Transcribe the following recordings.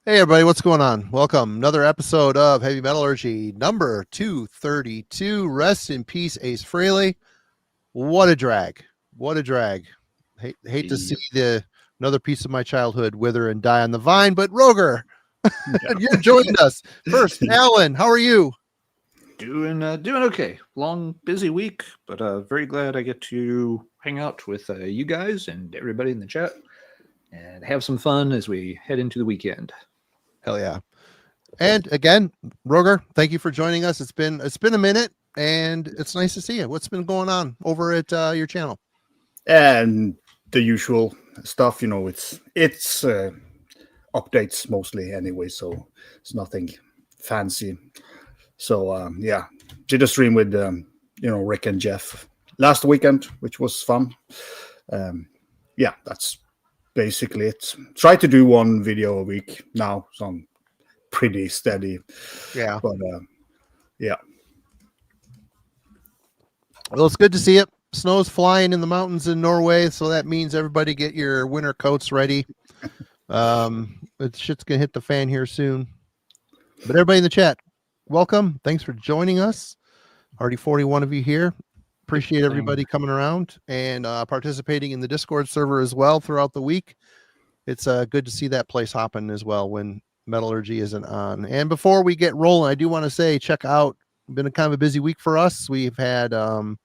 Hey everybody, what's going on? Welcome. Another episode of Heavy Metallurgy, number 232. Rest in peace, Ace Frehley. What a drag. What a drag. Hate to see another piece of my childhood wither and die on the vine, but Roger, you joined us. First, Alan, how are you? Doing okay. Long, busy week, but very glad I get to hang out with you guys and everybody in the chat and have some fun as we head into the weekend. Hell yeah. And again, Roger, thank you for joining us. It's been a minute and it's nice to see you. What's been going on over at your channel? And the usual stuff, it's updates mostly anyway, so it's nothing fancy. So did a stream with Rick and Jeff last weekend, which was fun. That's basically it. Try to do one video a week now, so I'm pretty steady. Yeah. But well, it's good to see it. Snow's flying in the mountains in Norway, so that means everybody get your winter coats ready. Shit's gonna hit the fan here soon. But everybody in the chat, welcome. Thanks for joining us. Already 41 of you here. Appreciate everybody coming around and participating in the Discord server as well throughout the week. It's good to see that place hopping as well when Metallurgy isn't on. And before we get rolling, I do want to say, check out, been a kind of a busy week for us. We've had Album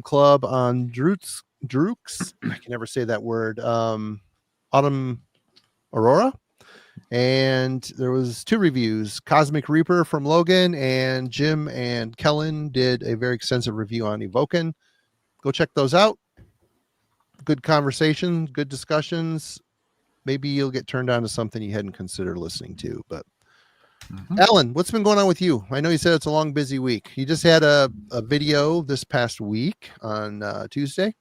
Club on Drooks. I can never say that word. Autumn Aurora. And there was 2 reviews. Cosmic Reaper from Logan, and Jim and Kellen did a very extensive review on Evoken. Go check those out. Good conversation, good discussions. Maybe you'll get turned on to something you hadn't considered listening to. But Alan, what's been going on with you? I know you said it's a long, busy week. You just had a video this past week on Tuesday.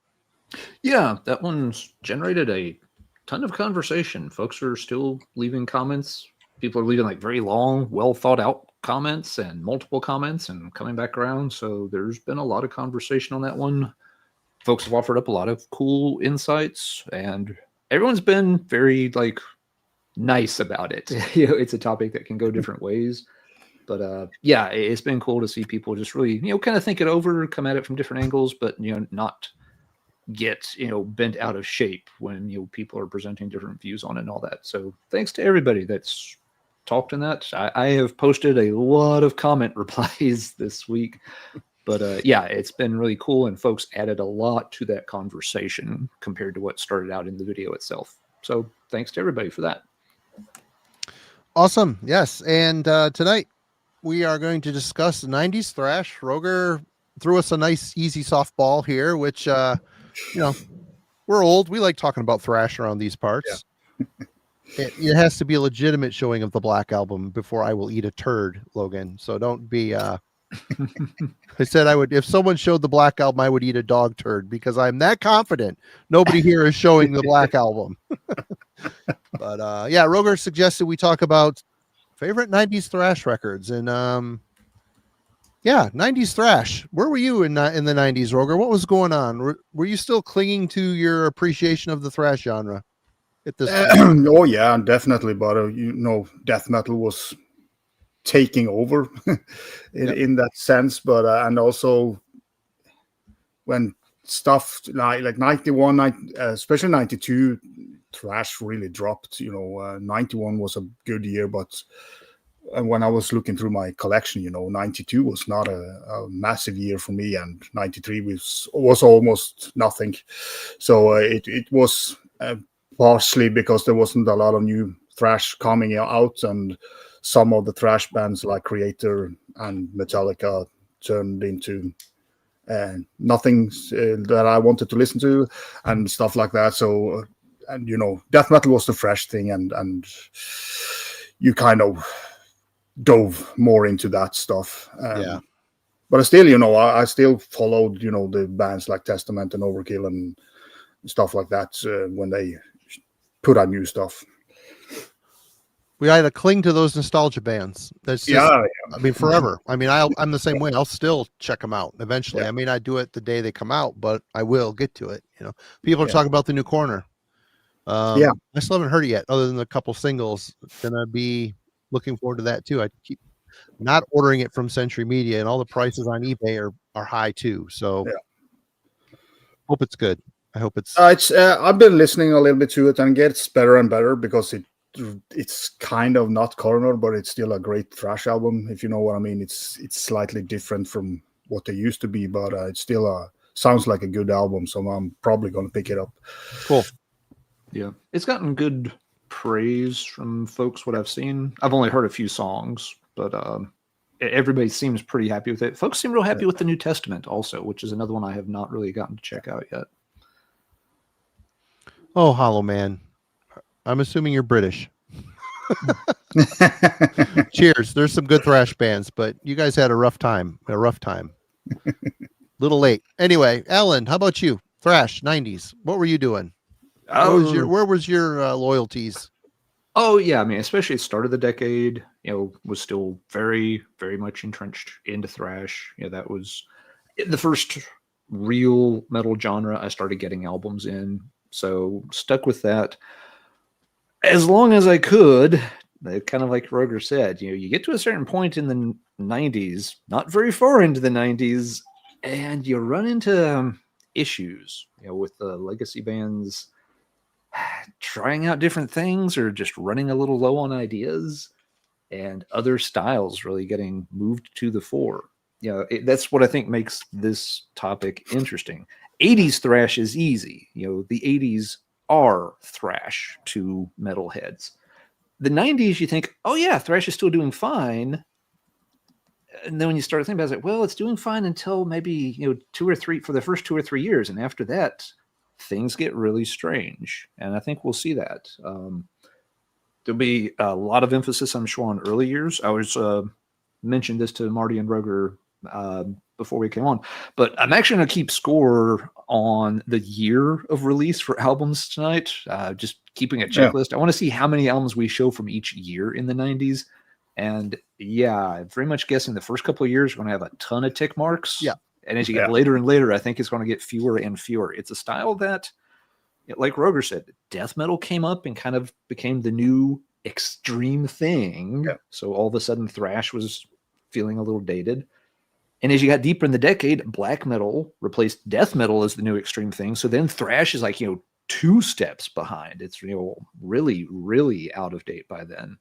Yeah, that one's generated a ton of conversation. Folks are still leaving comments. People are leaving like very long, well thought out comments and multiple comments and coming back around. So there's been a lot of conversation on that one. Folks have offered up a lot of cool insights and everyone's been very nice about it. It's a topic that can go different ways. But it's been cool to see people just really, kind of think it over, come at it from different angles, but not get bent out of shape when people are presenting different views on it and all that. So thanks to everybody that's talked in that. I have posted a lot of comment replies this week, but it's been really cool, and folks added a lot to that conversation compared to what started out in the video itself. So thanks to everybody for that. Awesome. Yes. And tonight we are going to discuss the 90s thrash. Roger threw us a nice easy softball here, which we're old. We like talking about thrash around these parts. Yeah. It has to be a legitimate showing of the Black Album before I will eat a turd, Logan. So don't be. I said I would, if someone showed the Black Album, I would eat a dog turd because I'm that confident. Nobody here is showing the Black Album. But Roger suggested we talk about favorite 90s thrash records and 90s thrash. Where were you in the 90s, Roger? What was going on? Were you still clinging to your appreciation of the thrash genre at this point? Oh yeah, definitely. But death metal was taking over in that sense. But and also when stuff like 91, especially 92, thrash really dropped. 91 was a good year, but. And when I was looking through my collection, 92 was not a massive year for me, and 93 was almost nothing. So it was partially because there wasn't a lot of new thrash coming out, and some of the thrash bands like Creator and Metallica turned into nothing that I wanted to listen to and stuff like that. So, death metal was the fresh thing, and you kind of dove more into that stuff. But I still, I still followed, the bands like Testament and Overkill and stuff like that when they put out new stuff. We either cling to those nostalgia bands. That's just, I mean, forever. I mean, I'm the same way. I'll still check them out eventually. I mean, I do it the day they come out, but I will get to it. People are talking about the new Corner. Yeah. I still haven't heard it yet, other than a couple singles. Gonna be looking forward to that too. I keep not ordering it from Century Media, and all the prices on eBay are high too. So hope it's good. I hope it's. I've been listening a little bit to it, and it gets better and better because it's kind of not corner, but it's still a great thrash album, if you know what I mean. It's slightly different from what they used to be, but it still sounds like a good album, so I'm probably going to pick it up. Cool. Yeah, it's gotten good praise from folks. What I've seen, I've only heard a few songs, but everybody seems pretty happy with it. Folks seem real happy with the New Testament also, which is another one I have not really gotten to check out yet. Oh, Hollow Man. I'm assuming you're British. Cheers. There's some good thrash bands, but you guys had a rough time. Little late. Anyway, Alan, how about you? Thrash 90s. What were you doing? Where was your loyalties? Oh yeah, I mean, especially at the start of the decade, was still very, very much entrenched into thrash. That was the first real metal genre I started getting albums in. So stuck with that as long as I could. Kind of like Roger said, you get to a certain point in the 90s, not very far into the 90s, and you run into issues, with the legacy bands trying out different things or just running a little low on ideas, and other styles really getting moved to the fore. That's what I think makes this topic interesting. 80s thrash is easy. The 80s are thrash to metalheads. The 90s, you think, oh yeah, thrash is still doing fine. And then when you start thinking about it, well, it's doing fine until maybe, 2 or 3 for the first 2 or 3 years. And after that, things get really strange. And I think we'll see that. There'll be a lot of emphasis, I'm sure, on early years. I was mentioned this to Marty and Roger before we came on, but I'm actually going to keep score on the year of release for albums tonight. Just keeping a checklist. Yeah. I want to see how many albums we show from each year in the 90s. And I'm very much guessing the first couple of years are going to have a ton of tick marks. Yeah. And as you get later and later, I think it's going to get fewer and fewer. It's a style that, like Roger said, death metal came up and kind of became the new extreme thing. Yeah. So all of a sudden thrash was feeling a little dated. And as you got deeper in the decade, black metal replaced death metal as the new extreme thing. So then thrash is like, 2 steps behind. It's, really, really out of date by then.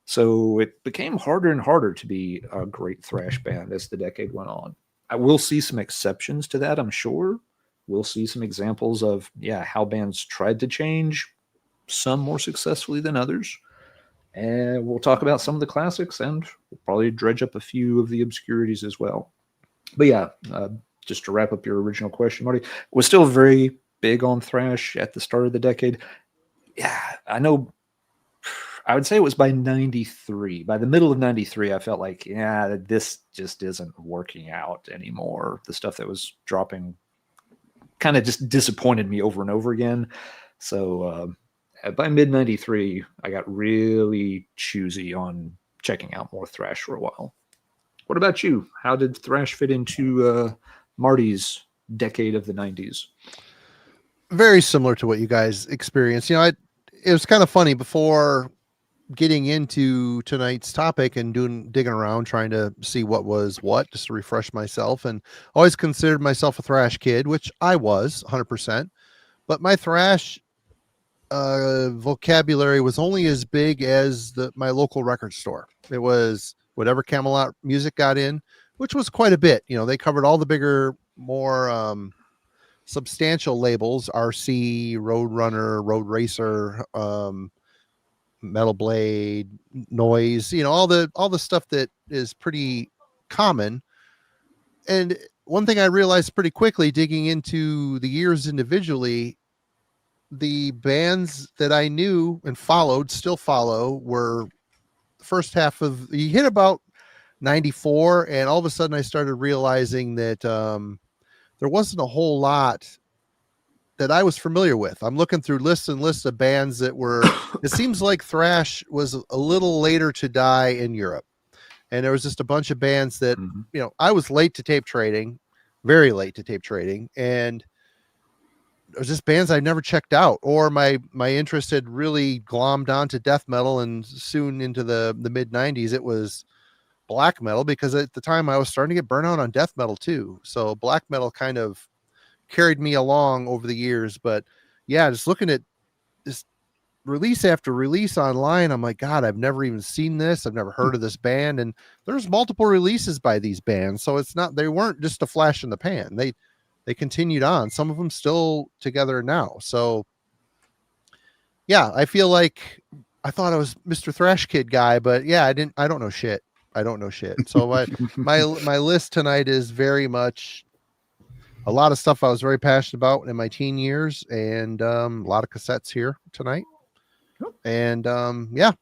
So it became harder and harder to be a great thrash band as the decade went on. I will see some exceptions to that, I'm sure. We'll see some examples of, how bands tried to change, some more successfully than others. And we'll talk about some of the classics, and we'll probably dredge up a few of the obscurities as well. But just to wrap up your original question, Marty, was still very big on thrash at the start of the decade. Yeah, I know. I would say it was by 93. By the middle of 93, I felt like, this just isn't working out anymore. The stuff that was dropping kind of just disappointed me over and over again. So by mid-93, I got really choosy on checking out more thrash for a while. What about you? How did thrash fit into Marty's decade of the 90s? Very similar to what you guys experienced. It was kind of funny before getting into tonight's topic and digging around, trying to see what was what, just to refresh myself, and always considered myself a thrash kid, which I was 100%, but my thrash vocabulary was only as big as my local record store. It was whatever Camelot music got in, which was quite a bit. They covered all the bigger, more substantial labels: RC, Roadrunner, Road Racer, Metal Blade, Noise, all the stuff that is pretty common. And one thing I realized pretty quickly, digging into the years individually, the bands that I knew and still follow, were the first half of, you hit about 94, and all of a sudden I started realizing that there wasn't a whole lot that I was familiar with. I'm looking through lists and lists of bands that were, it seems like thrash was a little later to die in Europe. And there was just a bunch of bands that, I was late to tape trading, very late to tape trading. And just bands I never checked out, or my interest had really glommed onto death metal, and soon into the mid 90s, it was black metal, because at the time I was starting to get burnt out on death metal too. So black metal kind of carried me along over the years. But yeah, just looking at this release after release online, I'm like, God, I've never even seen this. I've never heard of this band. And there's multiple releases by these bands. So they weren't just a flash in the pan. They continued on. Some of them still together now. So yeah, I feel like I thought I was Mr. Thrash Kid guy, but yeah, I don't know shit. So my list tonight is very much a lot of stuff I was very passionate about in my teen years, and a lot of cassettes here tonight. And yeah,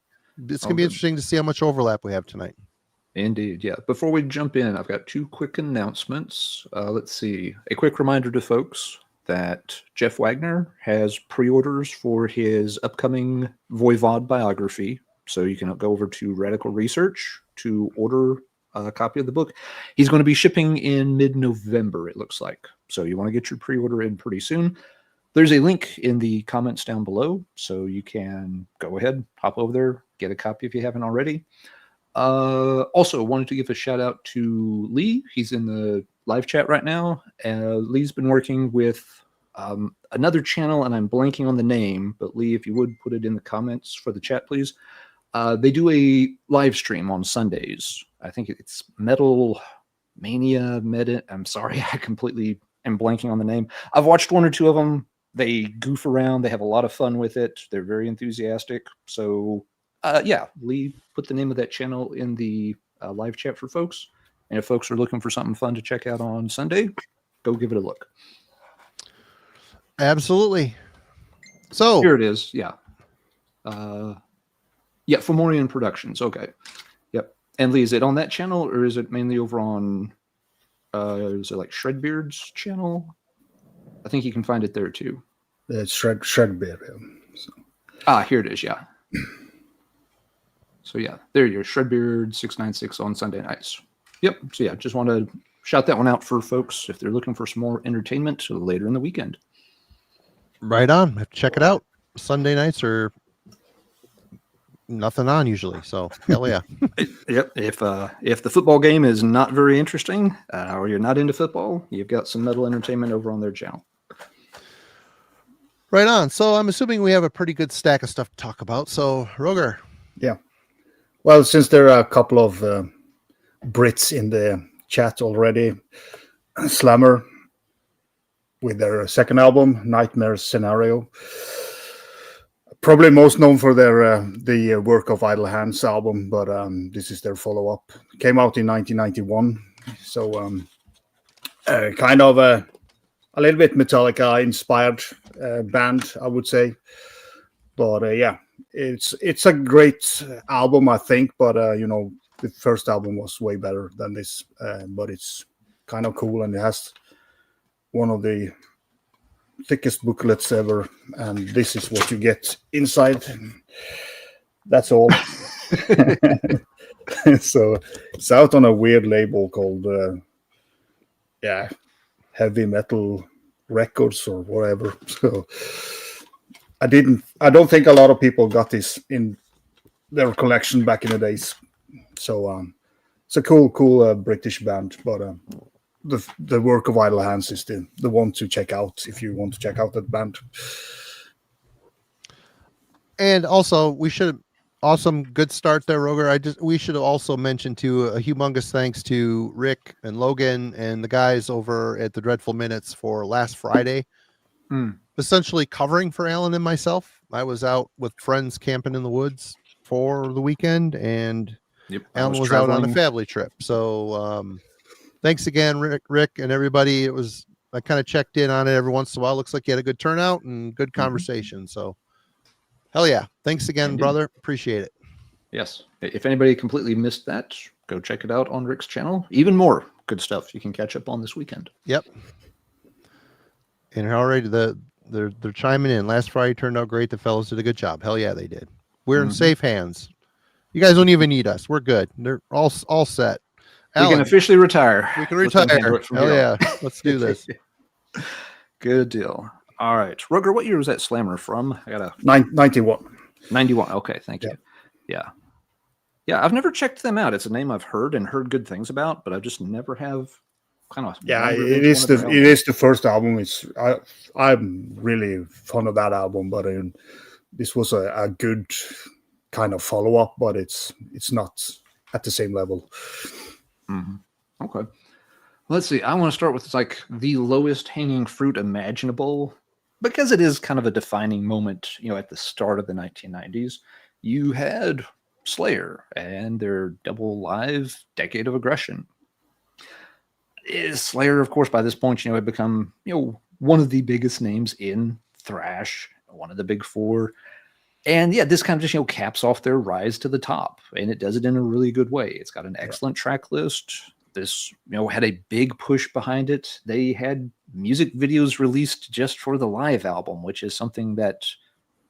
it's gonna be interesting to see how much overlap we have tonight. Indeed, yeah. Before we jump in, I've got 2 quick announcements. Let's see. A quick reminder to folks that Jeff Wagner has pre-orders for his upcoming VOIVOD biography. So you can go over to Radical Research to order a copy of the book. He's going to be shipping in mid-November, it looks like. So you want to get your pre-order in pretty soon. There's a link in the comments down below, so you can go ahead, hop over there, get a copy if you haven't already. Also, wanted to give a shout out to Lee. He's in the live chat right now. Lee's been working with another channel, and I'm blanking on the name, but Lee, if you would put it in the comments for the chat, please. They do a live stream on Sundays. I think it's Metal Mania I'm sorry, I completely am blanking on the name. I've watched 1 or 2 of them. They goof around. They have a lot of fun with it. They're very enthusiastic. So yeah, Lee put the name of that channel in the live chat for folks. And if folks are looking for something fun to check out on Sunday, go give it a look. Absolutely. So here it is. Yeah. Yeah, Fomorian Productions. Okay. Yep. And Lee, is it on that channel, or is it mainly over on is it like Shredbeard's channel? I think you can find it there too. It's Shredbeard. So. Here it is, yeah. So yeah, there you're Shredbeard 696 on Sunday nights. Yep. So yeah, just want to shout that one out for folks if they're looking for some more entertainment later in the weekend. Right on. Have to check it out. Sunday nights are nothing on usually, so hell yeah. Yep. If the football game is not very interesting, or you're not into football, you've got some metal entertainment over on their channel. Right on. So I'm assuming we have a pretty good stack of stuff to talk about. So Roger. Yeah. Well, since there are a couple of Brits in the chat already, Slammer with their second album, Nightmare Scenario. Probably most known for their the Work of Idle Hands album, but this is their follow-up. Came out in 1991, so kind of a little bit Metallica-inspired band, I would say. But yeah, it's a great album, I think. But you know, the first album was way better than this. But it's kind of cool, and it has one of the thickest booklets ever, and this is what you get inside. That's all. So it's out on a weird label called Heavy Metal Records or whatever. So I don't think a lot of people got this in their collection back in the days. So it's a cool British band, but the Work of Idle Hands is the one to check out if you want to check out that band. And also, we should awesome good start there, Roger. We should also mention too a humongous thanks to Rick and Logan and the guys over at the Dreadful Minutes for last Friday, essentially covering for Alan and myself. I was out with friends camping in the woods for the weekend, and Alan was out on a family trip. So thanks again, Rick and everybody. I kind of checked in on it every once in a while. Looks like you had a good turnout and good conversation. So hell yeah. Thanks again, brother. Appreciate it. Yes. If anybody completely missed that, go check it out on Rick's channel. Even more good stuff you can catch up on this weekend. Yep. And already they're chiming in. Last Friday turned out great. The fellows did a good job. Hell yeah, they did. We're in safe hands. You guys don't even need us. We're good. They're all set. Alan, we can officially retire. We can retire. Hell yeah. Let's do this. Good deal. All right. Ruger, what year was that Slammer from? I got a 91. 91. Okay, thank you. Yeah. Yeah, I've never checked them out. It's a name I've heard good things about, but I just never have kind of. Yeah, it is the first album. I'm really fond of that album, but this was a good kind of follow up, but it's not at the same level. Mm-hmm. Okay, let's see. I want to start with like the lowest hanging fruit imaginable, because it is kind of a defining moment. At the start of the 1990s, you had Slayer and their double live Decade of Aggression. Slayer, of course, by this point, had become, one of the biggest names in thrash, one of the big four. And yeah, this kind of just, caps off their rise to the top, and it does it in a really good way. It's got an excellent track list. This, had a big push behind it. They had music videos released just for the live album, which is something that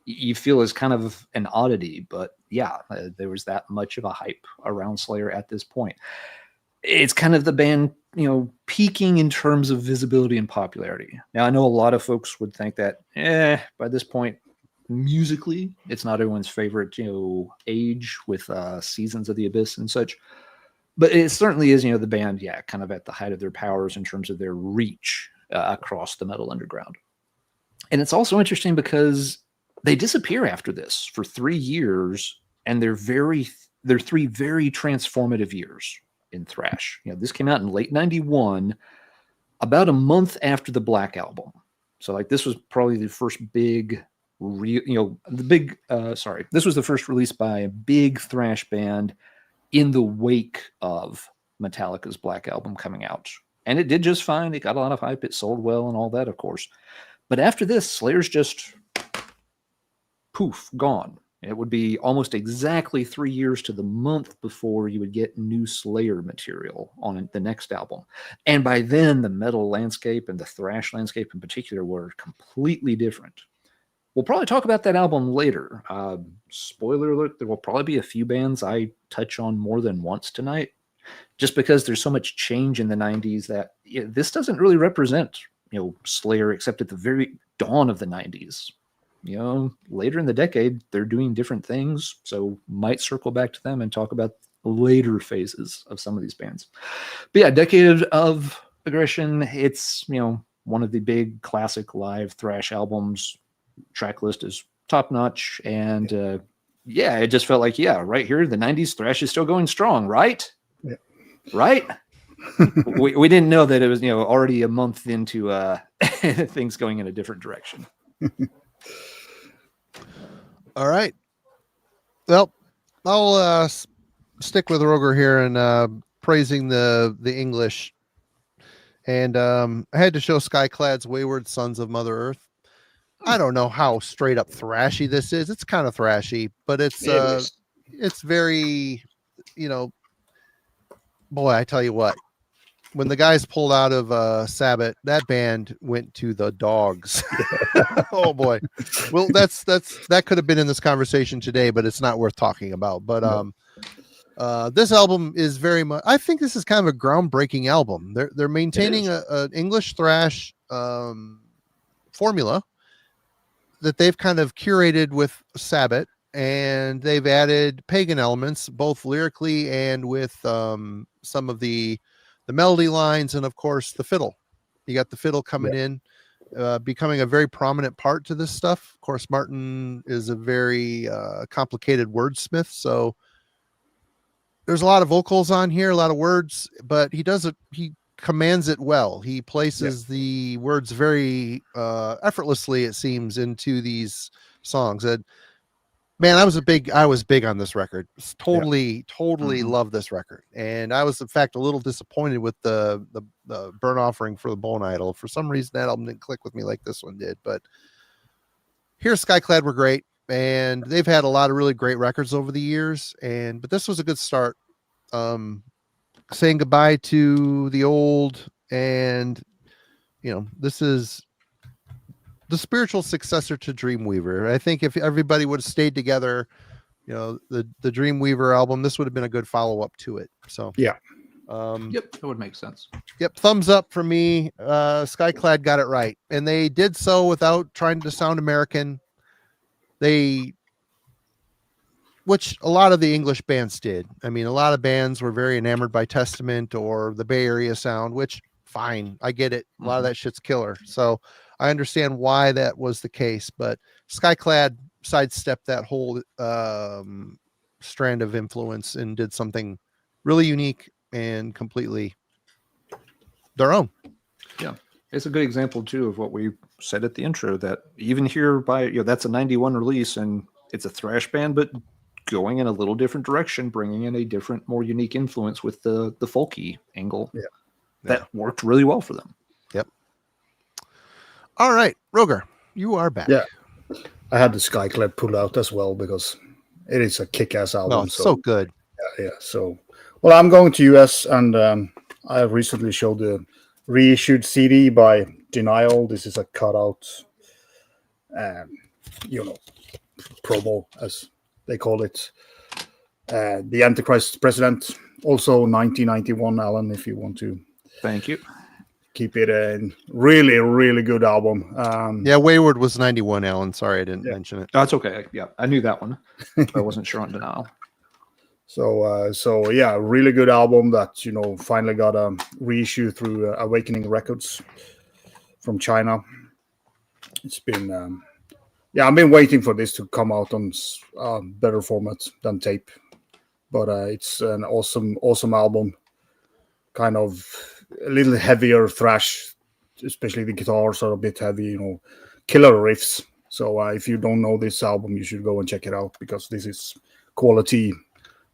you feel is kind of an oddity, but yeah, there was that much of a hype around Slayer at this point. It's kind of the band, peaking in terms of visibility and popularity. Now, I know a lot of folks would think that, by this point, musically, it's not everyone's favorite, age with Seasons of the Abyss and such. But it certainly is, the band, kind of at the height of their powers in terms of their reach across the metal underground. And it's also interesting because they disappear after this for 3 years, and they're 3 very transformative years in thrash. This came out in late 91, about a month after the Black Album. So like this was probably the first big this was the first release by a big thrash band in the wake of Metallica's Black Album coming out. And it did just fine. It got a lot of hype. It sold well and all that, of course. But after this, Slayer's just poof, gone. It would be almost exactly 3 years to the month before you would get new Slayer material on the next album. And by then, the metal landscape and the thrash landscape in particular were completely different. We'll probably talk about that album later. Spoiler alert, there will probably be a few bands I touch on more than once tonight, just because there's so much change in the 90s that this doesn't really represent, Slayer, except at the very dawn of the 90s. Later in the decade, they're doing different things, so might circle back to them and talk about later phases of some of these bands. But yeah, Decade of Aggression, it's, one of the big classic live thrash albums. Track list is top notch, and it just felt like, right here, the 90s thrash is still going strong, right? Yeah. Right? we didn't know that it was, already a month into things going in a different direction. All right. Well, I'll stick with Roger here and praising the English. And I had to show Skyclad's Wayward Sons of Mother Earth. I don't know how straight up thrashy this is. It's kind of thrashy, but it's very, boy, I tell you what, when the guys pulled out of Sabbath, that band went to the dogs. Oh boy. Well, that could have been in this conversation today, but it's not worth talking about. But this album is very much, I think this is kind of a groundbreaking album. They're maintaining an English thrash formula that they've kind of curated with Sabbath, and they've added pagan elements, both lyrically and with some of the melody lines, and of course the fiddle. You got the fiddle coming in, becoming a very prominent part to this stuff. Of course, Martin is a very complicated wordsmith, so there's a lot of vocals on here, a lot of words, but he commands it well. He places the words very effortlessly, it seems, into these songs. And man, I was big on this record. Totally love this record. And I was in fact a little disappointed with the Burnt Offering for the Bone Idol. For some reason that album didn't click with me like this one did. But here Skyclad were great, and they've had a lot of really great records over the years, but this was a good start. Saying goodbye to the old, and this is the spiritual successor to Dreamweaver. I think if everybody would have stayed together, the Dreamweaver album, this would have been a good follow-up to it. So yeah, Yep, that would make sense. Yep, thumbs up for me. Skyclad got it right, and they did so without trying to sound American. Which a lot of the English bands did. I mean, a lot of bands were very enamored by Testament or the Bay Area sound, which fine, I get it. A lot of that shit's killer. So I understand why that was the case, but Skyclad sidestepped that whole strand of influence and did something really unique and completely their own. Yeah. It's a good example too of what we said at the intro, that even here by, that's a 91 release and it's a thrash band, but going in a little different direction, bringing in a different, more unique influence with the folky angle. Yeah. That worked really well for them. Yep. All right, Roger, you are back. Yeah. I had the Skyclad pull out as well because it is a kick-ass album. Oh, so good. Yeah. So, well, I'm going to US, and I recently showed the reissued CD by Denial. This is a cutout, promo, as they call it. The Antichrist President, also 1991, Alan, if you want to. Thank you. Keep it a really, really good album. Yeah, Wayward was 91, Alan. Sorry, I didn't mention it. That's okay. Yeah, I knew that one. I wasn't sure on Denial. So yeah, really good album that, finally got a reissue through Awakening Records from China. It's been, I've been waiting for this to come out on better format than tape, but it's an awesome album. Kind of a little heavier thrash, especially the guitars are a bit heavy, killer riffs. So if you don't know this album, you should go and check it out, because this is quality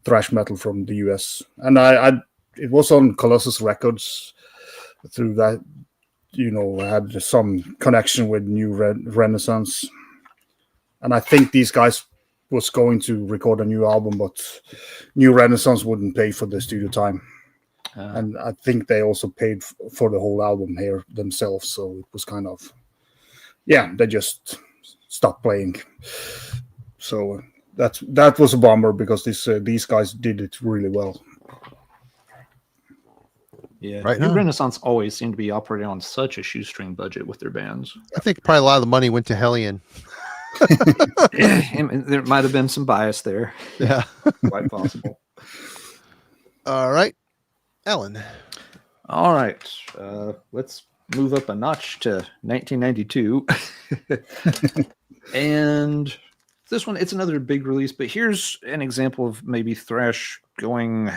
thrash metal from the US. And it was on Colossus Records. Through that, I had some connection with New Renaissance. And I think these guys was going to record a new album, but New Renaissance wouldn't pay for the studio time. And I think they also paid for the whole album here themselves. So it was kind of, they just stopped playing. So that was a bummer, because these guys did it really well. Yeah, right. New Renaissance always seemed to be operating on such a shoestring budget with their bands. I think probably a lot of the money went to Hellion. There might have been some bias there. Yeah, Quite possible. All right, Ellen. All right, let's move up a notch to 1992. And this one, it's another big release, but here's an example of maybe thrash going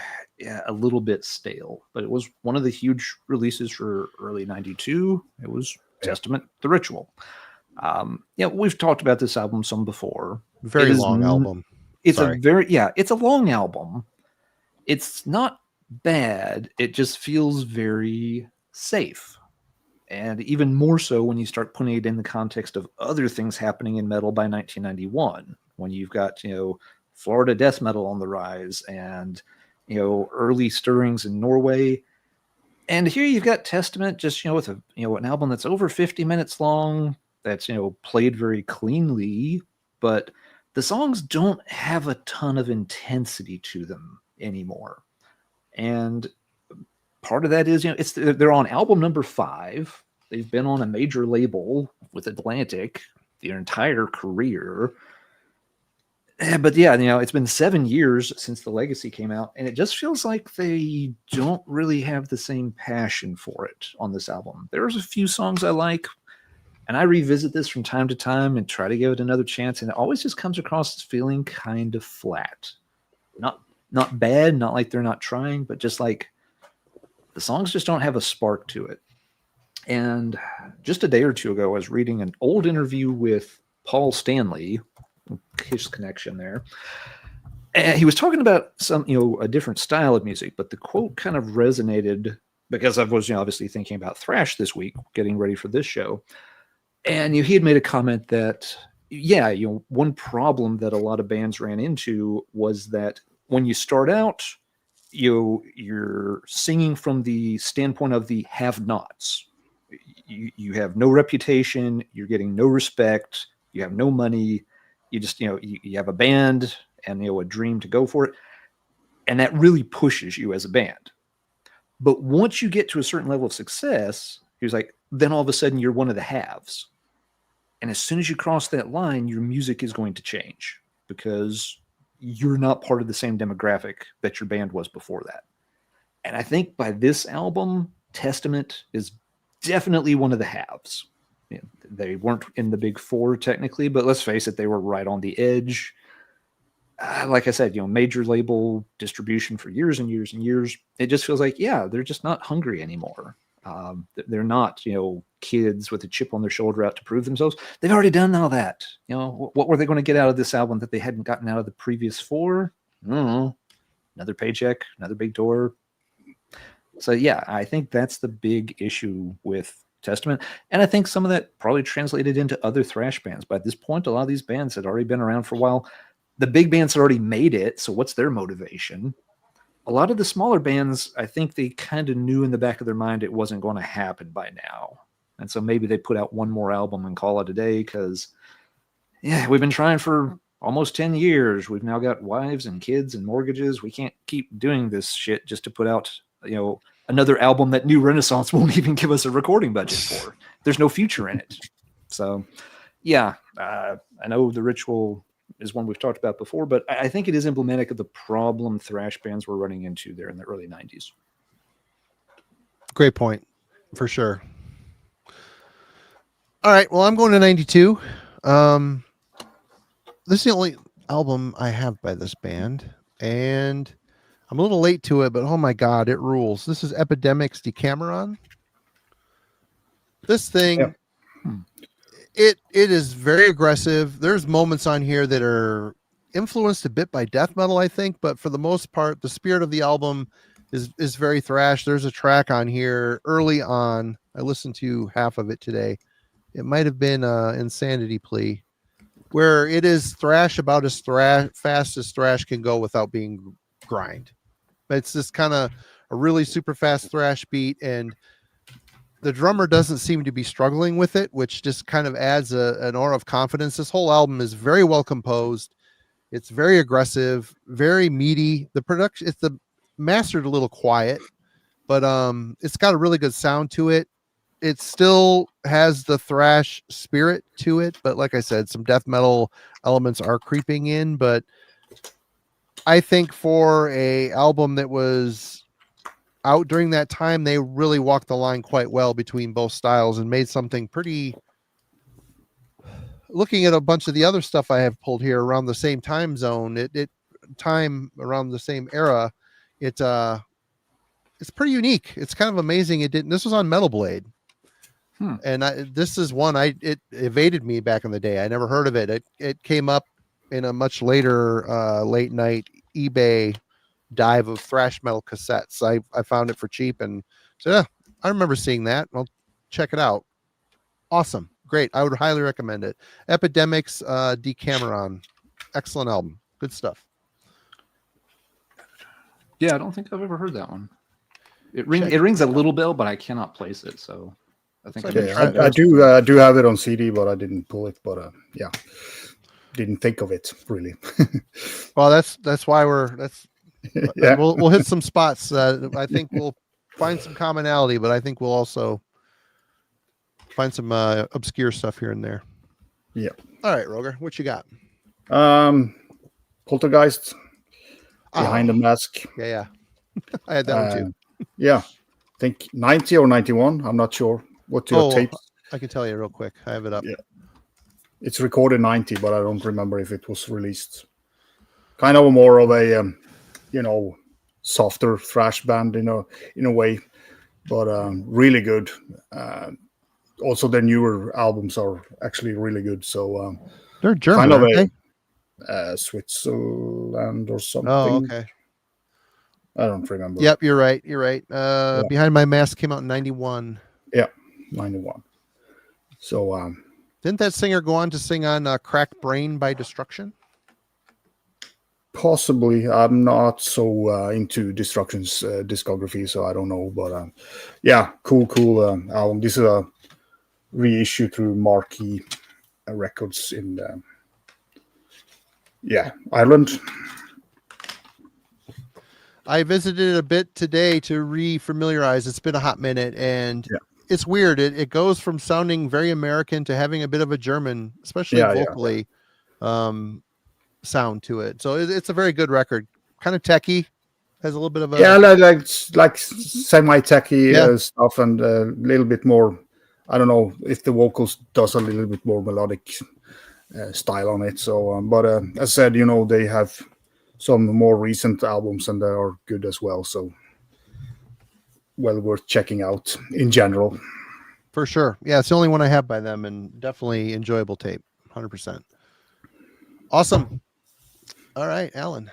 a little bit stale. But it was one of the huge releases for early 92. It was Testament, The Ritual. We've talked about this album some before. Very long album. It's a long album. It's not bad. It just feels very safe. And even more so when you start putting it in the context of other things happening in metal by 1991, when you've got, Florida death metal on the rise and, early stirrings in Norway. And here you've got Testament just, with an album that's over 50 minutes long, that's, played very cleanly, but the songs don't have a ton of intensity to them anymore. And part of that is, they're on album number 5. They've been on a major label with Atlantic their entire career. But it's been 7 years since The Legacy came out, and it just feels like they don't really have the same passion for it on this album. There's a few songs I like, and I revisit this from time to time and try to give it another chance, and it always just comes across as feeling kind of flat. Not bad, not like they're not trying, but just like the songs just don't have a spark to it. And just a day or two ago, I was reading an old interview with Paul Stanley, his connection there. And he was talking about some, a different style of music, but the quote kind of resonated because I was obviously thinking about thrash this week, getting ready for this show. And he had made a comment that, one problem that a lot of bands ran into was that when you start out, you're singing from the standpoint of the have-nots. You have no reputation, you're getting no respect, you have no money, you just, you have a band and, a dream to go for it. And that really pushes you as a band. But once you get to a certain level of success, he was like, then all of a sudden you're one of the haves. And as soon as you cross that line, your music is going to change because you're not part of the same demographic that your band was before that. And I think by this album, Testament is definitely one of the haves. You know, they weren't in the big four technically, but let's face it, they were right on the edge. Like I said, major label distribution for years and years and years. It just feels like, yeah, they're just not hungry anymore. They're not, kids with a chip on their shoulder out to prove themselves. They've already done all that. What were they going to get out of this album that they hadn't gotten out of the previous four? I don't know. Another paycheck, another big tour. So yeah, I think that's the big issue with Testament. And I think some of that probably translated into other thrash bands. By this point, a lot of these bands had already been around for a while. The big bands had already made it. So what's their motivation? A lot of the smaller bands, I think they kind of knew in the back of their mind it wasn't going to happen by now. And so maybe they put out one more album and call it a day because, yeah, we've been trying for almost 10 years. We've now got wives and kids and mortgages. We can't keep doing this shit just to put out, another album that New Renaissance won't even give us a recording budget for. There's no future in it. So, yeah, I know The Ritual is one we've talked about before, but I think it is emblematic of the problem thrash bands were running into there in the early 90s. Great point, for sure. All right, well, I'm going to 92. This is the only album I have by this band, and I'm a little late to it, but oh my God, it rules. This is Epidemic's Decameron. This thing... Yep. It is very aggressive. There's moments on here that are influenced a bit by death metal, I think, but for the most part, the spirit of the album is very thrash. There's a track on here early on. I listened to half of it today. It might have been Insanity Plea, where it is thrash about as fast as thrash can go without being grind. But it's just kind of a really super fast thrash beat, and the drummer doesn't seem to be struggling with it, which just kind of adds an aura of confidence. This whole album is very well composed. It's very aggressive, very meaty. The production, it's mastered a little quiet, but it's got a really good sound to it. It still has the thrash spirit to it, but like I said, some death metal elements are creeping in. But I think for a album that was out during that time, they really walked the line quite well between both styles and made something pretty. Looking at a bunch of the other stuff I have pulled here around the same time zone, time around the same era, it's pretty unique. It's kind of amazing. This was on Metal Blade. And this is one it evaded me back in the day. I never heard of it. It came up in a much later late night eBay dive of thrash metal cassettes. I found it for cheap, and so yeah, I remember seeing that. I'll check it out. Awesome, great. I would highly recommend it. Epidemic's Decameron, excellent album, good stuff. Yeah, I don't think I've ever heard that one. It rings a little bell, but I cannot place it. So I think I do have it on CD, but I didn't pull it. But yeah, didn't think of it really. Well, that's why yeah, we'll hit some spots. I think we'll find some commonality, but I think we'll also find some obscure stuff here and there. Yeah. All right, Roger, what you got? Poltergeist, Behind the Mask. Yeah. I had that one too. Yeah, I think 90 or 91. I'm not sure. What your tape? I can tell you real quick. I have it up. Yeah. It's recorded 90, but I don't remember if it was released. Kind of more of a softer thrash band in a way, but really good. Also, their newer albums are actually really good. So they're German, aren't they? Switzerland or something. Oh, okay. I don't remember. Yep, you're right. Yeah. Behind My Mask came out in 91. Yeah, 91. So didn't that singer go on to sing on Cracked Brain by Destruction? Possibly. I'm not so into Destruction's discography, so I don't know. But yeah, cool album. This is a reissue through Marquee Records in Ireland. I visited a bit today to re-familiarize. It's been a hot minute, and it's weird. It goes from sounding very American to having a bit of a German, especially vocally, sound to it. So it's a very good record. Kind of techie, has a little bit of a like semi-techy stuff, and a little bit more. I don't know if the vocals does a little bit more melodic style on it. So, but as I said, they have some more recent albums, and they are good as well. So, well worth checking out in general. For sure. Yeah, it's the only one I have by them, and definitely enjoyable tape. 100%. Awesome. All right, Alan.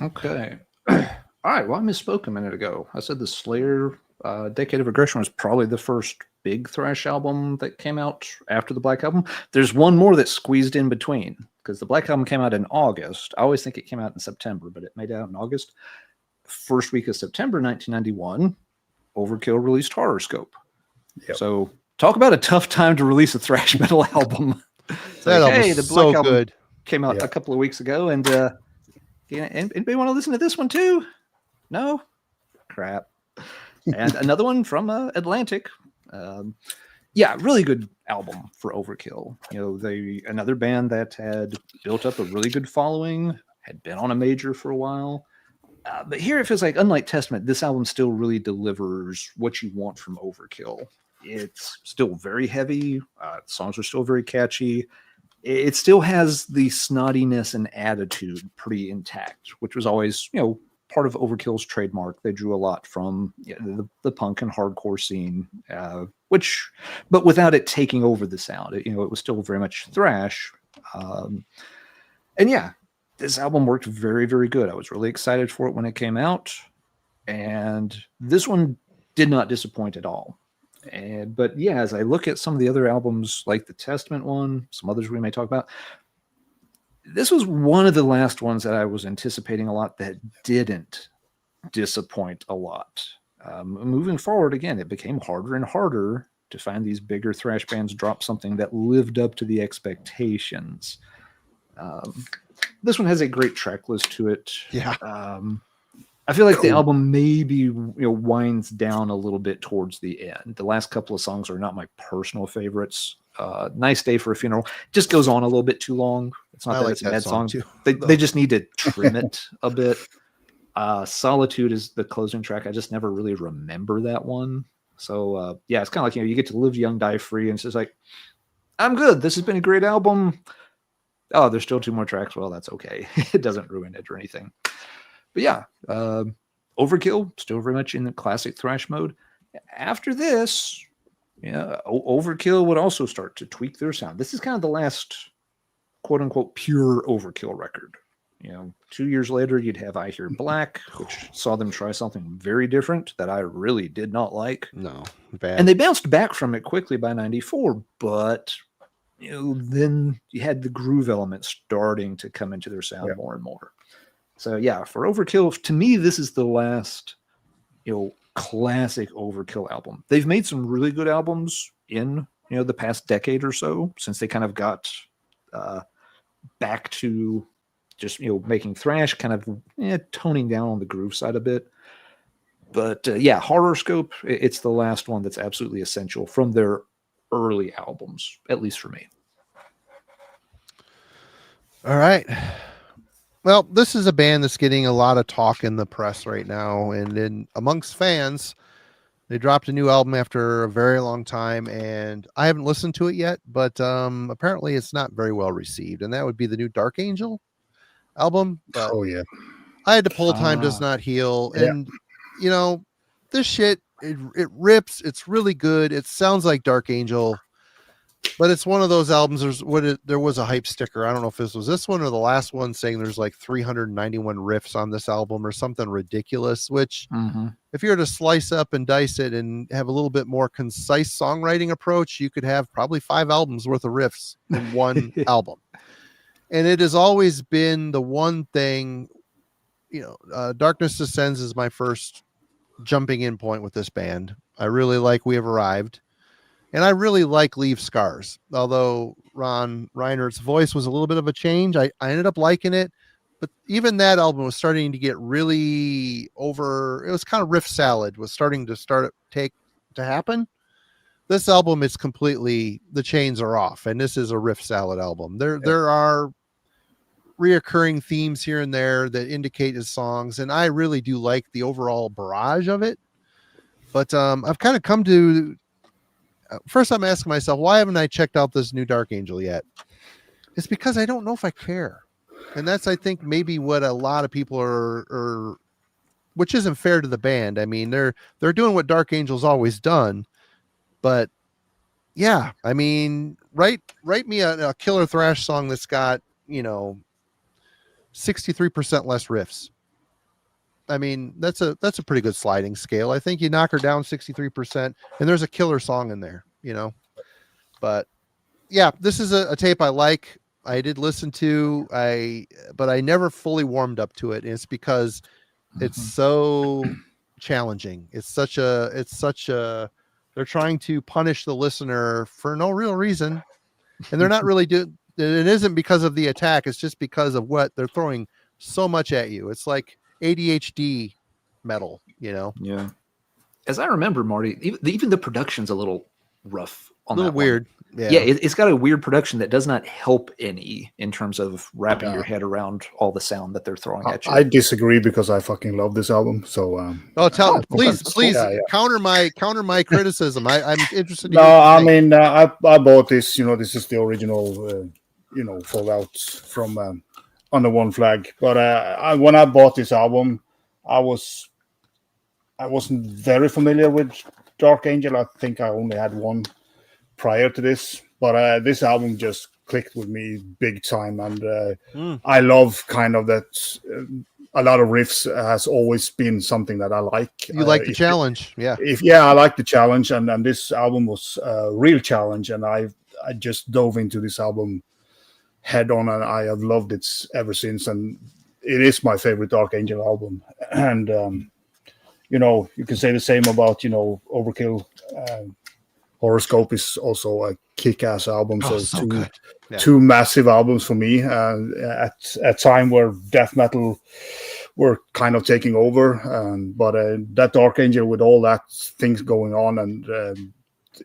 Okay. All right. Well, I misspoke a minute ago. I said the Slayer Decade of Aggression was probably the first big thrash album that came out after the Black Album. There's one more that squeezed in between, because the Black Album came out in August. I always think it came out in September, but it made it out in August. First week of September 1991, Overkill released Horoscope. Yep. So talk about a tough time to release a thrash metal album. Hey, the Black Album good. Came out a couple of weeks ago, and anybody want to listen to this one too? No? Crap. And another one from Atlantic. Really good album for Overkill. Another band that had built up a really good following, had been on a major for a while. But here it feels like, unlike Testament, this album still really delivers what you want from Overkill. It's still very heavy. Songs are still very catchy. It still has the snottiness and attitude pretty intact, which was always, part of Overkill's trademark. They drew a lot from the punk and hardcore scene, but without it taking over the sound. It was still very much thrash. This album worked very, very good. I was really excited for it when it came out, and this one did not disappoint at all. But as I look at some of the other albums, like the Testament one, some others we may talk about, this was one of the last ones that I was anticipating a lot that didn't disappoint a lot. Moving forward, again, it became harder and harder to find these bigger thrash bands drop something that lived up to the expectations. This one has a great track list to it. Yeah. I feel like the album maybe winds down a little bit towards the end. The last couple of songs are not my personal favorites. Nice Day for a Funeral just goes on a little bit too long. It's not that it's a bad song. They just need to trim it a bit. Solitude is the closing track. I just never really remember that one. So it's kind of like, you get to live young, die free, and it's just like, I'm good. This has been a great album. Oh, there's still 2 more tracks. Well, that's okay. It doesn't ruin it or anything. But Overkill still very much in the classic thrash mode. After this, Overkill would also start to tweak their sound. This is kind of the last quote unquote pure Overkill record. 2 years later, you'd have I Hear Black, which saw them try something very different that I really did not like. No, bad. And they bounced back from it quickly by 94, but then you had the groove element starting to come into their sound more and more. So for Overkill, to me, this is the last, classic Overkill album. They've made some really good albums in, the past decade or so, since they kind of got back to just, making thrash, kind of toning down on the groove side a bit. But Horoscope, it's the last one that's absolutely essential from their early albums, at least for me. All right. Well, this is a band that's getting a lot of talk in the press right now, and amongst fans. They dropped a new album after a very long time, and I haven't listened to it yet, but apparently it's not very well received, and that would be the new Dark Angel album. But I had to pull Time Does Not Heal, and this shit, it rips. It's really good. It sounds like Dark Angel. But it's one of those albums. There was a hype sticker. I don't know if this was this one or the last one, saying there's like 391 riffs on this album or something ridiculous. Which, if you were to slice up and dice it and have a little bit more concise songwriting approach, you could have probably 5 albums worth of riffs in one album. And it has always been the one thing. Darkness Descends is my first jumping in point with this band. I really like We Have Arrived. And I really like Leave Scars, although Ron Reinert's voice was a little bit of a change. I ended up liking it, but even that album was starting to get really over. It was kind of riff salad was starting to happen. This album is completely, the chains are off, and this is a riff salad album. There are reoccurring themes here and there that indicate his songs, and I really do like the overall barrage of it. But I've kind of come to first, I'm asking myself, why haven't I checked out this new Dark Angel yet? It's because I don't know if I care. And that's, I think, maybe what a lot of people are which isn't fair to the band. I mean, they're doing what Dark Angel's always done. But yeah, I mean, write me a killer thrash song that's got, 63% less riffs. I mean, that's a pretty good sliding scale. I think you knock her down 63% and there's a killer song in there, But yeah, this is a tape I like. I did listen to, but I never fully warmed up to it. And it's because it's so challenging. It's such a they're trying to punish the listener for no real reason. And they're not really it isn't because of the attack. It's just because of what they're throwing so much at you. It's like ADHD metal, Yeah. As I remember, Marty, even the production's a little rough on a little that weird. One. Yeah, it's got a weird production that does not help any in terms of wrapping your head around all the sound that they're throwing at you. I disagree because I fucking love this album. So please counter my criticism. I'm interested. I mean, I bought this. This is the original. Fallout from Under One Flag. But when I bought this album, I wasn't very familiar with Dark Angel. I think I only had one prior to this, but this album just clicked with me big time, and I love kind of that. A lot of riffs has always been something that I like. You like the challenge, yeah? I like the challenge, and this album was a real challenge, and I just dove into this album head on, and I have loved it ever since, and it is my favorite Dark Angel album. And you can say the same about Overkill. Horoscope is also a kick-ass album. So good. Yeah. Two massive albums for me at a time where death metal were kind of taking over. But that Dark Angel, with all that things going on and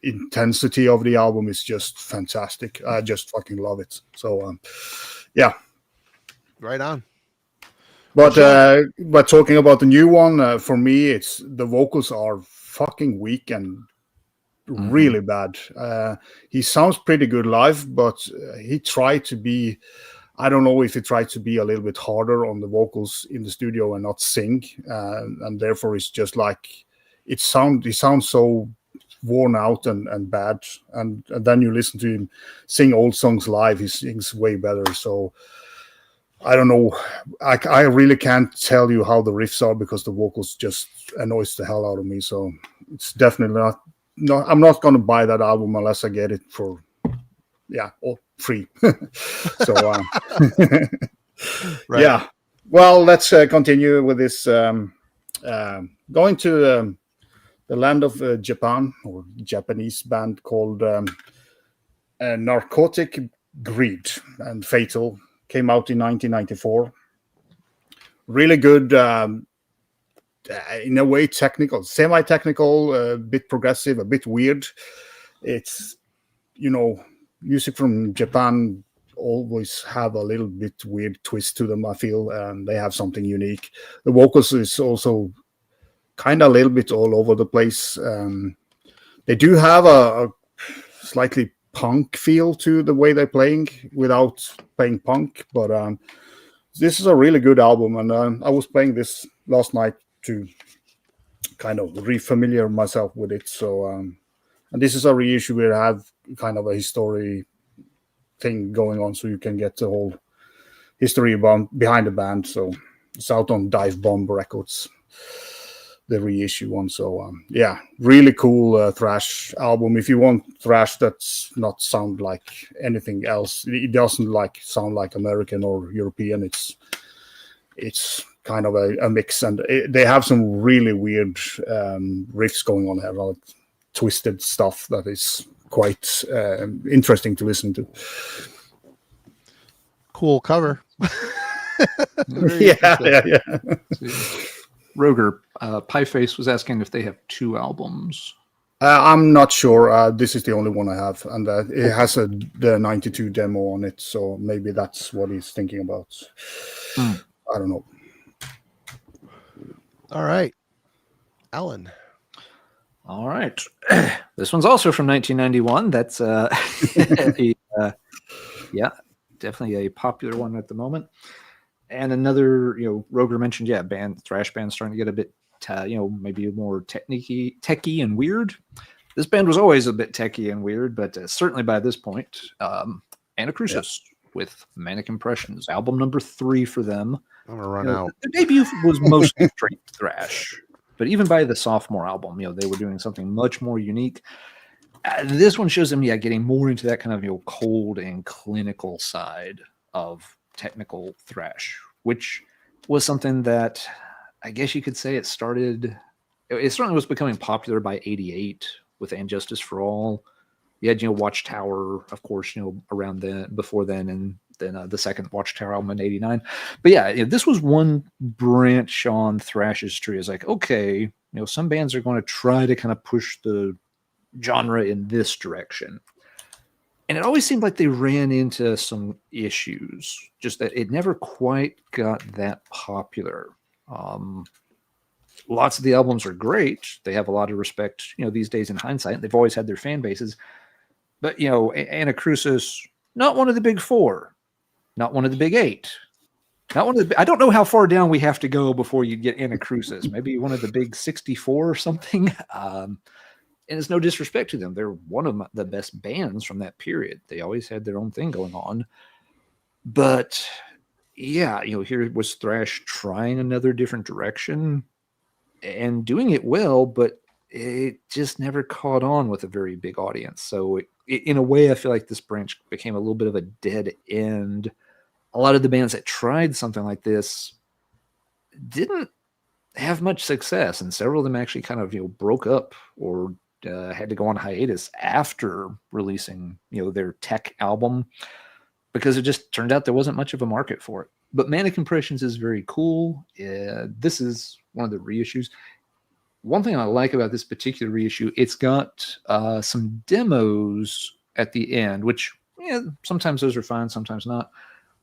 intensity of the album, is just fantastic. I just fucking love it. So yeah, right on. But talking about the new one, for me, it's the vocals are fucking weak and really bad. He sounds pretty good live, but he tried to be, I don't know if he tried to be a little bit harder on the vocals in the studio and not sing, and therefore it's just like he sounds so worn out and bad, and then you listen to him sing old songs live, he sings way better. So I don't know, I really can't tell you how the riffs are, because the vocals just annoys the hell out of me. So it's definitely not. No, I'm not going to buy that album unless I get it for, free. So, right. Yeah. Well, let's continue with this. Going to the land of Japan, or Japanese band called Narcotic Greed and Fatal. Came out in 1994. Really good. In a way, technical, semi-technical, a bit progressive, a bit weird. It's, music from Japan always have a little bit weird twist to them, I feel, and they have something unique. The vocals is also kind of a little bit all over the place. They do have a slightly punk feel to the way they're playing without playing punk, but this is a really good album, and I was playing this last night to kind of refamiliar myself with it. So, and this is a reissue where I have kind of a history thing going on, so you can get the whole history behind the band. So it's out on Dive Bomb Records, the reissue one. So yeah, really cool thrash album. If you want thrash that's not sound like anything else, it doesn't sound like American or European. It's kind of a mix, and they have some really weird riffs going on here, like twisted stuff that is quite interesting to listen to. Cool cover. Very Yeah, interesting. yeah. Roger, Pieface was asking if they have 2 albums. I'm not sure. This is the only one I have, and it has the 92 demo on it, so maybe that's what he's thinking about. I don't know. All right. Alan. All right. This one's also from 1991. That's yeah, definitely a popular one at the moment. And another, Roger mentioned, thrash band starting to get a bit, maybe more techie and weird. This band was always a bit techie and weird, but certainly by this point, Anacrusis with Manic Impressions, album number 3 for them. I'm gonna run out. Their debut was mostly straight thrash, but even by the sophomore album, they were doing something much more unique. This one shows them, getting more into that kind of cold and clinical side of technical thrash, which was something that I guess you could say it started. It certainly was becoming popular by '88 with And Justice for All. You had Watchtower, of course, around then, before then, and then the second Watchtower album in '89. But this was one branch on thrash's tree. It's like, okay, some bands are going to try to kind of push the genre in this direction. And it always seemed like they ran into some issues, just that it never quite got that popular. Lots of the albums are great. They have a lot of respect, these days in hindsight. They've always had their fan bases. But, Anacrusis, not one of the big 4, not one of the big 8, not one of the, I don't know how far down we have to go before you get Anacrusis, maybe one of the big 64 or something. And it's no disrespect to them. They're one of the best bands from that period. They always had their own thing going on. But here was thrash trying another different direction and doing it well, but it just never caught on with a very big audience. So in a way, I feel like this branch became a little bit of a dead end. A lot of the bands that tried something like this didn't have much success, and several of them actually kind of broke up or had to go on hiatus after releasing their tech album, because it just turned out there wasn't much of a market for it. But Manic Impressions is very cool. This is one of the reissues. One thing I like about this particular reissue, it's got some demos at the end, which sometimes those are fine, sometimes not.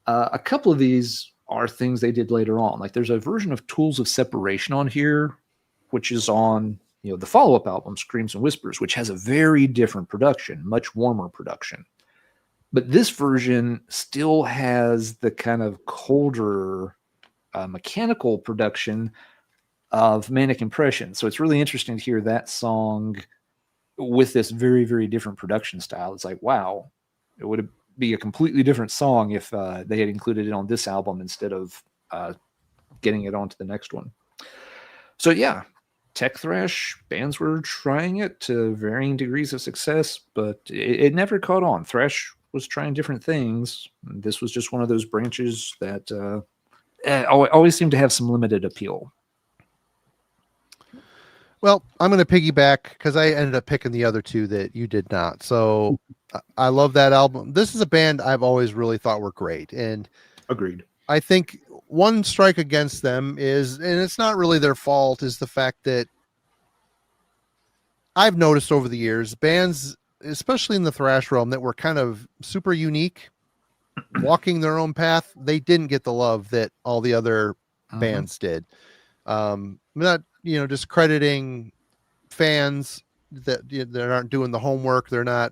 A couple of these are things they did later on. Like there's a version of Tools of Separation on here, which is on the follow-up album, Screams and Whispers, which has a very different production, much warmer production. But this version still has the kind of colder mechanical production of Manic Impressions. So it's really interesting to hear that song with this very, very different production style. It's like, wow, it would be a completely different song if they had included it on this album instead of getting it onto the next one. So tech thrash bands were trying it to varying degrees of success, but it never caught on. Thrash was trying different things. This was just one of those branches that always seemed to have some limited appeal. Well, I'm going to piggyback because I ended up picking the other 2 that you did not. So I love that album. This is a band I've always really thought were great. And agreed. I think one strike against them is, and it's not really their fault, is the fact that I've noticed over the years, bands, especially in the thrash realm, that were kind of super unique, walking their own path, they didn't get the love that all the other bands did. I'm not, discrediting fans that aren't doing the homework. They're not.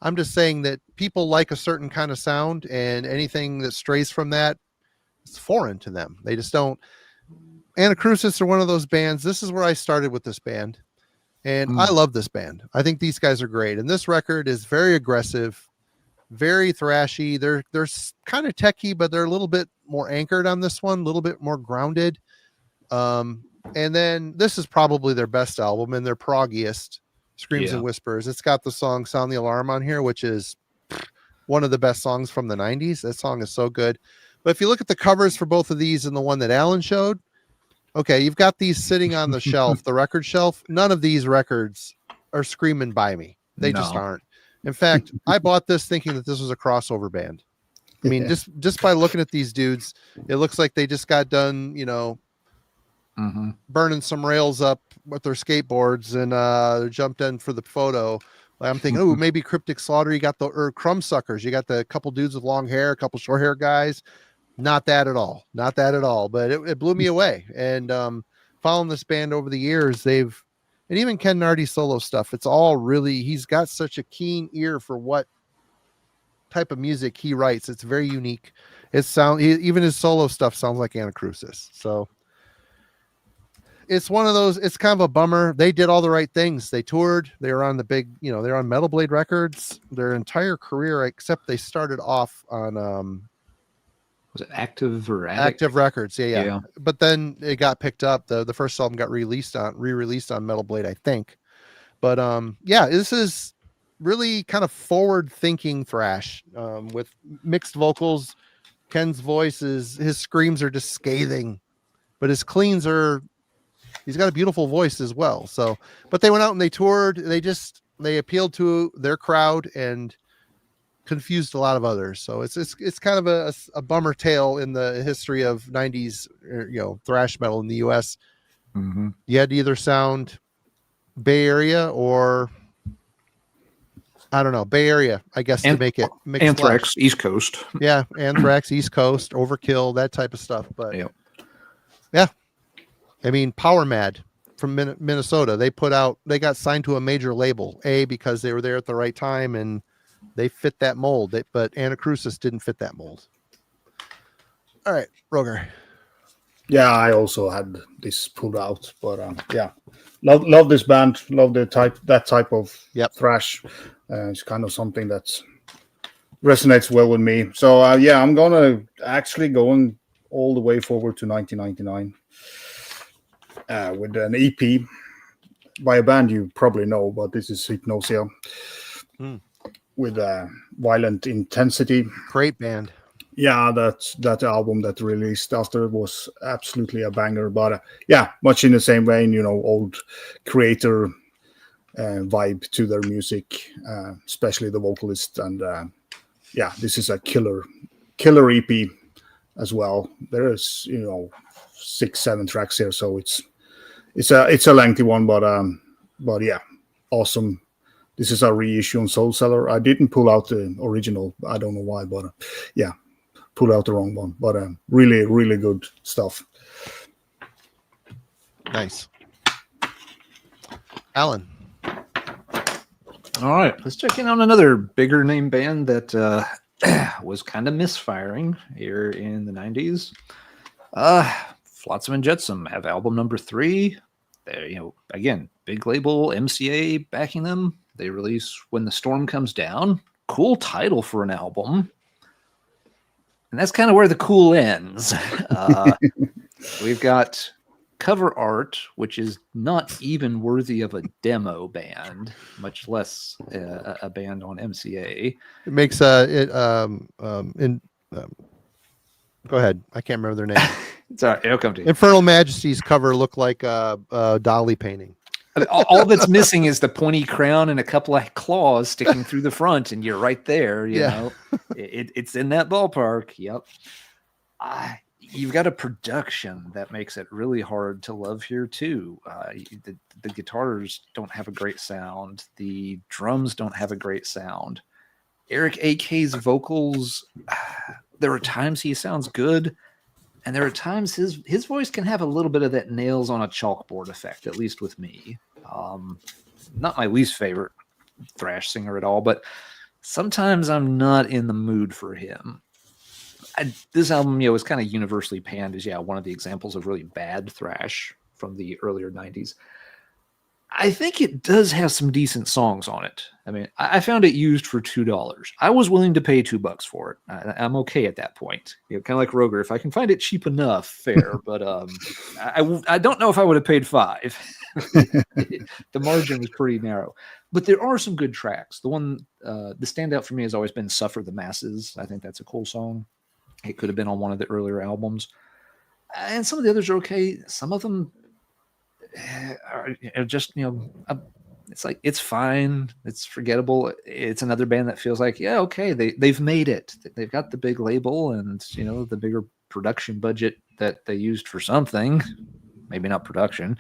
I'm just saying that people like a certain kind of sound, and anything that strays from that is foreign to them. They just don't. Anacrusis are one of those bands. This is where I started with this band, and I love this band. I think these guys are great, and this record is very aggressive, very thrashy. They're kind of techy, but they're a little bit more anchored on this one, a little bit more grounded. And then this is probably their best album and their proggiest, Screams and Whispers. It's got the song Sound the Alarm on here, which is one of the best songs from the 90s. That song is so good. But if you look at the covers for both of these and the one that Alan showed, okay, you've got these sitting on the shelf, the record shelf. None of these records are screaming by me. They just aren't. In fact, I bought this thinking that this was a crossover band. I mean, just by looking at these dudes, it looks like they just got done, you know, burning some rails up with their skateboards and jumped in for the photo. I'm thinking, oh, maybe Cryptic Slaughter. You got or Crumb Suckers. You got the couple dudes with long hair, a couple short hair guys. Not that at all. Not that at all. But it blew me away. And following this band over the years, and even Ken Nardi's solo stuff, it's all really, he's got such a keen ear for what type of music he writes. It's very unique. Even his solo stuff sounds like Anacrusis. So it's one of those, it's kind of a bummer. They did all the right things. They toured, they were on the big, you know, they're on Metal Blade Records their entire career, except they started off on was it Active or Active Records? Yeah. But then it got picked up. The first album got re-released on Metal Blade, I think. But yeah, this is really kind of forward-thinking thrash with mixed vocals. Ken's voice his screams are just scathing, but his cleans are. He's got a beautiful voice as well. So, but they went out and they toured. They appealed to their crowd and confused a lot of others. So it's kind of a bummer tale in the history of 90s, you know, thrash metal in the US. You had to either sound Bay Area or I don't know, Bay Area, I guess, to make it Anthrax, splash. East Coast. Yeah, Anthrax, East Coast, Overkill, that type of stuff. But yeah. I mean, Power Mad from Minnesota, they got signed to a major label, because they were there at the right time and they fit that mold. But Anacrusis didn't fit that mold. All right, Roger. Yeah, I also had this pulled out, but yeah, love this band, love that type of thrash. It's kind of something that resonates well with me. So yeah, I'm gonna actually going all the way forward to 1999 with an EP by a band you probably know, but this is Hypnosia with Violent Intensity. Great band. Yeah, that album that released after was absolutely a banger. But yeah, much in the same vein, you know, old creator vibe to their music, especially the vocalist. And yeah, this is a killer EP as well. There is, you know, 6-7 tracks here, so it's a lengthy one, but yeah, awesome. This is a reissue on Soul Cellar. I didn't pull out the original. I don't know why, but yeah, pulled out the wrong one. But really, really good stuff. Nice. Alan. All right, let's check in on another bigger name band that was kind of misfiring here in the 90s. Flotsam and Jetsam have album number 3. They're, you know, again, big label, MCA backing them. They release When the Storm Comes Down. Cool title for an album. And that's kind of where the cool ends. We've got cover art, which is not even worthy of a demo band, much less a band on MCA. It makes go ahead. I can't remember their name. It's all right. It'll come to you. Infernal Majesty's cover looked like a Dali painting. All that's missing is the pointy crown and a couple of claws sticking through the front, and you're right there. You know, it's in that ballpark. Yep. You've got a production that makes it really hard to love here too. The guitars don't have a great sound. The drums don't have a great sound. Eric A.K.'s vocals, there are times he sounds good, and there are times his voice can have a little bit of that nails on a chalkboard effect, at least with me. Not my least favorite thrash singer at all, but sometimes I'm not in the mood for him. This album, you know, is kind of universally panned as, one of the examples of really bad thrash from the earlier 90s. I think it does have some decent songs on it. I mean, I found it used for $2. I was willing to pay $2 for it. I'm okay at that point. You know, kind of like Roger. If I can find it cheap enough, fair. But I don't know if I would have paid $5. The margin was pretty narrow. But there are some good tracks. The standout for me has always been "Suffer the Masses." I think that's a cool song. It could have been on one of the earlier albums. And some of the others are okay. Some of them are just, it's like, it's fine. It's forgettable. It's another band that feels like, yeah, okay, they've made it. They've got the big label and, you know, the bigger production budget that they used for something, maybe not production.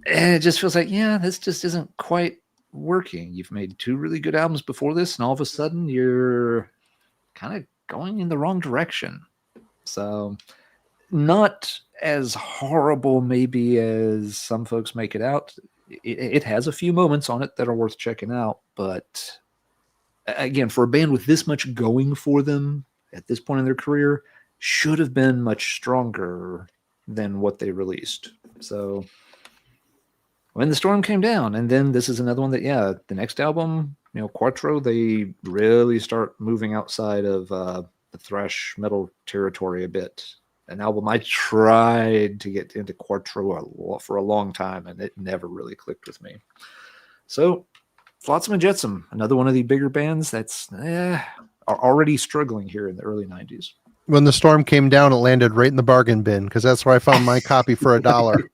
And it just feels like, yeah, this just isn't quite working. You've made 2 really good albums before this, and all of a sudden you're kind of going in the wrong direction. So not as horrible maybe as some folks make it out. It has a few moments on it that are worth checking out, but again, for a band with this much going for them at this point in their career, should have been much stronger than what they released. So when the storm came down, and then this is another one that, yeah, the next album, you know, Quattro, they really start moving outside of the thrash metal territory a bit. An album I tried to get into Quattro for a long time, and it never really clicked with me. So Flotsam and Jetsam, another one of the bigger bands that's are already struggling here in the early 90s. When the storm came down, it landed right in the bargain bin because that's where I found my copy for $1.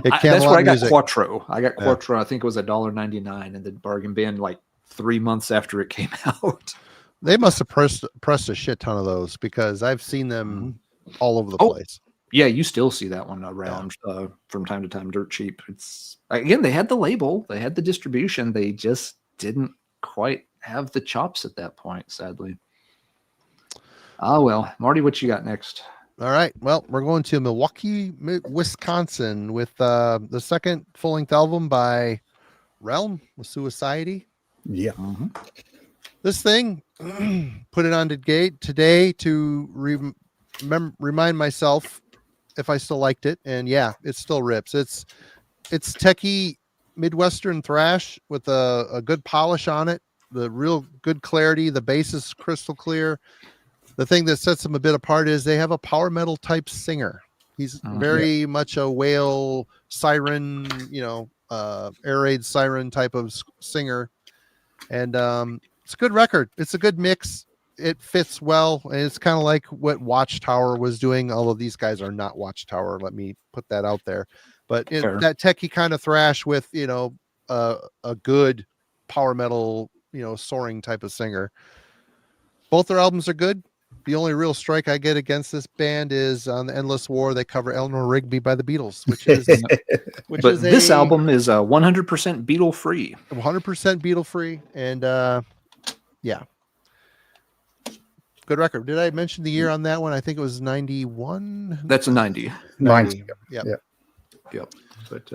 That's where I got Quattro. I got Quattro. I think it was $1.99 in the bargain bin like 3 months after it came out. They must have pressed a shit ton of those because I've seen them all over the place. Yeah, you still see that one around from time to time, dirt cheap. It's again, they had the label, they had the distribution, they just didn't quite have the chops at that point, sadly. Oh well, Marty, what you got next? All right, well, we're going to Milwaukee, Wisconsin with the second full-length album by Realm with Suicidity. Yeah. This thing, put it on the gate today to remind myself if I still liked it, and yeah, it still rips. It's techie Midwestern thrash with a good polish on it, the real good clarity. The bass is crystal clear. The thing that sets them a bit apart is they have a power metal type singer. He's very much a whale siren, air raid siren type of singer, and it's a good record. It's a good mix. It fits well, and it's kind of like what Watchtower was doing, although these guys are not Watchtower. Let me put that out there. But that techie kind of thrash with, a good power metal, soaring type of singer. Both their albums are good. The only real strike I get against this band is on the Endless War. They cover Eleanor Rigby by the Beatles, which is this album is 100% Beatle free. 100% Beatle free, and yeah. Good record. Did I mention the year on that one? I think it was 91. That's a 90. 90. Yep. But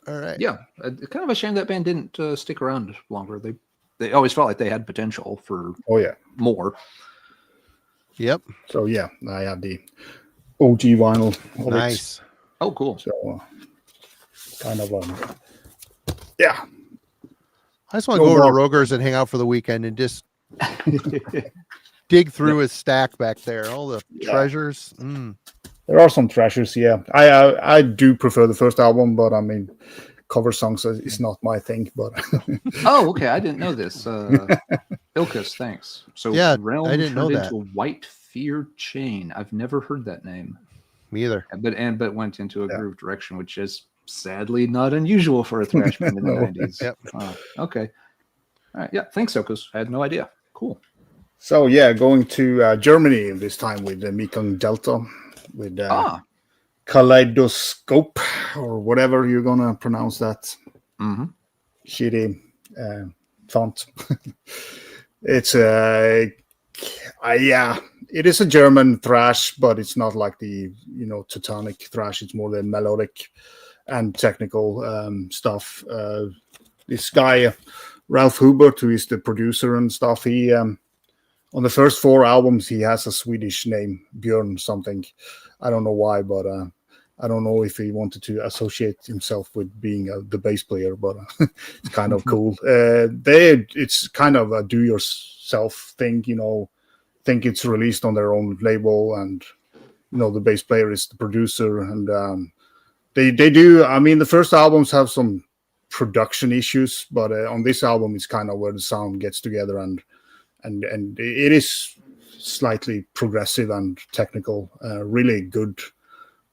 all right. Yeah, kind of a shame that band didn't stick around longer. They always felt like they had potential for more. Yep. So yeah, I have the OG vinyl. Nice. Oh, cool. So kind of yeah. I just want to go over to Roger's and hang out for the weekend and just dig through his stack back there. All the treasures. There are some treasures, yeah. I do prefer the first album, but I mean, cover songs is not my thing. But oh, okay, I didn't know this. Ilkus, thanks. So yeah, Realm I didn't know that. Into White Fear Chain. I've never heard that name. Me either. But went into a groove direction, which is sadly not unusual for a thrash band in the 90s. Yep. Okay. All right. Yeah. Thanks, Ilkus. I had no idea. Cool. So yeah, going to Germany this time with the Mekong Delta with Kaleidoscope or whatever you're gonna pronounce that shitty font. It's it is a German thrash, but it's not like the Teutonic thrash. It's more the melodic and technical stuff. This guy Ralph Hubert, who is the producer and stuff, he on the first 4 albums he has a Swedish name, Björn something. I don't know why, but I don't know if he wanted to associate himself with being the bass player, but it's kind of cool. It's kind of a do-yourself thing, think it's released on their own label, and the bass player is the producer, and they do. I mean, the first albums have some production issues, but on this album, it's kind of where the sound gets together, and it is slightly progressive and technical. Really good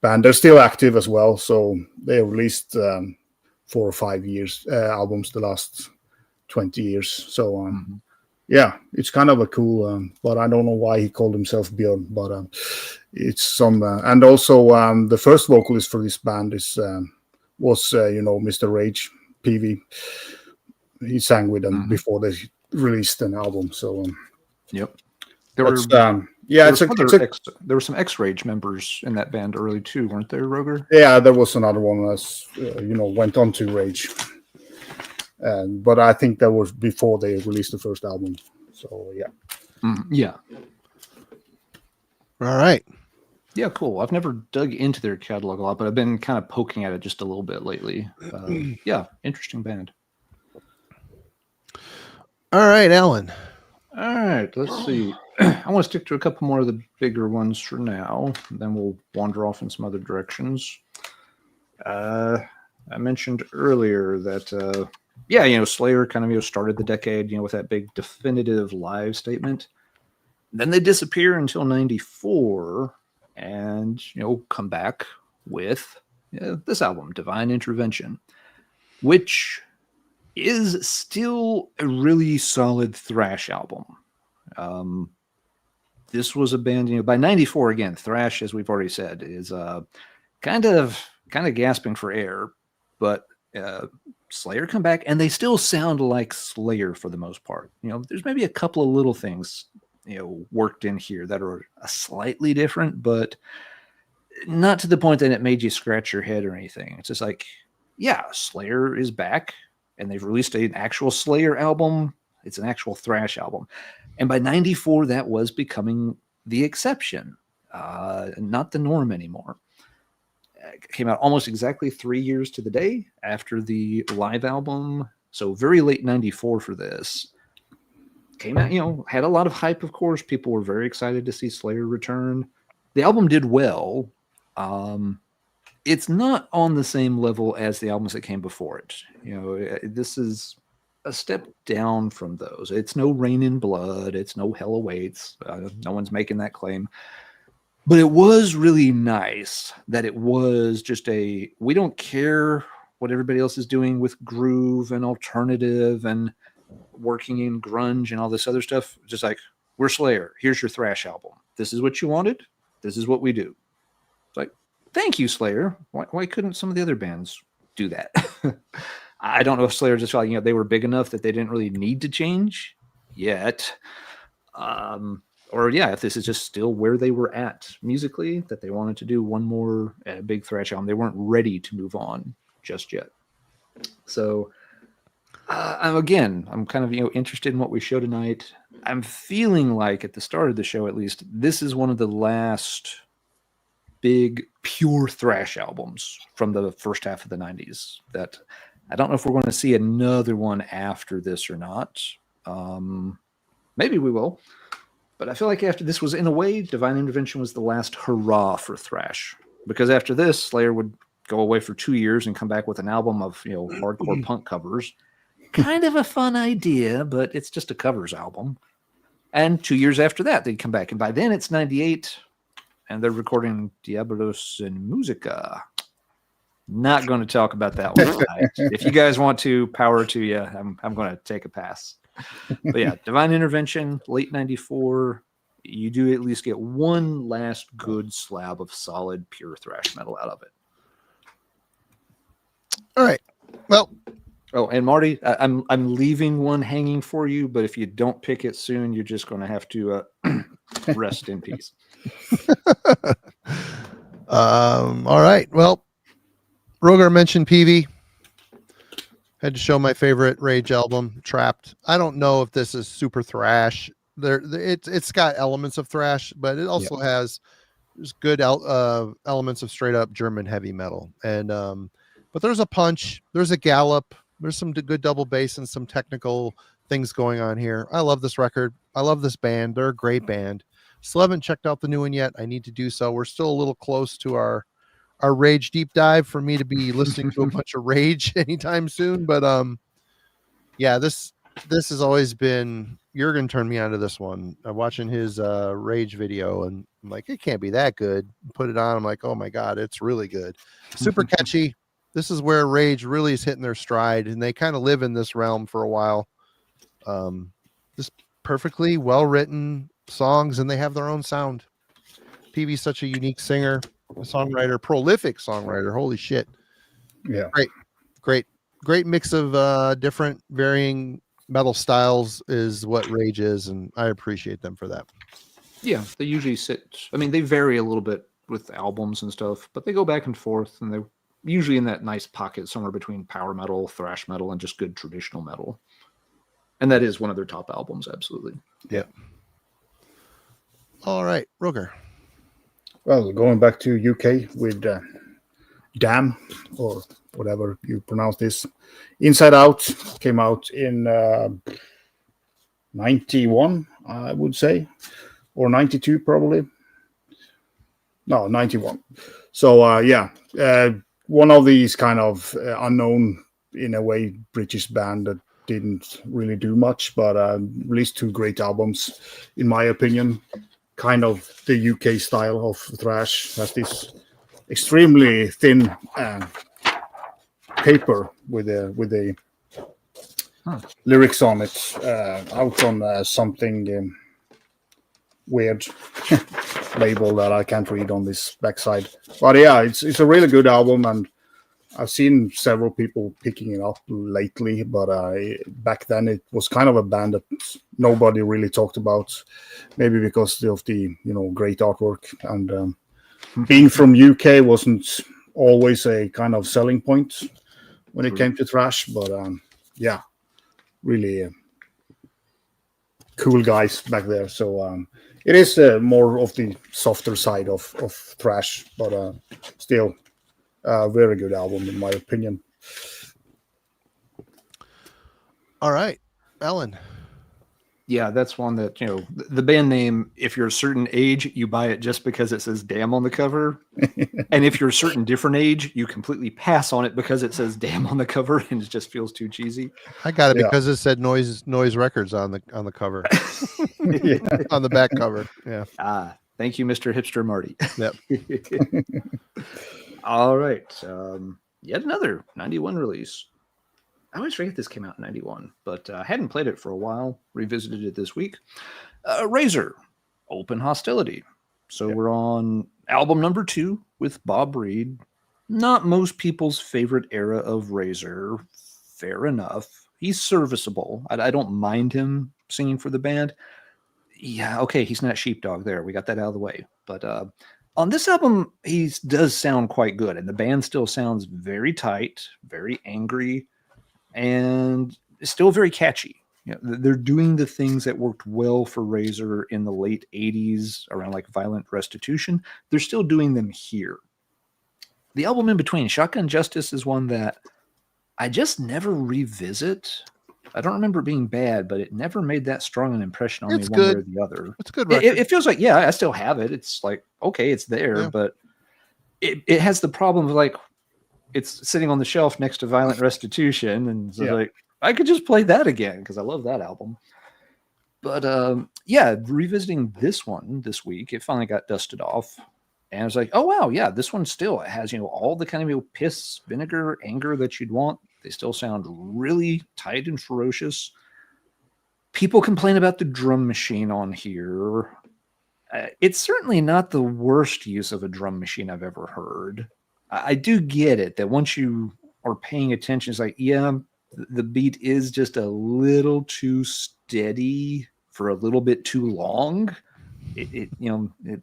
band. They're still active as well, so they released 4 or 5 years albums the last 20 years. So yeah, it's kind of a cool, but I don't know why he called himself Björn, but it's some, and also the first vocalist for this band was Mr. Rage, PV. He sang with them before they released an album. So yep, there were there were some X-Rage members in that band early too, weren't there, Roger? Yeah, there was another one as went on to Rage. But I think that was before they released the first album. So yeah. Yeah. All right. Yeah, cool. I've never dug into their catalog a lot, but I've been kind of poking at it just a little bit lately. Yeah, interesting band. All right, Alan. All right, let's see. I want to stick to a couple more of the bigger ones for now. Then we'll wander off in some other directions. I mentioned earlier that Slayer kind of started the decade with that big definitive live statement. Then they disappear until 94 and come back with this album, Divine Intervention, which is still a really solid thrash album. This was a band, by 94, again, thrash, as we've already said, is kind of gasping for air, but Slayer come back and they still sound like Slayer for the most part. There's maybe a couple of little things worked in here that are slightly different, but not to the point that it made you scratch your head or anything. It's just like, yeah, Slayer is back and they've released an actual Slayer album. It's an actual thrash album. And by 94, that was becoming the exception, not the norm anymore. It came out almost exactly 3 years to the day after the live album. So very late 94 for this. Came out, had a lot of hype, of course. People were very excited to see Slayer return. The album did well. It's not on the same level as the albums that came before it. This is a step down from those. It's no Rain in Blood. It's no Hell Awaits. No one's making that claim. But it was really nice that it was just we don't care what everybody else is doing with groove and alternative and working in grunge and all this other stuff. Just like, we're Slayer. Here's your thrash album. This is what you wanted. This is what we do. It's like, thank you, Slayer. Why couldn't some of the other bands do that? I don't know if Slayer just felt like, they were big enough that they didn't really need to change yet. If this is just still where they were at musically, that they wanted to do one more big thrash album. They weren't ready to move on just yet. So, I'm kind of, interested in what we show tonight. I'm feeling like at the start of the show, at least, this is one of the last big pure thrash albums from the first half of the 90s that I don't know if we're going to see another one after this or not. Maybe we will. But I feel like after this was, in a way, Divine Intervention was the last hurrah for thrash. Because after this, Slayer would go away for 2 years and come back with an album of, hardcore punk covers. Kind of a fun idea, but it's just a covers album. And 2 years after that, they'd come back. And by then, it's 98, and they're recording Diabolos and Musica. Not going to talk about that one tonight. If you guys want to, power to you. I'm going to take a pass. But yeah, Divine Intervention, late 94. You do at least get one last good slab of solid, pure thrash metal out of it. All right. Well. Oh, and Marty, I'm leaving one hanging for you, but if you don't pick it soon, you're just going to have to rest in peace. All right. Well, Roger mentioned PV. Had to show my favorite Rage album, Trapped. I don't know if this is super thrash. It's got elements of thrash, but it also has good elements of straight up German heavy metal. And but there's a punch, there's a gallop, there's some good double bass and some technical things going on here. I love this record. I love this band. They're a great band. Still haven't checked out the new one yet. I need to do so. We're still a little close to our Rage deep dive for me to be listening to a bunch of Rage anytime soon. But this has always been, Jurgen turned me onto this one. I'm watching his Rage video and I'm like, it can't be that good. Put it on. I'm like, oh my God, it's really good. Super catchy. this is where Rage really is hitting their stride, and they kind of live in this realm for a while. Just perfectly well written songs, and they have their own sound. PV's such a unique singer, a songwriter, prolific songwriter. Holy shit! Yeah, great mix of different varying metal styles is what Rage is, and I appreciate them for that. Yeah, they usually they vary a little bit with albums and stuff, but they go back and forth, and they're usually in that nice pocket somewhere between power metal, thrash metal, and just good traditional metal. And that is one of their top albums, absolutely. Yeah. All right, Roger. Well, going back to UK with Damn, or whatever you pronounce this, Inside Out came out in 91, I would say, or 92 probably. No, 91. So one of these kind of unknown, in a way, British band that didn't really do much, but released 2 great albums, in my opinion. Kind of the UK style of thrash, has this extremely thin paper with a lyrics on it, out on something weird label that I can't read on this backside. But yeah, it's a really good album, and I've seen several people picking it up lately, but back then it was kind of a band that nobody really talked about, maybe because of the great artwork, and being from UK wasn't always a kind of selling point when it came to thrash. But really cool guys back there. So it is more of the softer side of thrash, but still. Very good album, in my opinion. All right, Ellen. Yeah, that's one that, the band name, if you're a certain age, you buy it just because it says Damn on the cover. And if you're a certain different age, you completely pass on it because it says Damn on the cover and it just feels too cheesy. I got it because it said Noise Records on the cover. On the back cover. Yeah. Thank you, Mr. Hipster Marty. Yep. All right. Yet another 91 release. I always forget this came out in 91, but I hadn't played it for a while. Revisited it this week. Razor, Open Hostility. So we're on album number 2 with Bob Reed. Not most people's favorite era of Razor. Fair enough. He's serviceable. I don't mind him singing for the band. Yeah, okay, he's not Sheepdog there. We got that out of the way. But on this album, he does sound quite good, and the band still sounds very tight, very angry, and still very catchy. They're doing the things that worked well for Razor in the late 80s around like Violent Restitution. They're still doing them here. The album in between, Shotgun Justice, is one that I just never revisit. I don't remember it being bad, but it never made that strong an impression on me one way or the other. It's good. It feels like, I still have it. It's like, okay, it's there, but it has the problem of like, it's sitting on the shelf next to Violent Restitution, and so like, I could just play that again because I love that album. But revisiting this one this week, it finally got dusted off. And I was like, oh, wow, yeah, this one still has, all the kind of piss, vinegar, anger that you'd want. They still sound really tight and ferocious. People complain about the drum machine on here. It's certainly not the worst use of a drum machine I've ever heard. I do get it that once you are paying attention, it's like, the beat is just a little too steady for a little bit too long. They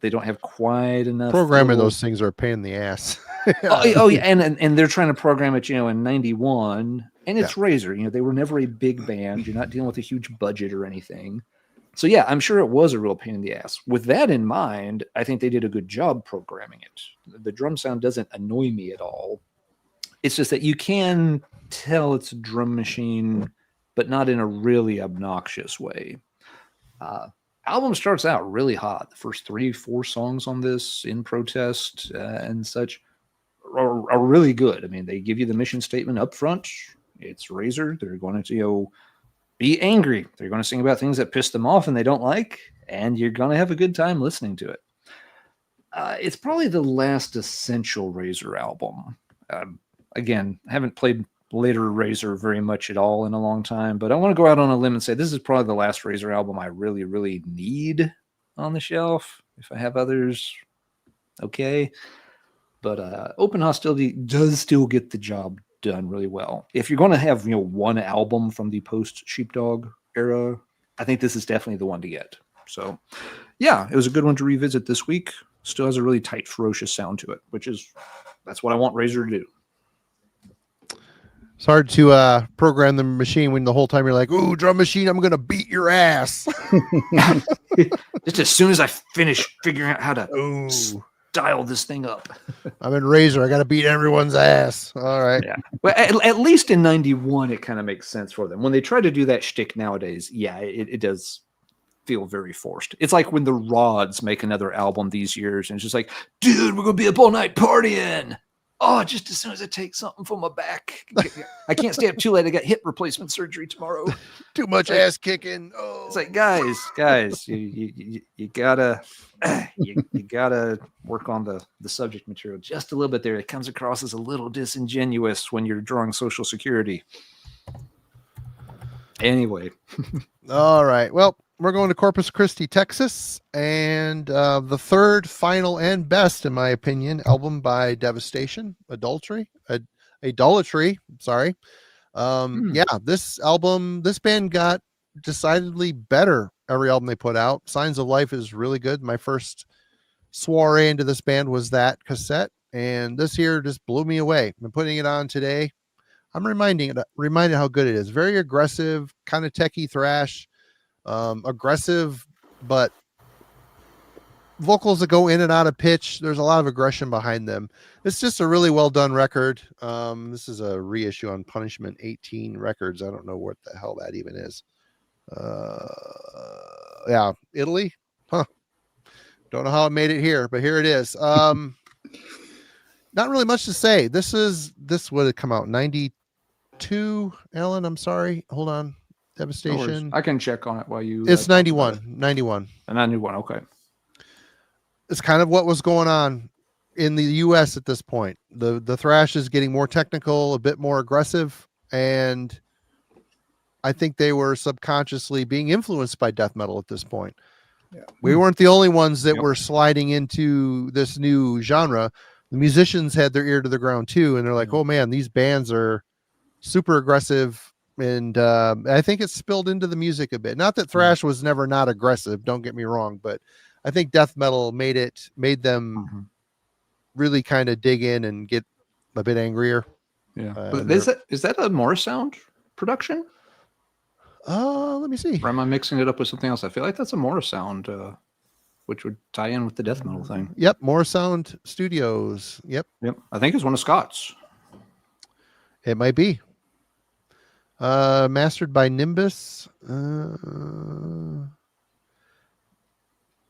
don't have quite enough. Programming those things are a pain in the ass. yeah, and they're trying to program it, in 91, and it's Razor. They were never a big band. You're not dealing with a huge budget or anything. So yeah, I'm sure it was a real pain in the ass. With that in mind, I think they did a good job programming it. The drum sound doesn't annoy me at all. It's just that you can tell it's a drum machine, but not in a really obnoxious way. Album starts out really hot. The first 3-4 songs on this, In Protest and such, are really good. I mean, they give you the mission statement up front. It's Razor. They're going to, be angry. They're going to sing about things that piss them off and they don't like, and you're going to have a good time listening to it. It's probably the last essential Razor album. again, I haven't played later Razor very much at all in a long time, but I want to go out on a limb and say this is probably the last Razor album I really, really need on the shelf. If I have others, okay. But Open Hostility does still get the job done really well. If you're going to have, one album from the post Sheepdog era, I think this is definitely the one to get. So, yeah, it was a good one to revisit this week. Still has a really tight, ferocious sound to it, that's what I want Razor to do. It's hard to program the machine when the whole time you're like, "Ooh, drum machine, I'm gonna beat your ass." Just as soon as I finish figuring out how to Ooh, dial this thing up. I'm in Razor. I got to beat everyone's ass. All right. Yeah. Well, at least in 91, it kind of makes sense for them. When they try to do that shtick nowadays, yeah, it does feel very forced. It's like when the Rods make another album these years, and it's just like, dude, we're going to be up all night partying. Oh, just as soon as I take something from my back. I can't stay up too late. I got hip replacement surgery tomorrow. Too much ass kicking. Oh. It's like, guys, you gotta you gotta work on the subject material just a little bit there. It comes across as a little disingenuous when you're drawing Social Security. Anyway. All right. Well, we're going to Corpus Christi, Texas, and the third, final, and best, in my opinion, album by Devastation, Idolatry. Sorry. Yeah, this band got decidedly better every album they put out. Signs of Life is really good. My first soiree into this band was that cassette, and this here just blew me away. I'm putting it on today. I'm reminded how good it is. Very aggressive, kind of techie thrash. Aggressive, but vocals that go in and out of pitch. There's a lot of aggression behind them. It's just a really well done record. This is a reissue on Punishment 18 Records. I don't know what the hell that even is. Yeah, Italy. Huh. Don't know how it made it here, but here it is. Not really much to say. This would have come out 92. Alan, I'm sorry. Hold on. Devastation. I can check on it while you. It's 91. 91. And 91. Okay. It's kind of what was going on in the U.S. at this point. The thrash is getting more technical, a bit more aggressive, and I think they were subconsciously being influenced by death metal at this point. Yeah. We weren't the only ones that were sliding into this new genre. The musicians had their ear to the ground too, and they're like, "Oh man, these bands are super aggressive." And I think it's spilled into the music a bit. Not that thrash was never not aggressive, don't get me wrong, but I think death metal made them really kind of dig in and get a bit angrier. Yeah. But is that a Morris Sound production? Let me see. Or am I mixing it up with something else? I feel like that's a Morris Sound, which would tie in with the death metal thing. Yep, Morris Sound Studios. Yep. I think it's one of Scott's. It might be. Mastered by Nimbus.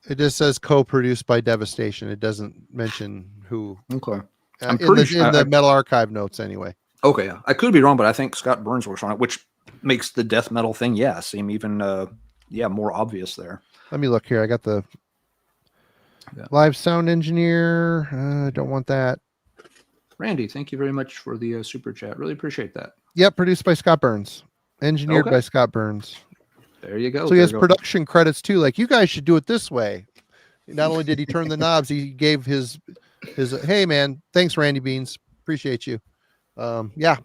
It just says co-produced by Devastation. It doesn't mention who. Okay. I'm pretty sure in the Metal Archive notes anyway. Okay, yeah. I could be wrong, but I think Scott Burns works on it, which makes the death metal thing, seem even more obvious there. Let me look here. I got the live sound engineer. I don't want that. Randy, thank you very much for the super chat. Really appreciate that. Yep, produced by Scott Burns. Engineered by Scott Burns. There you go. So he has production credits too. Like, you guys should do it this way. Not only did he turn the knobs, he gave his hey man, thanks Randy Beans. Appreciate you. Yeah.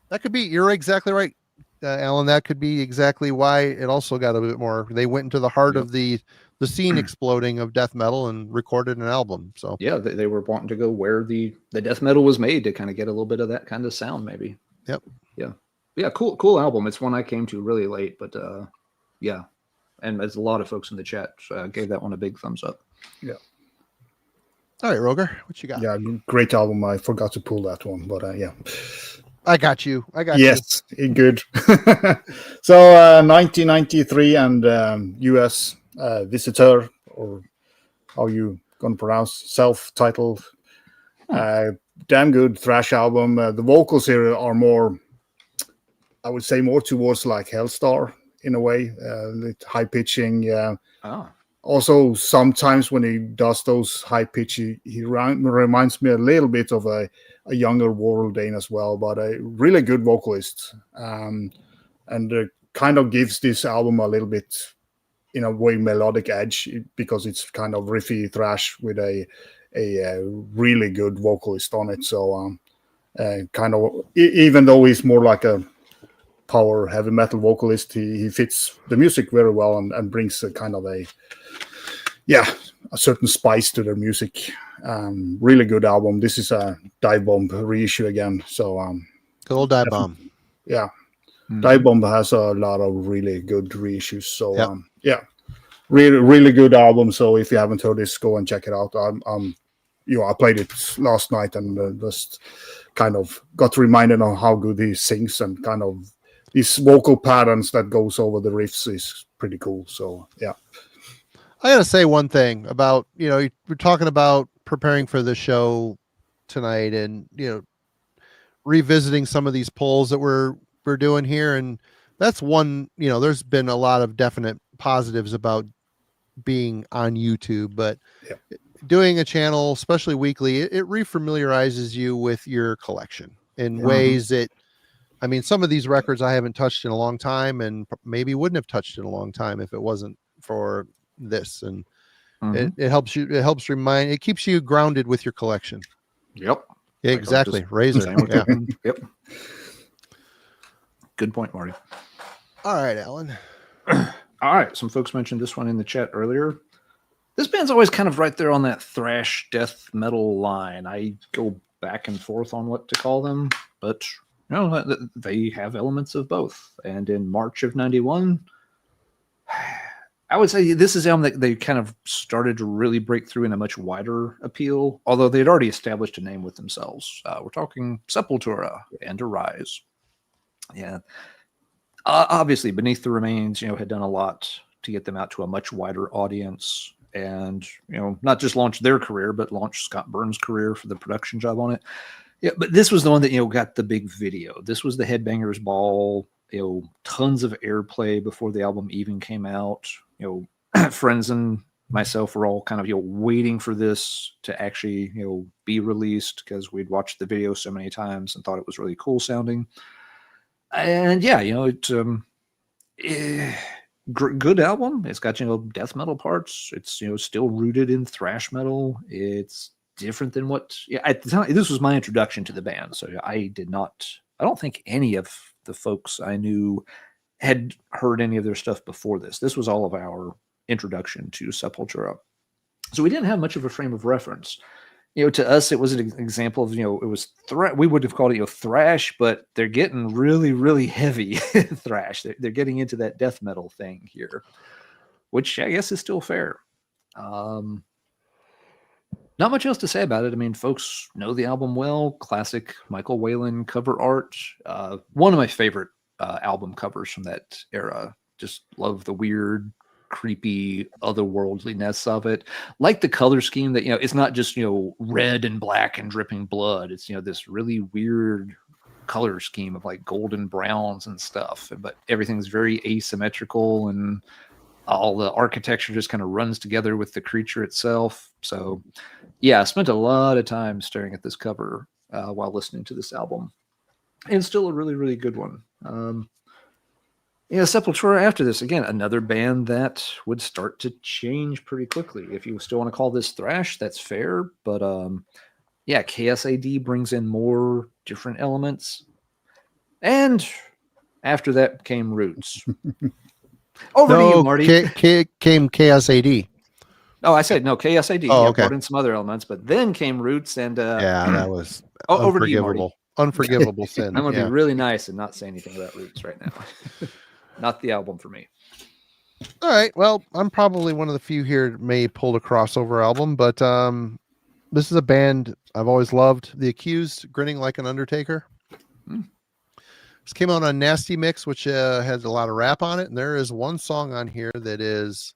That could be, you're exactly right, Alan. That could be exactly why it also got a bit more. They went into the heart of the scene exploding of death metal and recorded an album. So yeah, they were wanting to go where the death metal was made to kind of get a little bit of that kind of sound, maybe. Yep. Yeah. Cool album. It's one I came to really late, but yeah. And as a lot of folks in the chat gave that one a big thumbs up. Yeah. All right, Roger, what you got? Yeah, great album. I forgot to pull that one, but yeah. I got you. Yes, good. So 1993 and US Visitor, or how you gonna pronounce, self-titled, damn good thrash album. The vocals here are more, I would say, more towards like Hellstar in a way, high pitching. Also, sometimes when he does those high pitch, he reminds me a little bit of a younger Warhol Dane as well, but a really good vocalist. And kind of gives this album a little bit, in a way, melodic edge because it's kind of riffy thrash with a really good vocalist on it. So kind of, even though he's more like a power heavy metal vocalist, he fits the music very well and brings a kind of a certain spice to their music. Really good album. This is a Dive Bomb reissue again. So good old Dive Bomb. Yeah. Dive Bomb has a lot of really good reissues. So really good album. So if you haven't heard this, go and check it out. I played it last night and just kind of got reminded of how good he sings, and kind of these vocal patterns that goes over the riffs is pretty cool. So yeah. I got to say one thing about, we're talking about preparing for the show tonight and, revisiting some of these polls that we're doing here. And that's one, there's been a lot of definite positives about being on YouTube, but doing a channel, especially weekly, it refamiliarizes you with your collection in ways that, I mean, some of these records I haven't touched in a long time and maybe wouldn't have touched in a long time if it wasn't for this. And it helps you, it keeps you grounded with your collection. Yep. Yeah, exactly. Razor. Yeah. Yep. Good point, Marty. All right, Alan. All right. Some folks mentioned this one in the chat earlier. This band's always kind of right there on that thrash death metal line. I go back and forth on what to call them, but they have elements of both. And in March of 91, I would say this is the album that they kind of started to really break through in a much wider appeal, although they'd already established a name with themselves. We're talking Sepultura and Arise. Yeah. Obviously, Beneath the Remains, had done a lot to get them out to a much wider audience and, not just launch their career, but launch Scott Burns' career for the production job on it. Yeah, but this was the one that, got the big video. This was the Headbangers Ball, tons of airplay before the album even came out. Friends and myself were all kind of, waiting for this to actually, be released because we'd watched the video so many times and thought it was really cool sounding. And good album. It's got, death metal parts. It's, still rooted in thrash metal. It's different than what, at the time, this was my introduction to the band. So I don't think any of the folks I knew had heard any of their stuff before this. This was all of our introduction to Sepultura. So we didn't have much of a frame of reference. To us, it was an example of, it was we would have called it, thrash, but they're getting really, really heavy thrash. They're getting into that death metal thing here, which I guess is still fair. Not much else to say about it. I mean, folks know the album well. Classic Michael Whalen cover art. One of my favorite album covers from that era. Just love the weird, creepy otherworldliness of it. Like the color scheme that, it's not just, red and black and dripping blood. It's, this really weird color scheme of like golden browns and stuff. But everything's very asymmetrical and all the architecture just kind of runs together with the creature itself. So yeah, I spent a lot of time staring at this cover while listening to this album. And it's still a really, really good one. Sepultura after this, again, another band that would start to change pretty quickly. If you still want to call this thrash, that's fair. But KSAD brings in more different elements. And after that came Roots. Over to you, Marty. Came KSAD. Oh, I said no, KSAD. Oh, okay. Brought in some other elements, but then came Roots and that was over to you, Marty. Unforgivable sin. I'm going to be really nice and not say anything about Roots right now. Not the album for me. All right. Well, I'm probably one of the few here that may pull a crossover album, but this is a band I've always loved. The Accused, Grinning Like an Undertaker. This came out on Nasty Mix, which has a lot of rap on it. And there is one song on here that is,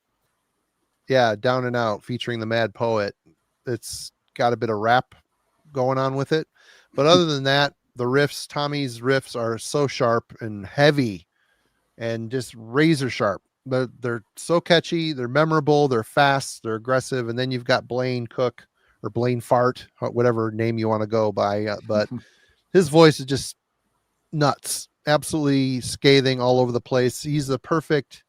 Down and Out, featuring the Mad Poet. It's got a bit of rap going on with it. But other than that, the riffs, Tommy's riffs are so sharp and heavy and just razor sharp. they're so catchy, they're memorable, they're fast, they're aggressive, and then you've got Blaine Cook or Blaine Fart, whatever name you want to go by, but his voice is just nuts, absolutely scathing all over the place. He's the perfect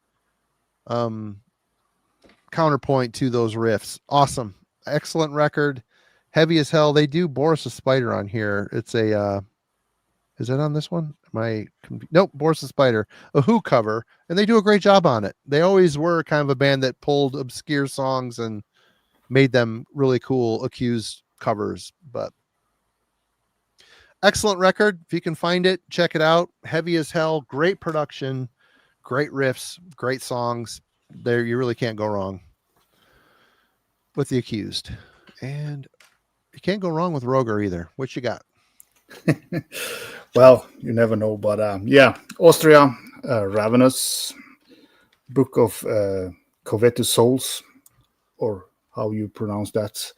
counterpoint to those riffs. Awesome, excellent record, heavy as hell. They do Boris the Spider on here. It's a is that on this one? Nope, Boris the Spider, a Who cover, and they do a great job on it. They always were kind of a band that pulled obscure songs and made them really cool Accused covers. But excellent record. If you can find it, check it out. Heavy as hell, great production, great riffs, great songs. There, you really can't go wrong with the Accused, and you can't go wrong with Roger either. What you got? Well, you never know, but yeah, Austria, Ravenous, Book of Covetous Souls, or how you pronounce that,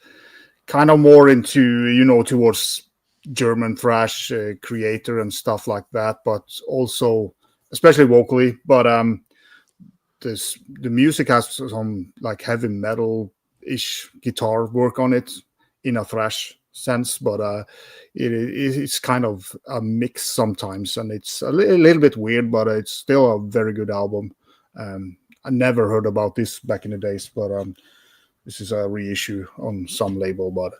kind of more into, towards German thrash creator and stuff like that, but also especially vocally, but the music has some like heavy metal-ish guitar work on it in a thrash sense, but it's kind of a mix sometimes, and it's a little bit weird, but it's still a very good album. I never heard about this back in the days, but this is a reissue on some label, but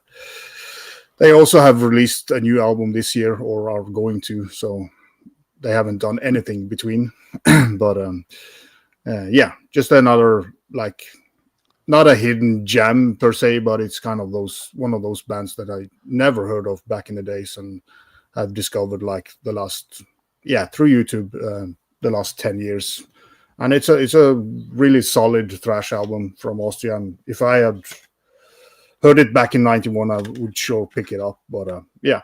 they also have released a new album this year, or are going to, so they haven't done anything between. But yeah, just another, like, not a hidden gem per se, but it's kind of one of those bands that I never heard of back in the days, and I've discovered like through YouTube the last 10 years. And it's a really solid thrash album from Austria. And if I had heard it back in 91, I would sure pick it up. But yeah,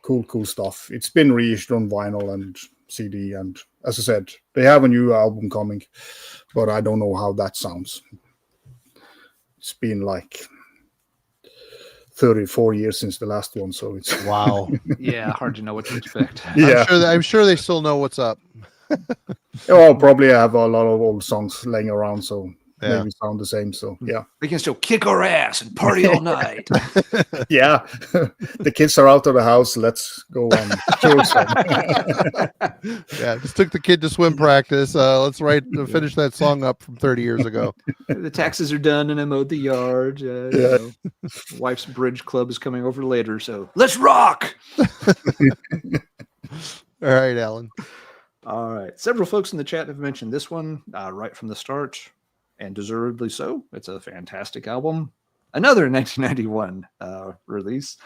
cool stuff. It's been reissued on vinyl and CD. And as I said, they have a new album coming, but I don't know how that sounds. It's been like 34 years since the last one, so it's wow. Yeah, hard to know what to expect. Yeah, I'm sure they still know what's up. Oh, probably I have a lot of old songs laying around, so Yeah. maybe sound the same. So yeah, We can still kick our ass and party all night. yeah. The kids are out of the house. Let's go on tour some. Yeah, just took the kid to swim practice. Let's finish that song up from 30 years ago. The taxes are done and I mowed the yard. Wife's bridge club is coming over later, so let's rock. All right, Alan. All right. Several folks in the chat have mentioned this one right from the start, and deservedly so. It's a fantastic album. Another 1991 release.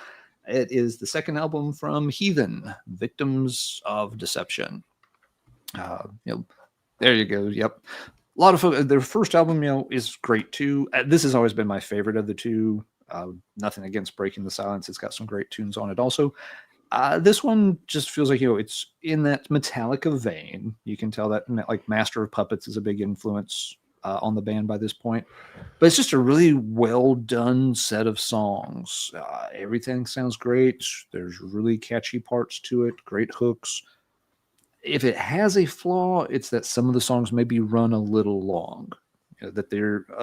It is the second album from Heathen, Victims of Deception. There you go. Yep. A lot of folks, their first album, is great too. This has always been my favorite of the two. Nothing against Breaking the Silence. It's got some great tunes on it also. This one just feels like, it's in that Metallica vein. You can tell that like Master of Puppets is a big influence on the band by this point, but it's just a really well done set of songs. Everything sounds great. There's really catchy parts to it, great hooks. If it has a flaw, it's that some of the songs maybe run a little long. That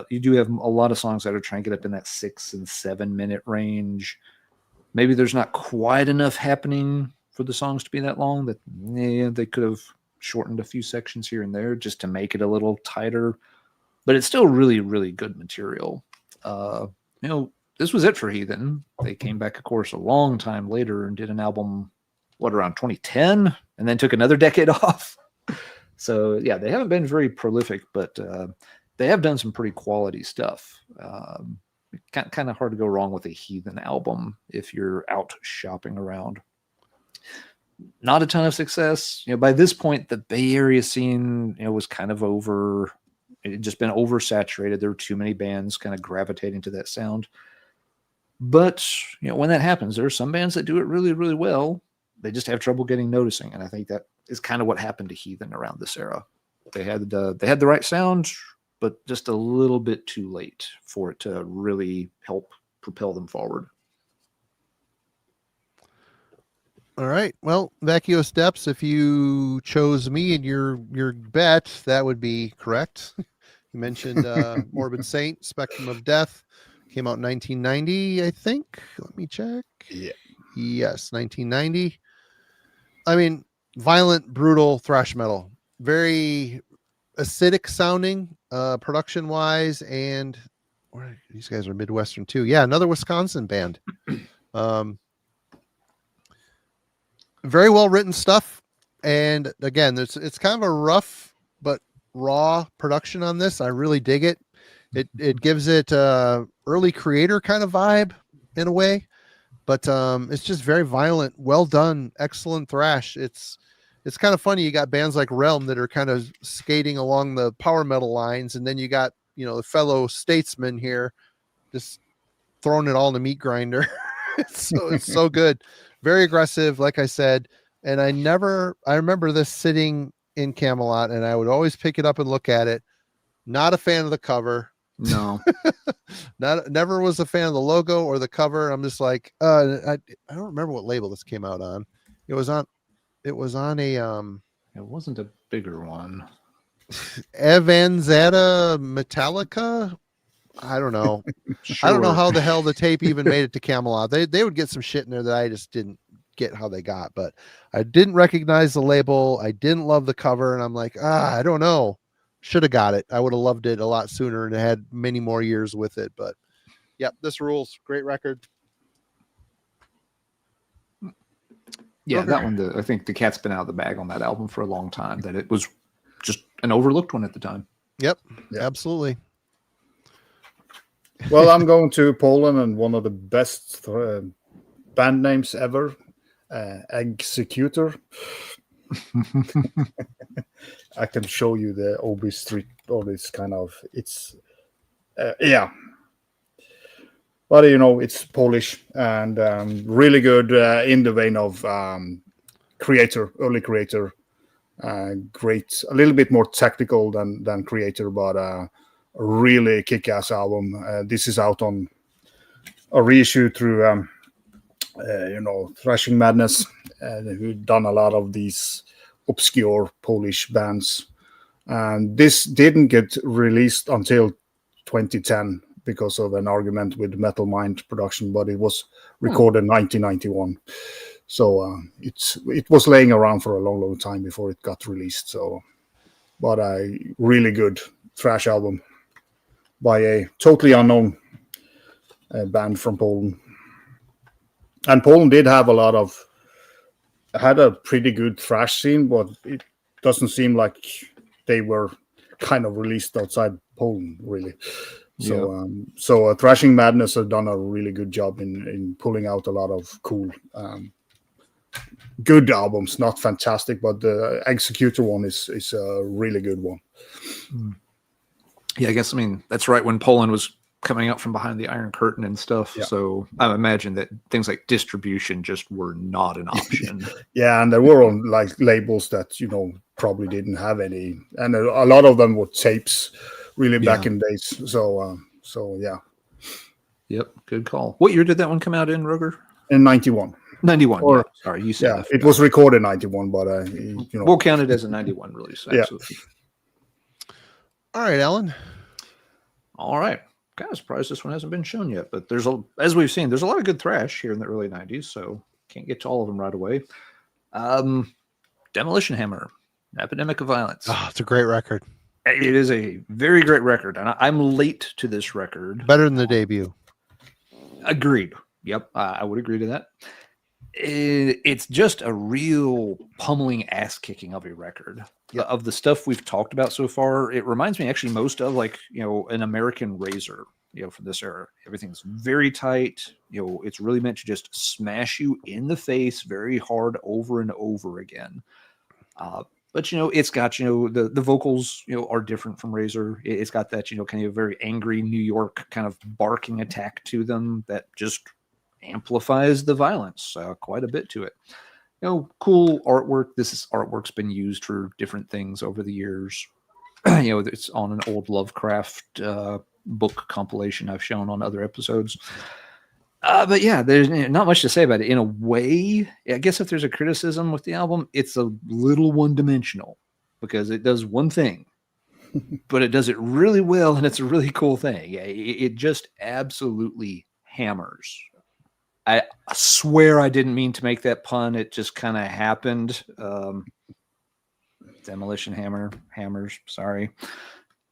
you do have a lot of songs that are trying to get up in that 6 and 7 minute range. Maybe there's not quite enough happening for the songs to be that long, that they could have shortened a few sections here and there just to make it a little tighter. But it's still really, really good material. This was it for Heathen. They came back, of course, a long time later and did an album, around 2010, and then took another decade off. So, yeah, they haven't been very prolific, but they have done some pretty quality stuff. Kind of hard to go wrong with a Heathen album if you're out shopping around. Not a ton of success. By this point, the Bay Area scene, was kind of over. It had just been oversaturated. There were too many bands kind of gravitating to that sound. But, when that happens, there are some bands that do it really, really well. They just have trouble getting noticing. And I think that is kind of what happened to Heathen around this era. They had the right sound, but just a little bit too late for it to really help propel them forward. All right. Well, Vacuo Steps, if you chose me in your bet, that would be correct. You mentioned Morbid Saint, Spectrum of Death, came out in 1990, I think. Let me check. Yeah. Yes, 1990. I mean, violent, brutal thrash metal. Very acidic sounding, production wise, and these guys are Midwestern too. Yeah, another Wisconsin band. Very well written stuff, and again, it's kind of a rough but raw production on this. I really dig it. It gives it early creator kind of vibe in a way, but it's just very violent, well done, excellent thrash. It's kind of funny. You got bands like Realm that are kind of skating along the power metal lines, and then you got the fellow statesman here just throwing it all in the meat grinder. it's so good, very aggressive, like I said. And I remember this sitting in Camelot, and I would always pick it up and look at it. Not a fan of the cover. No. Never was a fan of the logo or the cover. I'm just like, I don't remember what label this came out on. It was on a It wasn't a bigger one. Evanzetta Metallica. I don't know. Sure. I don't know how the hell the tape even made it to Camelot. They would get some shit in there that I just didn't get how they got, but I didn't recognize the label. I didn't love the cover, and I'm like, I don't know. Should have got it. I would have loved it a lot sooner and had many more years with it. But yeah, this rules. Great record. Yeah, that one. I think the cat's been out of the bag on that album for a long time. That it was just an overlooked one at the time. Yep. Absolutely. Well, I'm going to Poland, and one of the best band names ever, Executor. I can show you the OB Street, all this kind of, it's, yeah. But, it's Polish and really good in the vein of early creator. Great, a little bit more technical than creator, but a really kick-ass album. This is out on a reissue through, Thrashing Madness, who've done a lot of these obscure Polish bands. And this didn't get released until 2010 because of an argument with Metal Mind production, but it was recorded in 1991. So it was laying around for a long, long time before it got released. So, but a really good thrash album by a totally unknown band from Poland. And Poland did have had a pretty good thrash scene, but it doesn't seem like they were kind of released outside Poland, really. So Thrashing Madness have done a really good job in pulling out a lot of cool, good albums. Not fantastic, but the Executor one is a really good one. Yeah, I guess, that's right when Poland was coming out from behind the Iron Curtain and stuff. Yeah. So I imagine that things like distribution just were not an option. Yeah, and there were on labels that probably didn't have any, and a lot of them were tapes, really back in days. So yeah. Yep, good call. What year did that one come out in, Roger? In 91. 91. Or, yeah. Sorry, you said. Yeah, it was recorded in 91, but we'll count it as a 91 release. Absolutely. Yeah. All right, Alan. All right. Kind of surprised this one hasn't been shown yet, but as we've seen, there's a lot of good thrash here in the early 90s, so can't get to all of them right away. Demolition Hammer, Epidemic of Violence. Oh, it's a great record. It is a very great record, and I'm late to this record. Better than the debut. Agreed. Yep, I would agree to that. It's just a real pummeling ass-kicking of a record. Yep. Of the stuff we've talked about so far, it reminds me actually most of an American Razor, from this era. Everything's very tight. It's really meant to just smash you in the face very hard over and over again. But it's got the vocals are different from Razor. It's got that kind of very angry New York kind of barking attack to them that just amplifies the violence quite a bit to it. Cool artwork. Artwork's been used for different things over the years. It's on an old Lovecraft book compilation I've shown on other episodes. But yeah, there's not much to say about it. In a way, I guess if there's a criticism with the album, it's a little one-dimensional because it does one thing, but it does it really well, and it's a really cool thing. It just absolutely hammers. I swear I didn't mean to make that pun. It just kind of happened. Demolition hammers. Sorry.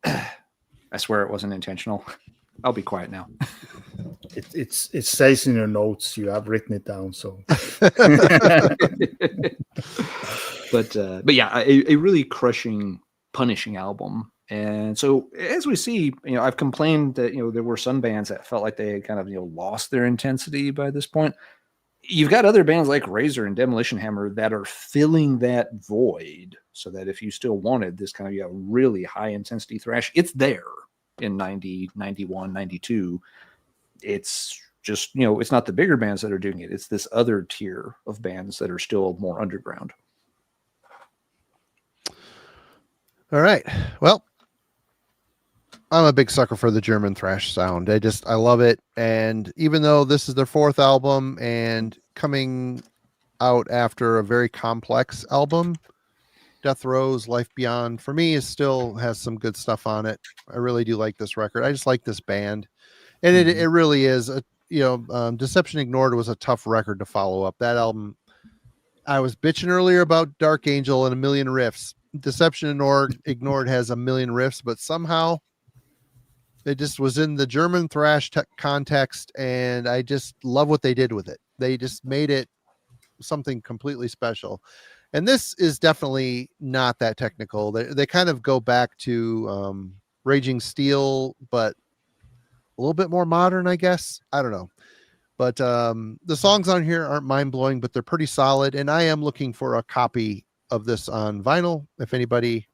I swear it wasn't intentional. I'll be quiet now. It says in your notes, you have written it down. So, but yeah, a really crushing, punishing album. And so as we see, I've complained that, there were some bands that felt like they had kind of, lost their intensity by this point. You've got other bands like Razor and Demolition Hammer that are filling that void so that if you still wanted this kind of really high intensity thrash, it's there in 90, 91, 92. It's just, it's not the bigger bands that are doing it. It's this other tier of bands that are still more underground. All right. Well, I'm a big sucker for the German thrash sound. I love it. And even though this is their fourth album and coming out after a very complex album, Death Row's Life Beyond, for me, still has some good stuff on it. I really do like this record. I just like this band. And it really is. Deception Ignored was a tough record to follow up. That album, I was bitching earlier about Dark Angel and a million riffs. Deception Ignored has a million riffs, but somehow it just was in the German thrash context, and I just love what they did with it. They just made it something completely special. And this is definitely not that technical. They kind of go back to Raging Steel, but a little bit more modern, I guess. I don't know. But the songs on here aren't mind-blowing, but they're pretty solid. And I am looking for a copy of this on vinyl. If anybody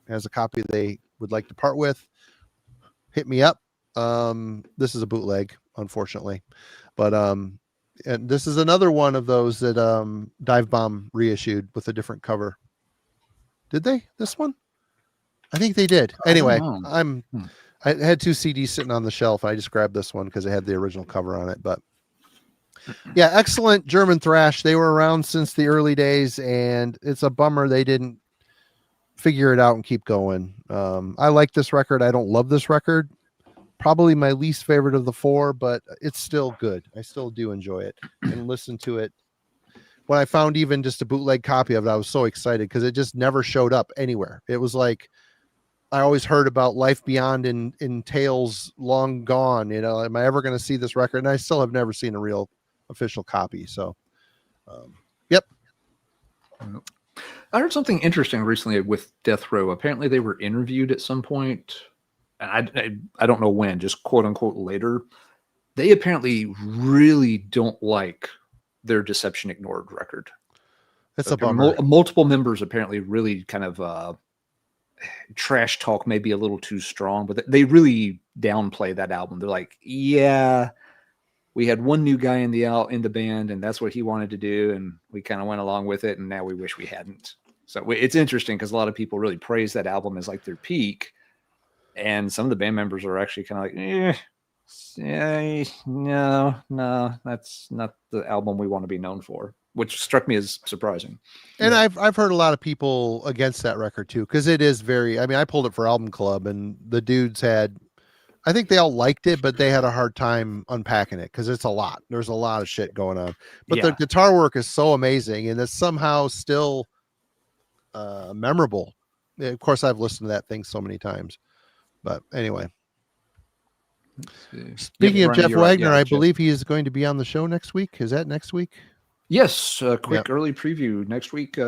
has a copy they would like to part with, hit me up. This is a bootleg, unfortunately. But and this is another one of those that Dive Bomb reissued with a different cover. Did they? This one? I think they did. Anyway, I had two CDs sitting on the shelf. I just grabbed this one because it had the original cover on it. But yeah, excellent German thrash. They were around since the early days, and it's a bummer they didn't figure it out and keep going. I like this record. I don't love this record. Probably my least favorite of the four, but it's still good. I still do enjoy it and listen to it. When I found even just a bootleg copy of it, I was so excited because it just never showed up anywhere. It was like, I always heard about Life Beyond in Tales Long Gone. Am I ever going to see this record? And I still have never seen a real official copy. So, yep. I heard something interesting recently with Death Row. Apparently they were interviewed at some point, and I don't know when, just quote unquote later. They apparently really don't like their Deception Ignored record. It's a bummer. Multiple members apparently really kind of trash talk, maybe a little too strong, but they really downplay that album. They're like, yeah, we had one new guy in the band, and that's what he wanted to do, and we kind of went along with it, and now we wish we hadn't. So it's interesting because a lot of people really praise that album as like their peak, and some of the band members are actually kind of like, no, that's not the album we want to be known for, which struck me as surprising. And I've heard a lot of people against that record too, because it is very, I pulled it for Album Club, and the dudes I think they all liked it, but they had a hard time unpacking it because it's a lot. There's a lot of shit going on. But the guitar work is so amazing, and it's somehow still memorable. Of course, I've listened to that thing so many times. But anyway. Speaking of Jeff Wagner, I believe he is going to be on the show next week. Is that next week? Yes, a quick early preview. Next week,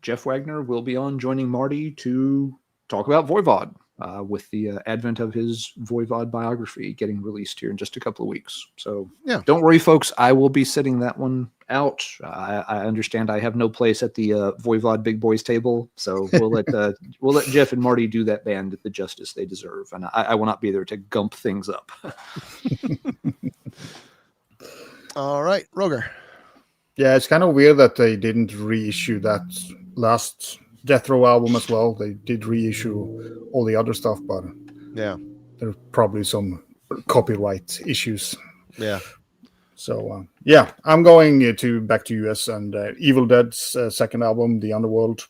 Jeff Wagner will be on, joining Marty to talk about VOIVOD with the advent of his VOIVOD biography getting released here in just a couple of weeks. So don't worry, folks. I will be sitting that one out. I understand I have no place at the VOIVOD Big Boys table, so we'll let Jeff and Marty do that band the justice they deserve, and I will not be there to gump things up. All right, Roger. Yeah, it's kind of weird that they didn't reissue that last Death Row album as well. They did reissue all the other stuff, but there are probably some copyright issues. Yeah. So yeah, I'm going back to US, and Evil Dead's second album, The Underworld.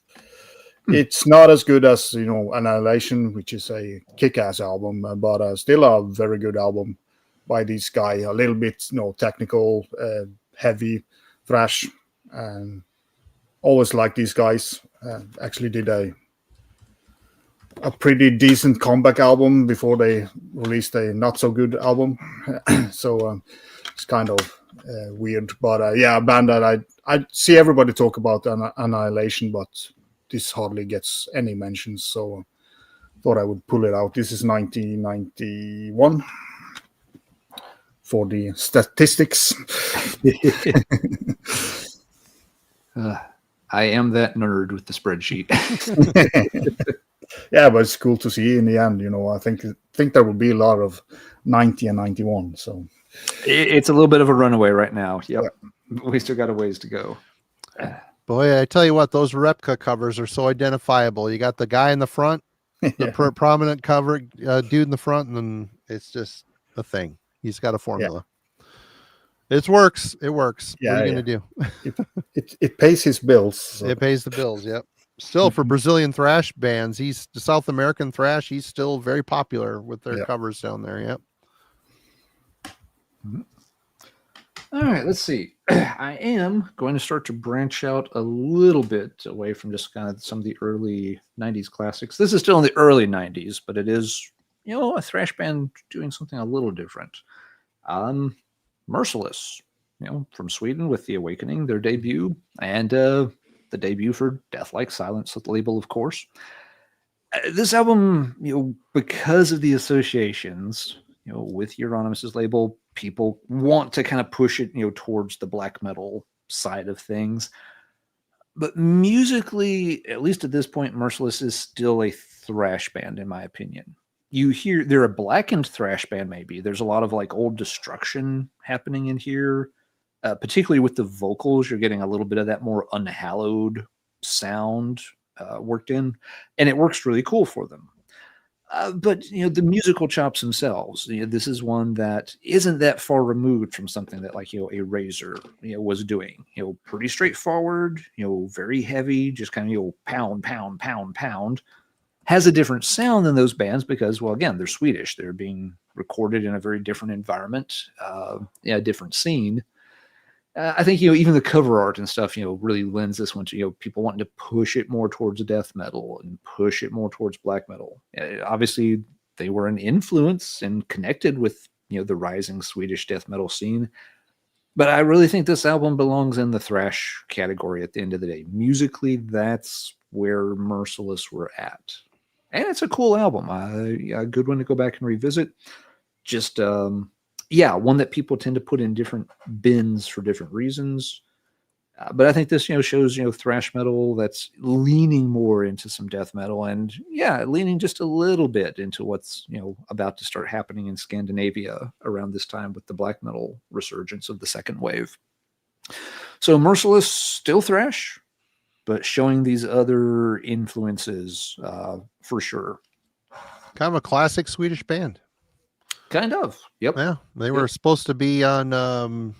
It's not as good as Annihilation, which is a kick-ass album, but still a very good album by this guy. A little bit technical, heavy thrash, and always like these guys. Actually did a pretty decent comeback album before they released a not so good album. So it's kind of weird, but yeah, a band that I see everybody talk about Annihilation, but this hardly gets any mentions, so thought I would pull it out. This is 1991 for the statistics. I am that nerd with the spreadsheet. Yeah, but it's cool to see in the end. I think there will be a lot of 90 and 91. So it's a little bit of a runaway right now. Yep. Yeah. We still got a ways to go. Boy, I tell you what, those replica covers are so identifiable. You got the guy in the front, the prominent cover dude in the front, and then it's just a thing. He's got a formula. Yeah. It works. It works. Yeah, what are you going to do? It pays his bills. So. It pays the bills, yep. Still, for Brazilian thrash bands, he's the South American thrash. He's still very popular with their covers down there. Yep. All right, let's see. I am going to start to branch out a little bit away from just kind of some of the early 90s classics. This is still in the early 90s, but it is, a thrash band doing something a little different. Merciless, from Sweden with The Awakening, their debut, and the debut for Death Like Silence label, of course. This album, because of the associations, with Euronymous' label, people want to kind of push it, towards the black metal side of things. But musically, at least at this point, Merciless is still a thrash band, in my opinion. You hear they're a blackened thrash band, maybe. There's a lot of like old destruction happening in here. Particularly with the vocals, you're getting a little bit of that more unhallowed sound worked in, and it works really cool for them. But the musical chops themselves, this is one that isn't that far removed from something that like a Razor was doing. Pretty straightforward, very heavy, just kind of pound, pound, pound, pound. Has a different sound than those bands because, well, again, they're Swedish. They're being recorded in a very different environment, a different scene. I think, even the cover art and stuff, really lends this one to, people wanting to push it more towards death metal and push it more towards black metal. Obviously, they were an influence and connected with, the rising Swedish death metal scene. But I really think this album belongs in the thrash category at the end of the day. Musically, that's where Merciless were at. And it's a cool album. A good one to go back and revisit. Just, one that people tend to put in different bins for different reasons. But I think this, shows, thrash metal that's leaning more into some death metal and, leaning just a little bit into what's, about to start happening in Scandinavia around this time with the black metal resurgence of the second wave. So Merciless, still thrash, but showing these other influences for sure. Kind of a classic Swedish band. Kind of. Yep. Yeah. They were supposed to be on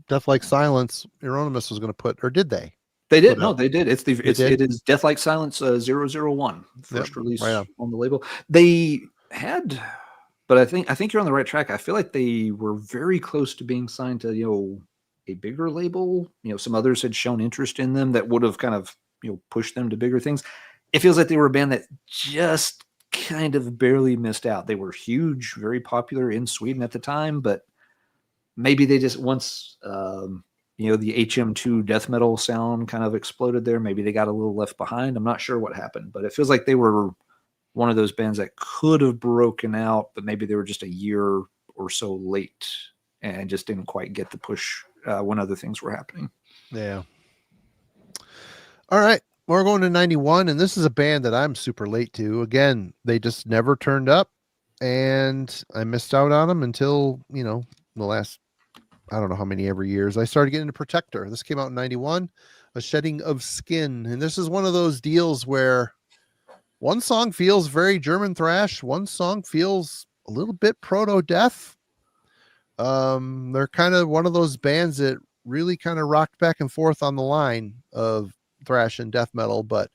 Death Like Silence. Euronymous was going to put, or did they? They did. No, they did. It is Death Like Silence 001, first release on the label. They had, but I think you're on the right track. I feel like they were very close to being signed to, a bigger label. Some others had shown interest in them that would have kind of, pushed them to bigger things. It feels like they were a band that just kind of barely missed out. They were huge, very popular in Sweden at the time, but maybe they just once the HM2 death metal sound kind of exploded there, maybe they got a little left behind. I'm not sure what happened, but it feels like they were one of those bands that could have broken out, but maybe they were just a year or so late and just didn't quite get the push when other things were happening. Yeah. All right. We're going to 91, and this is a band that I'm super late to. Again, they just never turned up, and I missed out on them until, the last, I don't know how many ever years. I started getting into Protector. This came out in 91, A Shedding of Skin. And this is one of those deals where one song feels very German thrash. One song feels a little bit proto-death. They're kind of one of those bands that really kind of rocked back and forth on the line of thrash and death metal, but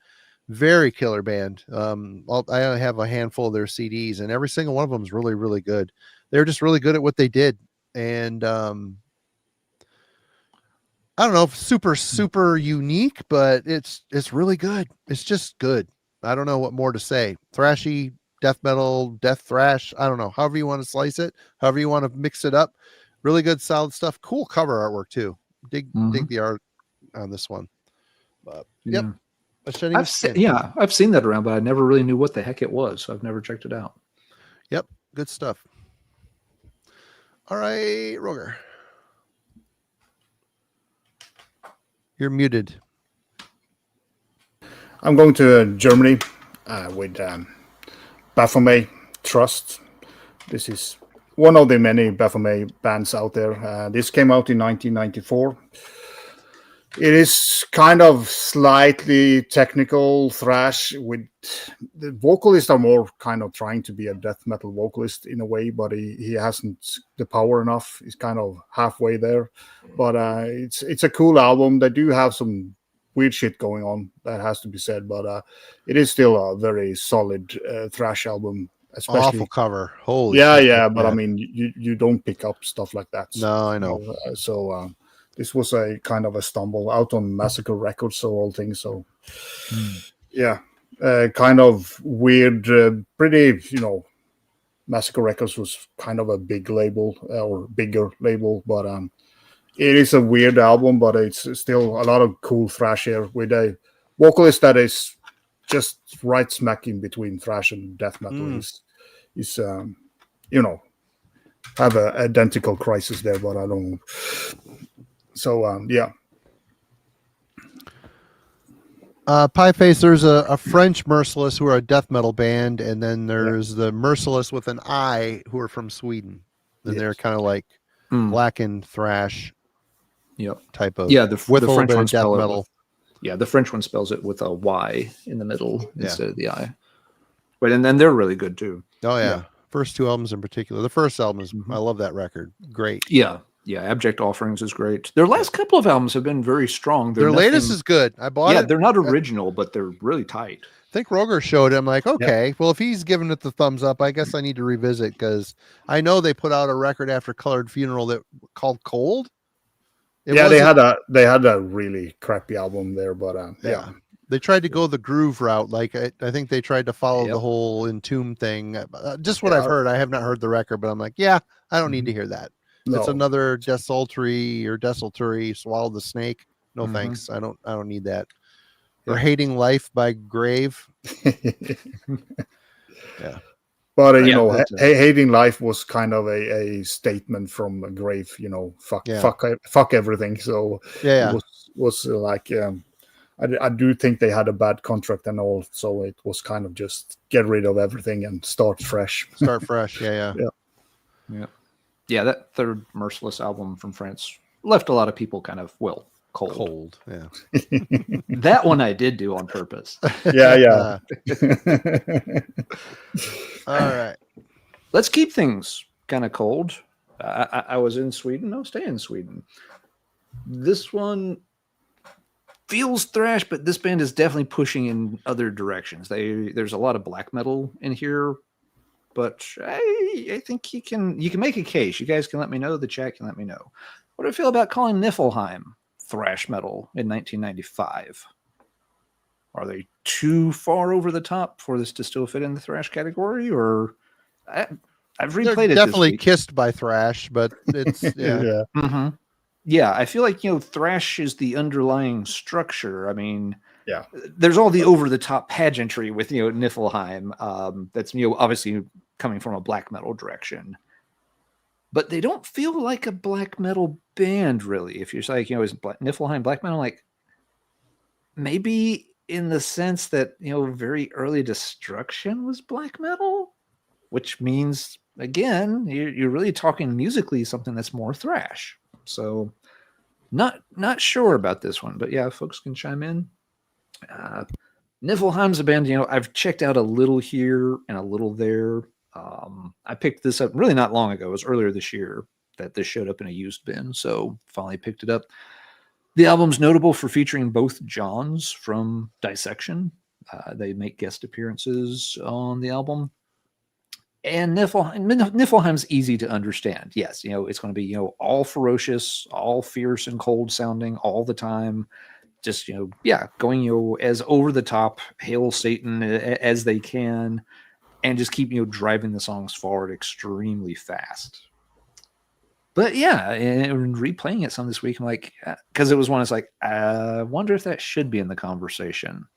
very killer band. I have a handful of their CDs, and every single one of them is really, really good. They're just really good at what they did. And I don't know if super unique, but it's really good. It's just good. I don't know what more to say. Thrashy, death metal, death thrash. I don't know. However you want to slice it, however you want to mix it up. Really good, solid stuff. Cool cover artwork too. Dig the art on this one. But yep. I've seen that around, but I never really knew what the heck it was. So I've never checked it out. Yep. Good stuff. All right, Roger. You're muted. I'm going to Germany with Baphomet Trust. This is one of the many Baphomet bands out there. This came out in 1994. It is kind of slightly technical thrash with the vocalists are more kind of trying to be a death metal vocalist in a way, but he hasn't the power enough. He's kind of halfway there, but it's a cool album. They do have some weird shit going on, that has to be said, but it is still a very solid thrash album. Especially, awful cover. Holy yeah, but I mean, you don't pick up stuff like that. No, I know. So this was a kind of a stumble out on Massacre Records, so all things. So yeah, kind of weird, pretty. Massacre Records was kind of a big label or bigger label, but it is a weird album, but it's still a lot of cool thrash here with a vocalist that is just right smack in between thrash and death metal. He's have an identical crisis there, but I don't know. So yeah. Pieface, there's a French Merciless who are a death metal band, and then there's the Merciless with an I who are from Sweden. And they're kind of like blackened thrash type of the with French one death metal. The French one spells it with a Y in the middle instead of the I. But and then they're really good too. Oh yeah. First two albums in particular. The first album is I love that record. Great. Yeah. Abject Offerings is great. Their last couple of albums have been very strong. Their latest is good. I bought it. They're not original, but they're really tight. I think Roger showed it. I'm like, okay, well, if he's giving it the thumbs up, I guess I need to revisit, because I know they put out a record after Colored Funeral that called Cold. They had a really crappy album there, but they tried to go the groove route. Like I think they tried to follow the whole Entomb thing. Just what I've heard. I have not heard the record, but I'm like, I don't need to hear that. No. It's another Desultory or Desultory, Swallow the Snake. No thanks. I don't need that. Or Hating Life by Grave. But Hating Life was kind of a statement from Grave. Fuck everything. So it was like I do think they had a bad contract and all, so it was kind of just get rid of everything and start fresh. Yeah, that third Merciless album from France left a lot of people kind of cold. Yeah. That one I did do on purpose. Yeah. All right. Let's keep things kind of cold. I was in Sweden. I'll stay in Sweden. This one feels thrash, but this band is definitely pushing in other directions. There's a lot of black metal in here, but I think you can make a case. You guys can let me know. The chat can let me know. What do I feel about calling Niflheim thrash metal in 1995? Are they too far over the top for this to still fit in the thrash category? Or I've replayed it. Definitely kissed by thrash, but it's Yeah, I feel like thrash is the underlying structure. I mean, there's all the over the top pageantry with Niflheim. That's obviously coming from a black metal direction, but they don't feel like a black metal band really. If you're like is Niflheim black metal? Like maybe in the sense that very early Destruction was black metal, which means again you're really talking musically something that's more thrash. So not sure about this one, but yeah, folks can chime in. Niflheim's a band, I've checked out a little here and a little there. I picked this up really not long ago. It was earlier this year. that this showed up in a used bin, so finally picked it up. The album's notable for featuring both Johns from Dissection. They make guest appearances on the album. And Niflheim's easy to understand. Yes, it's going to be, all ferocious, all fierce and cold sounding all the time. Just, going, as over the top, hail Satan as they can, and just keep, driving the songs forward extremely fast. But yeah, and replaying it some this week, I'm like, because it was one, it's like, I wonder if that should be in the conversation.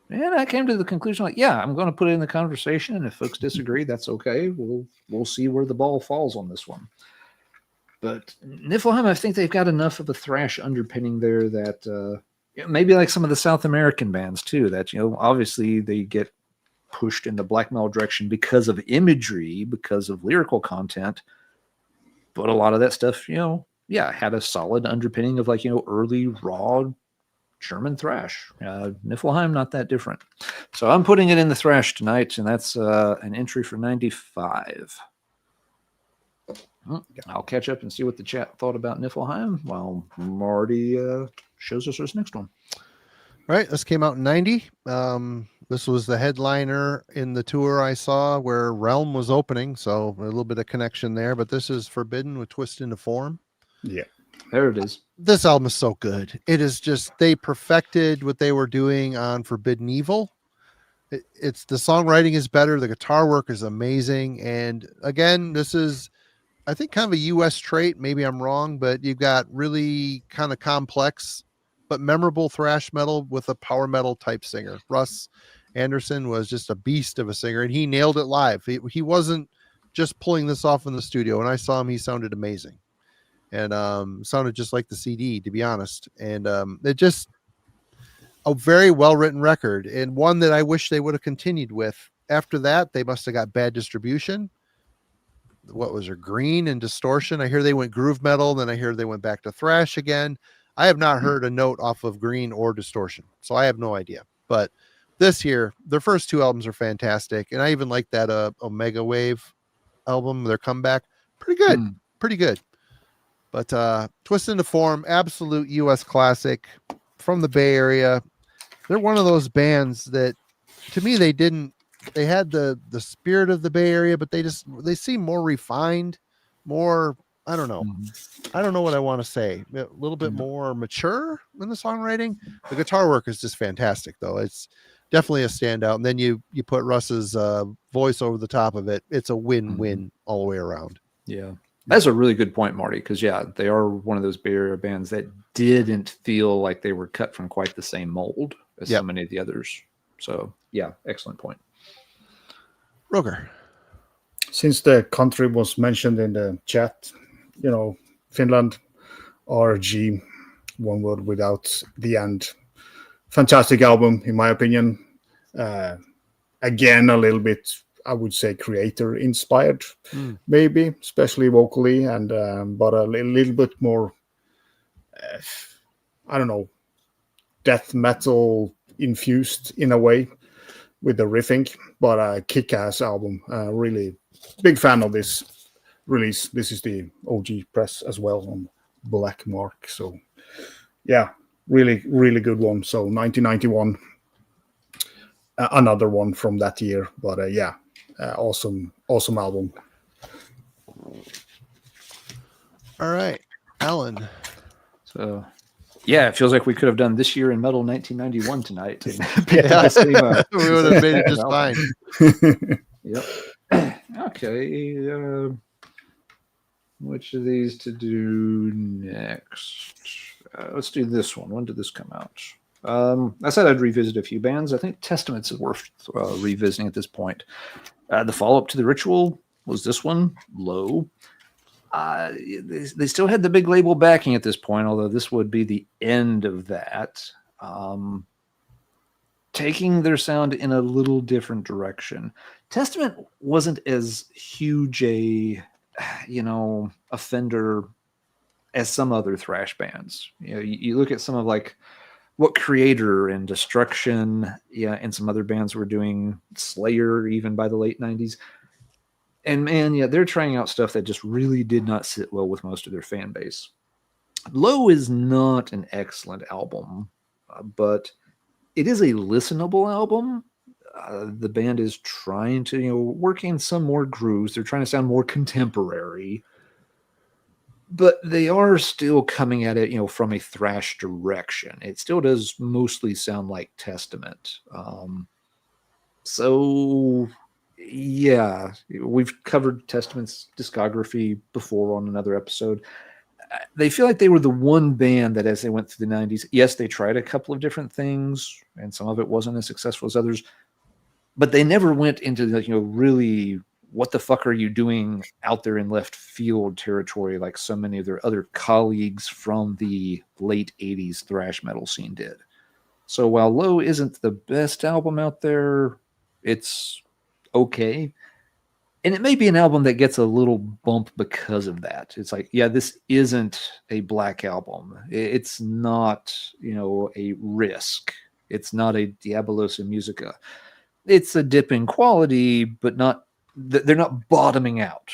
And I came to the conclusion, like, yeah, I'm going to put it in the conversation, and if folks disagree, that's okay. We'll see where the ball falls on this one. But Niflheim, I think they've got enough of a thrash underpinning there that maybe like some of the South American bands too, that obviously they get pushed in the black metal direction because of imagery, because of lyrical content, but a lot of that stuff, had a solid underpinning of like early raw German thrash. Niflheim, not that different. So I'm putting it in the thrash tonight, and that's an entry for 95. I'll catch up and see what the chat thought about Niflheim while Marty shows us his next one. All right, this came out in 90. This was the headliner in the tour I saw where Realm was opening, so a little bit of connection there, but this is Forbidden with Twist into Form. Yeah. There it is. This album is so good. It is just, they perfected what they were doing on Forbidden Evil. It's the songwriting is better. The guitar work is amazing. And again, this is, I think, kind of a US trait. Maybe I'm wrong, but you've got really kind of complex, but memorable thrash metal with a power metal type singer. Russ Anderson was just a beast of a singer, and he nailed it live. He wasn't just pulling this off in the studio. When I saw him, he sounded amazing. And sounded just like the CD, to be honest. And it just a very well-written record, and one that I wish they would have continued with. After that, they must have got bad distribution. What was her Green and Distortion? I hear they went groove metal, then I hear they went back to thrash again. I have not heard a note off of Green or Distortion, so I have no idea. But this year, their first two albums are fantastic, and I even like that Omega Wave album, their comeback. Pretty good. Pretty good. But Twist into Form, absolute US classic from the Bay Area. They're one of those bands that, to me, they had the spirit of the Bay Area, but they seem more refined, more, I don't know. I don't know what I want to say. A little bit more mature in the songwriting. The guitar work is just fantastic, though. It's definitely a standout. And then you put Russ's voice over the top of it. It's a win-win all the way around. Yeah. That's a really good point, Marty, because, they are one of those Bay Area bands that didn't feel like they were cut from quite the same mold as so many of the others. So, excellent point. Roger. Since the country was mentioned in the chat, Finland, RG, one word without the end. Fantastic album, in my opinion. Again, a little bit, I would say, creator inspired, maybe, especially vocally, and but a little bit more, I don't know, death metal infused in a way with the riffing, but a kick-ass album. Really big fan of this release. This is the OG press as well on Black Mark. So really, really good one. So 1991, another one from that year, but awesome album. All right, Alan. So it feels like we could have done This Year in Metal 1991 tonight. We would have made it just fine. Yep. Okay. Which of these to do next? Let's do this one. When did this come out? I said I'd revisit a few bands. I think Testaments is worth revisiting at this point. The follow-up to The Ritual was this one, Low. They still had the big label backing at this point, although this would be the end of that. Taking their sound in a little different direction. Testament wasn't as huge a offender as some other thrash bands. You look at some of like what Creator and Destruction, and some other bands were doing, Slayer, even by the late 90s. And man, yeah, they're trying out stuff that just really did not sit well with most of their fan base. Low is not an excellent album, but it is a listenable album. The band is trying to, work in some more grooves. They're trying to sound more contemporary, but they are still coming at it, from a thrash direction. It still does mostly sound like Testament. So yeah, we've covered Testament's discography before on another episode. They feel like they were the one band that, as they went through the 90s, yes, they tried a couple of different things, and some of it wasn't as successful as others, but they never went into the, really, what the fuck are you doing out there in left field territory like so many of their other colleagues from the late 80s thrash metal scene did. So while Low isn't the best album out there, it's okay. And it may be an album that gets a little bump because of that. It's like, yeah, this isn't a Black Album. It's not, a Risk. It's not a Diabolosa Musica. It's a dip in quality, but they're not bottoming out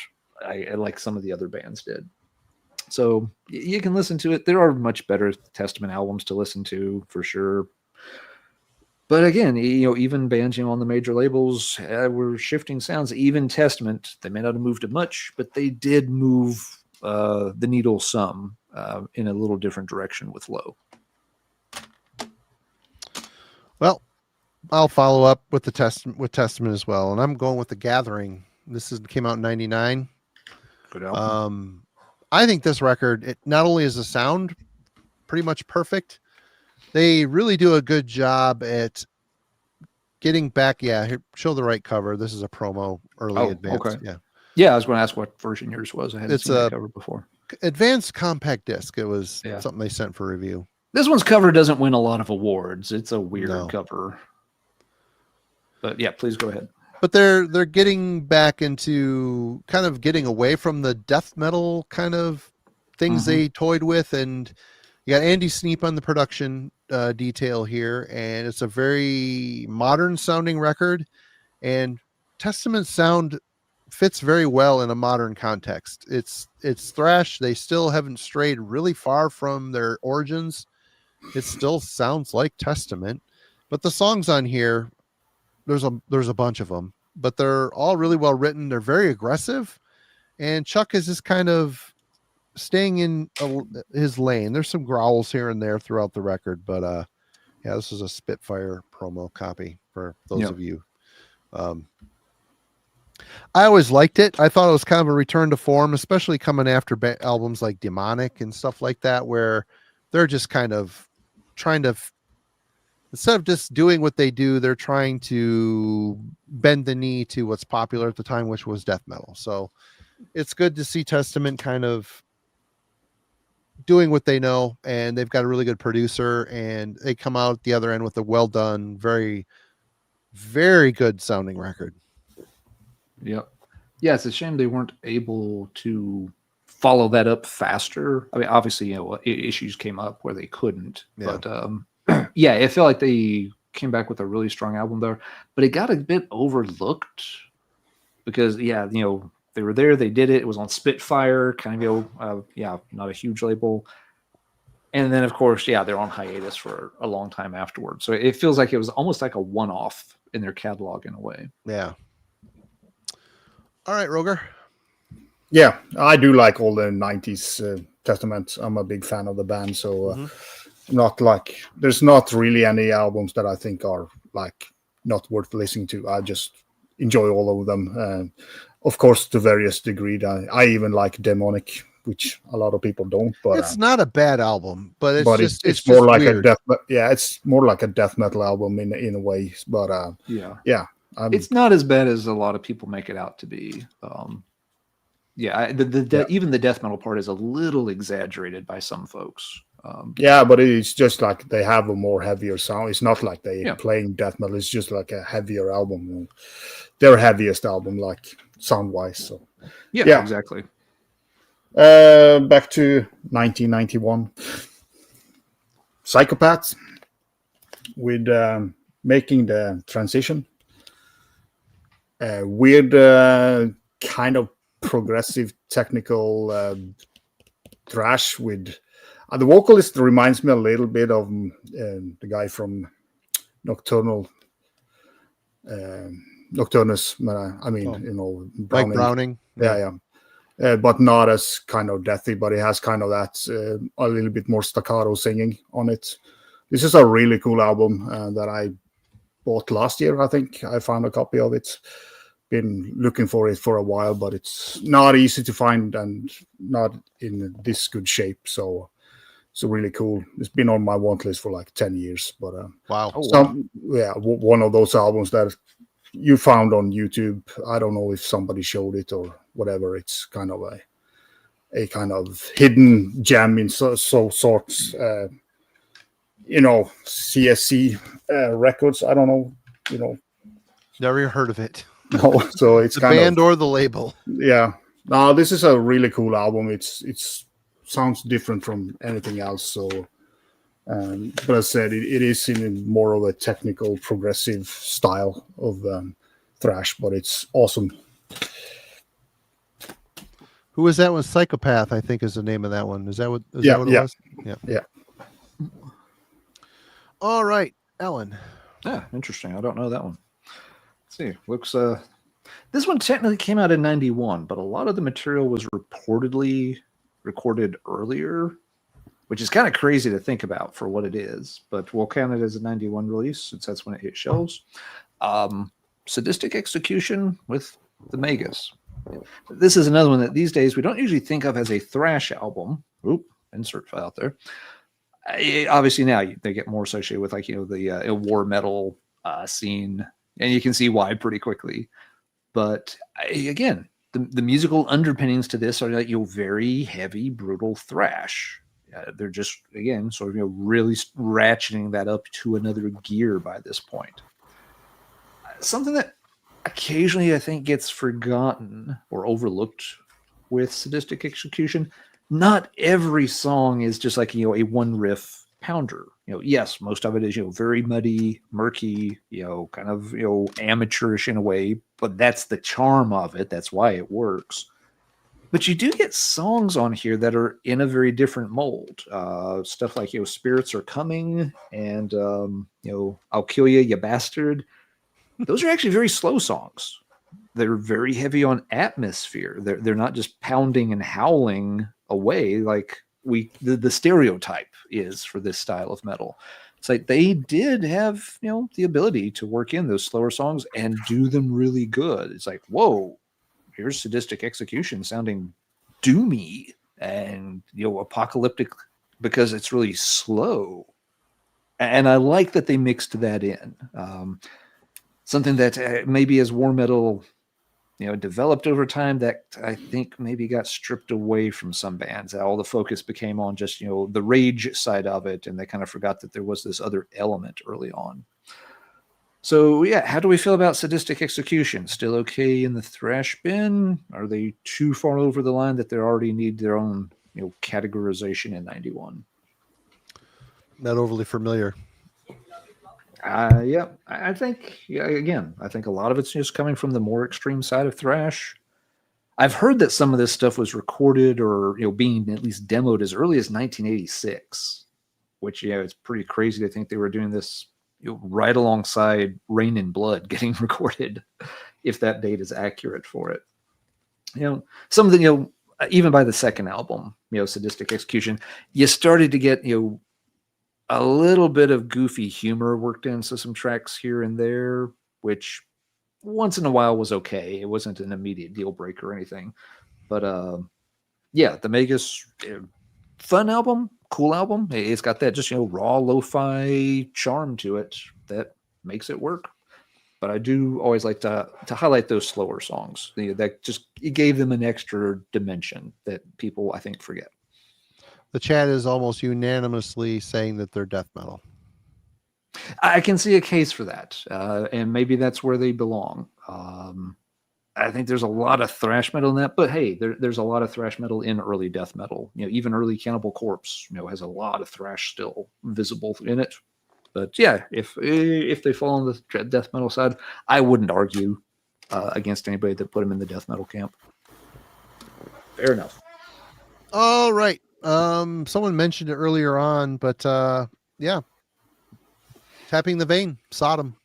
like some of the other bands did. So you can listen to it. There are much better Testament albums to listen to, for sure. But again, even bands, on the major labels were shifting sounds. Even Testament, they may not have moved it much, but they did move the needle some in a little different direction with Low. Well, I'll follow up with Testament as well, and I'm going with The Gathering. This came out in '99. Good album. I think this record, it not only is the sound pretty much perfect, they really do a good job at getting back. Yeah, here, show the right cover. This is a promo, early advanced. Okay. Yeah, I was going to ask what version yours was. I hadn't seen that cover before. Advanced compact disc. It was something they sent for review. This one's cover doesn't win a lot of awards. It's a weird cover. But yeah, please go ahead. But they're getting back into kind of getting away from the death metal kind of things they toyed with, and you got Andy Sneap on the production detail here, and it's a very modern sounding record, and Testament sound fits very well in a modern context. It's thrash. They still haven't strayed really far from their origins. It still sounds like Testament, but the songs on here, there's a bunch of them, but they're all really well written. They're very aggressive, and Chuck is just kind of staying in his lane. There's some growls here and there throughout the record, but yeah, this is a Spitfire promo copy for those of you. I always liked it. I thought it was kind of a return to form, especially coming after albums like Demonic and stuff like that, where they're just kind of trying to, instead of just doing what they do, they're trying to bend the knee to what's popular at the time, which was death metal. So it's good to see Testament kind of doing what they know, and they've got a really good producer, and they come out the other end with a well done, very, very good sounding record. Yep. Yeah, it's a shame they weren't able to follow that up faster. I mean, obviously, issues came up where they couldn't, but yeah, it felt like they came back with a really strong album there, but it got a bit overlooked because, they were there, they did it. It was on Spitfire, kind of, not a huge label. And then, of course, they're on hiatus for a long time afterwards. So it feels like it was almost like a one-off in their catalog in a way. Yeah. All right, Roger. Yeah, I do like all the 90s Testament. I'm a big fan of the band. So there's not really any albums that I think are like not worth listening to. I just enjoy all of them. Of course, to various degrees. I even like Demonic, which a lot of people don't. But it's not a bad album, but it's more just like weird. it's more like a death metal album in a way. But it's not as bad as a lot of people make it out to be. Even the death metal part is a little exaggerated by some folks. But it's just like they have a more heavier sound. It's not like they playing death metal. It's just like a heavier album. Their heaviest album, like sound wise. So exactly. Back to 1991. Psychopaths with Making the Transition. Weird kind of progressive technical thrash with the vocalist reminds me a little bit of the guy from Nocturnus. I mean, Mike Browning. Yeah. But not as kind of deathy, but it has kind of that a little bit more staccato singing on it. This is a really cool album that I bought last year. I think I found a copy of it. Been looking for it for a while, but it's not easy to find and not in this good shape. So it's really cool. It's been on my want list for like 10 years. But wow. One of those albums that you found on YouTube. I don't know if somebody showed it or whatever. It's kind of a kind of hidden gem in sorts. CSC records. I don't know. Never heard of it. No, so it's the kind band or the label. Yeah. No, this is a really cool album. It's sounds different from anything else. So, but as I said, it is in more of a technical, progressive style of thrash, but it's awesome. Who was that one? Psychopath, I think, is the name of that one. Is that what it was? Yeah. All right, Ellen. Yeah, interesting. I don't know that one. Let's see. Looks this one technically came out in 91, but a lot of the material was reportedly recorded earlier, which is kind of crazy to think about for what it is, but we'll count it as a 91 release since that's when it hit shelves. Sadistic Execution with the Megas. This is another one that these days we don't usually think of as a thrash album. Oop, insert file out there. Obviously now they get more associated with the war metal scene, and you can see why pretty quickly. But again, the musical underpinnings to this are like very heavy, brutal thrash. They're just again sort of really ratcheting that up to another gear by this point. Something that occasionally I think gets forgotten or overlooked with Sadistic Execution. Not every song is just like a one riff pounder. Yes, most of it is very muddy, murky, kind of amateurish in a way, but that's the charm of it. That's why it works. But you do get songs on here that are in a very different mold. Stuff like Spirits Are Coming and I'll Kill You, You Bastard. Those are actually very slow songs. They're very heavy on atmosphere. They're not just pounding and howling away like the stereotype is for this style of metal. It's like they did have the ability to work in those slower songs and do them really good. It's like, whoa, here's Sadistic Execution sounding doomy and apocalyptic because it's really slow. And I like that they mixed that in. Something that maybe as war metal developed over time, that I think maybe got stripped away from some bands. All the focus became on just the rage side of it, and they kind of forgot that there was this other element early on. So yeah, how do we feel about Sadistic Execution? Still okay in the thrash bin? Are they too far over the line that they already need their own categorization in 91? Not overly familiar. Yeah, I think, again, I think a lot of it's just coming from the more extreme side of thrash. I've heard that some of this stuff was recorded or, being at least demoed as early as 1986, which, it's pretty crazy to think they were doing this right alongside Rain and Blood getting recorded, if that date is accurate for it. Something, even by the second album, Sadistic Execution, you started to get, a little bit of goofy humor worked into some tracks here and there, which once in a while was okay. It wasn't an immediate deal breaker or anything. But yeah, the Megas, fun album, cool album. It's got that just raw lo-fi charm to it that makes it work. But I do always like to highlight those slower songs. That just it gave them an extra dimension that people I think forget. The chat is almost unanimously saying that they're death metal. I can see a case for that, and maybe that's where they belong. I think there's a lot of thrash metal in that, but hey, there's a lot of thrash metal in early death metal. Even early Cannibal Corpse, has a lot of thrash still visible in it. But yeah, if they fall on the death metal side, I wouldn't argue. against anybody that put him in the death metal camp. Fair enough. All right. Someone mentioned it earlier on, but yeah. Tapping the Vein, Sodom.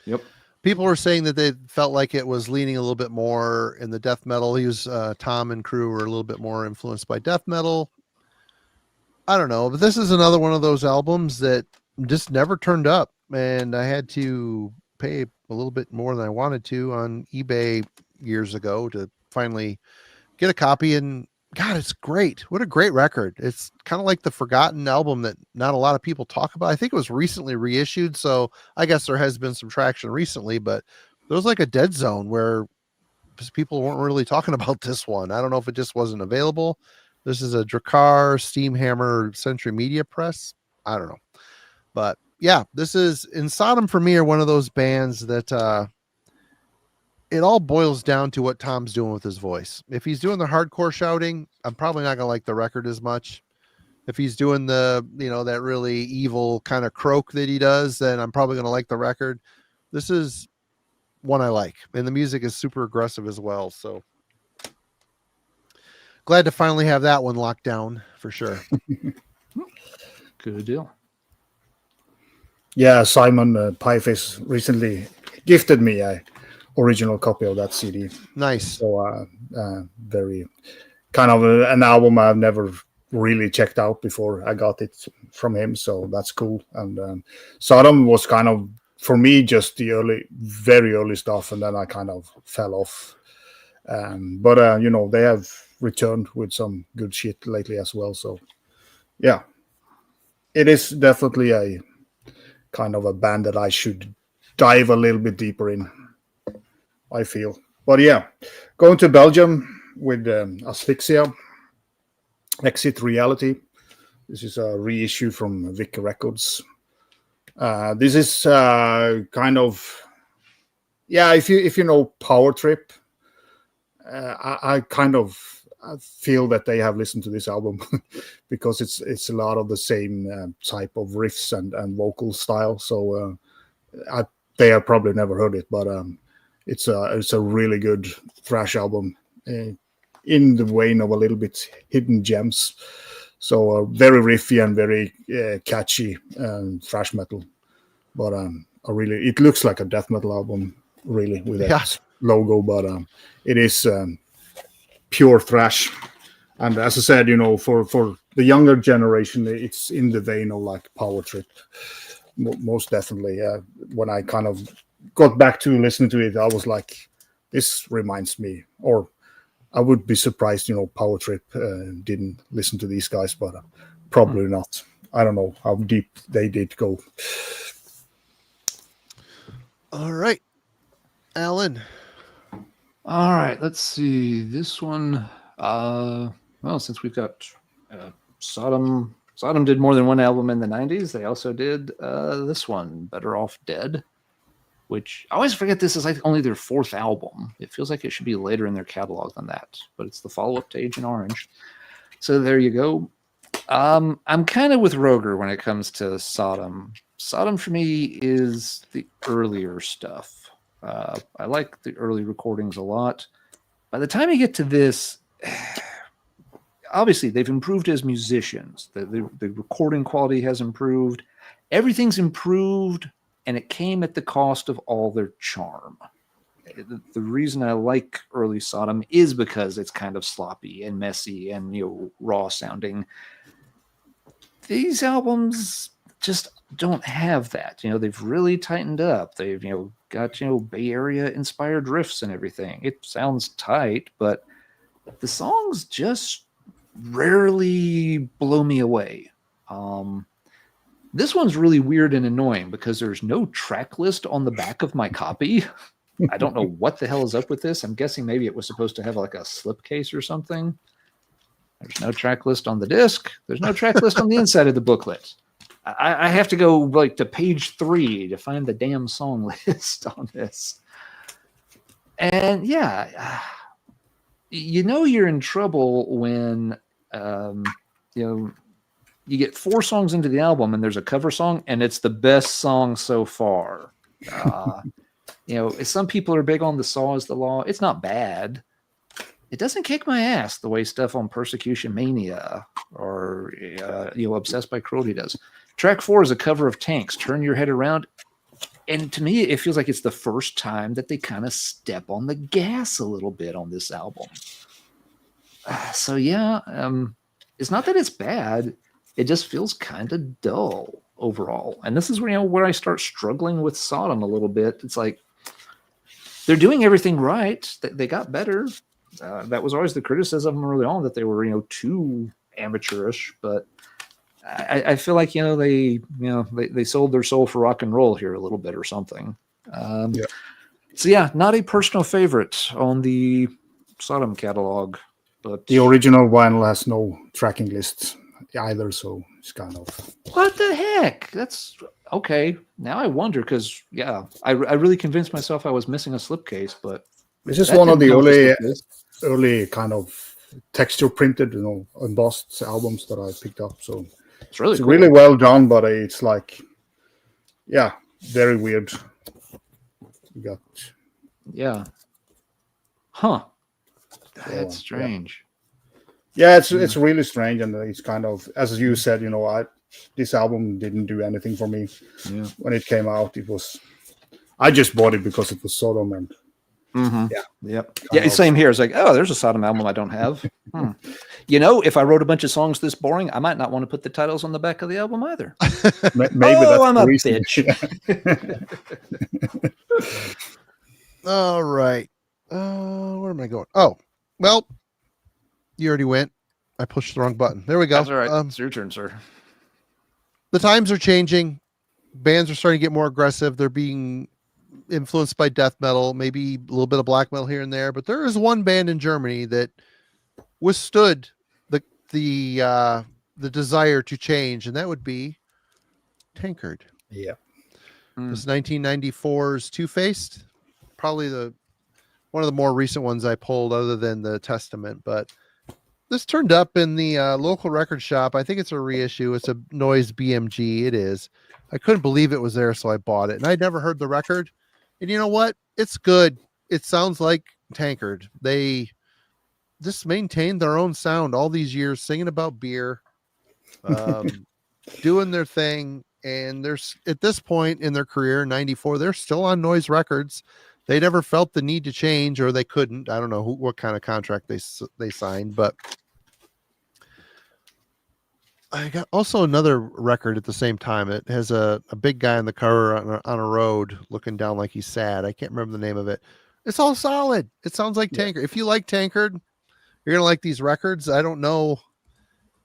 Yep. People were saying that they felt like it was leaning a little bit more in the death metal. He was Tom and crew were a little bit more influenced by death metal. I don't know, but this is another one of those albums that just never turned up, and I had to pay a little bit more than I wanted to on eBay years ago to finally get a copy. And God, it's great. What a great record. It's kind of like the forgotten album that not a lot of people talk about. I think it was recently reissued, so I guess there has been some traction recently, but there was like a dead zone where people weren't really talking about this one. I don't know if it just wasn't available. This is a Drakkar, Steamhammer, Century Media Press. I don't know. But yeah, this is, in Sodom for me are one of those bands that it all boils down to what Tom's doing with his voice. If he's doing the hardcore shouting, I'm probably not going to like the record as much. If he's doing the, that really evil kind of croak that he does, then I'm probably going to like the record. This is one I like. And the music is super aggressive as well. So glad to finally have that one locked down for sure. Good deal. Yeah, Simon Pieface recently gifted me a original copy of that CD. Nice. So very kind of an album I've never really checked out before I got it from him. So that's cool. And Sodom was kind of, for me, just the very early stuff, and then I kind of fell off. But they have returned with some good shit lately as well. So yeah, it is definitely a kind of a band that I should dive a little bit deeper in, I feel. But yeah, going to Belgium with Asphyxia, Exit Reality. This is a reissue from Vic Records. This is kind of, yeah, if you know Power Trip, I feel that they have listened to this album because it's a lot of the same type of riffs and vocal style. So they have probably never heard it, but it's a really good thrash album in the vein of a little bit hidden gems. So very riffy and very catchy thrash metal. But it looks like a death metal album, really, with that logo. But it is pure thrash. And as I said, for the younger generation, it's in the vein of like Power Trip, most definitely. When I kind of got back to listening to it, I was like, this reminds me, or I would be surprised, Power Trip didn't listen to these guys, but probably not. I don't know how deep they did go. All right, Alan. All right, let's see this one. Well, since we've got Sodom did more than one album in the 90s. They also did this one, Better Off Dead, which I always forget this is like only their fourth album. It feels like it should be later in their catalog than that, but it's the follow-up to Agent Orange. So there you go. I'm kind of with Roger when it comes to Sodom. Sodom for me is the earlier stuff. I like the early recordings a lot. By the time you get to this, obviously they've improved as musicians. The recording quality has improved. Everything's improved, and it came at the cost of all their charm. The reason I like early Sodom is because it's kind of sloppy and messy and raw sounding. These albums just don't have that. They've really tightened up. They've got Bay Area inspired riffs and everything. It sounds tight, but the songs just rarely blow me away. This one's really weird and annoying because there's no track list on the back of my copy. I don't know what the hell is up with this. I'm guessing maybe it was supposed to have like a slipcase or something. There's no track list on the disc. There's no track list on the inside of the booklet. I have to go like to page 3 to find the damn song list on this. And yeah, you're in trouble when you get 4 songs into the album and there's a cover song and it's the best song so far. some people are big on the Saw is the Law. It's not bad. It doesn't kick my ass the way stuff on Persecution Mania or Obsessed by Cruelty does. Track 4 is a cover of Tank's Turn Your Head Around. And to me, it feels like it's the first time that they kind of step on the gas a little bit on this album. So yeah, it's not that it's bad. It just feels kind of dull overall. And this is where I start struggling with Sodom a little bit. It's like they're doing everything right. They got better. That was always the criticism early on, that they were too amateurish. But I feel like they sold their soul for rock and roll here a little bit or something. So yeah, not a personal favorite on the Sodom catalog. But the original vinyl has no tracking lists either, so it's kind of what the heck. That's okay. Now I wonder, because I really convinced myself I was missing a slipcase, but this is one of the early kind of texture printed, embossed albums that I picked up. So it's really cool. Really well done, but it's like, very weird. That's strange. It's really strange, and it's kind of, as you said, this album didn't do anything for me when it came out. I just bought it because it was Sodom, and same here. It's like, oh, there's a Sodom album I don't have. If I wrote a bunch of songs this boring, I might not want to put the titles on the back of the album either. Maybe that's I'm the a reason. bitch. All right. Where am I going? Oh, well, you already went. I pushed the wrong button. There we go. That's all right. It's your turn, sir. The times are changing. Bands are starting to get more aggressive. They're being influenced by death metal, maybe a little bit of black metal here and there. But there is one band in Germany that withstood the desire to change, and that would be Tankard. Yeah. This 1994's Two-Faced, probably one of the more recent ones I pulled, other than the Testament. But this turned up in the local record shop. I think it's a reissue. It's a Noise BMG. It is. I couldn't believe it was there, so I bought it. And I'd never heard the record. And you know what? It's good. It sounds like Tankard. They just maintained their own sound all these years, singing about beer, doing their thing. And there's, at this point in their career, 94, they're still on Noise Records. They never felt the need to change, or they couldn't. I don't know what kind of contract they signed, but I got also another record at the same time. It has a big guy on the cover on a road looking down like he's sad. I can't remember the name of it. It's all solid. It sounds like Tankard. If you like Tankard, you're going to like these records. I don't know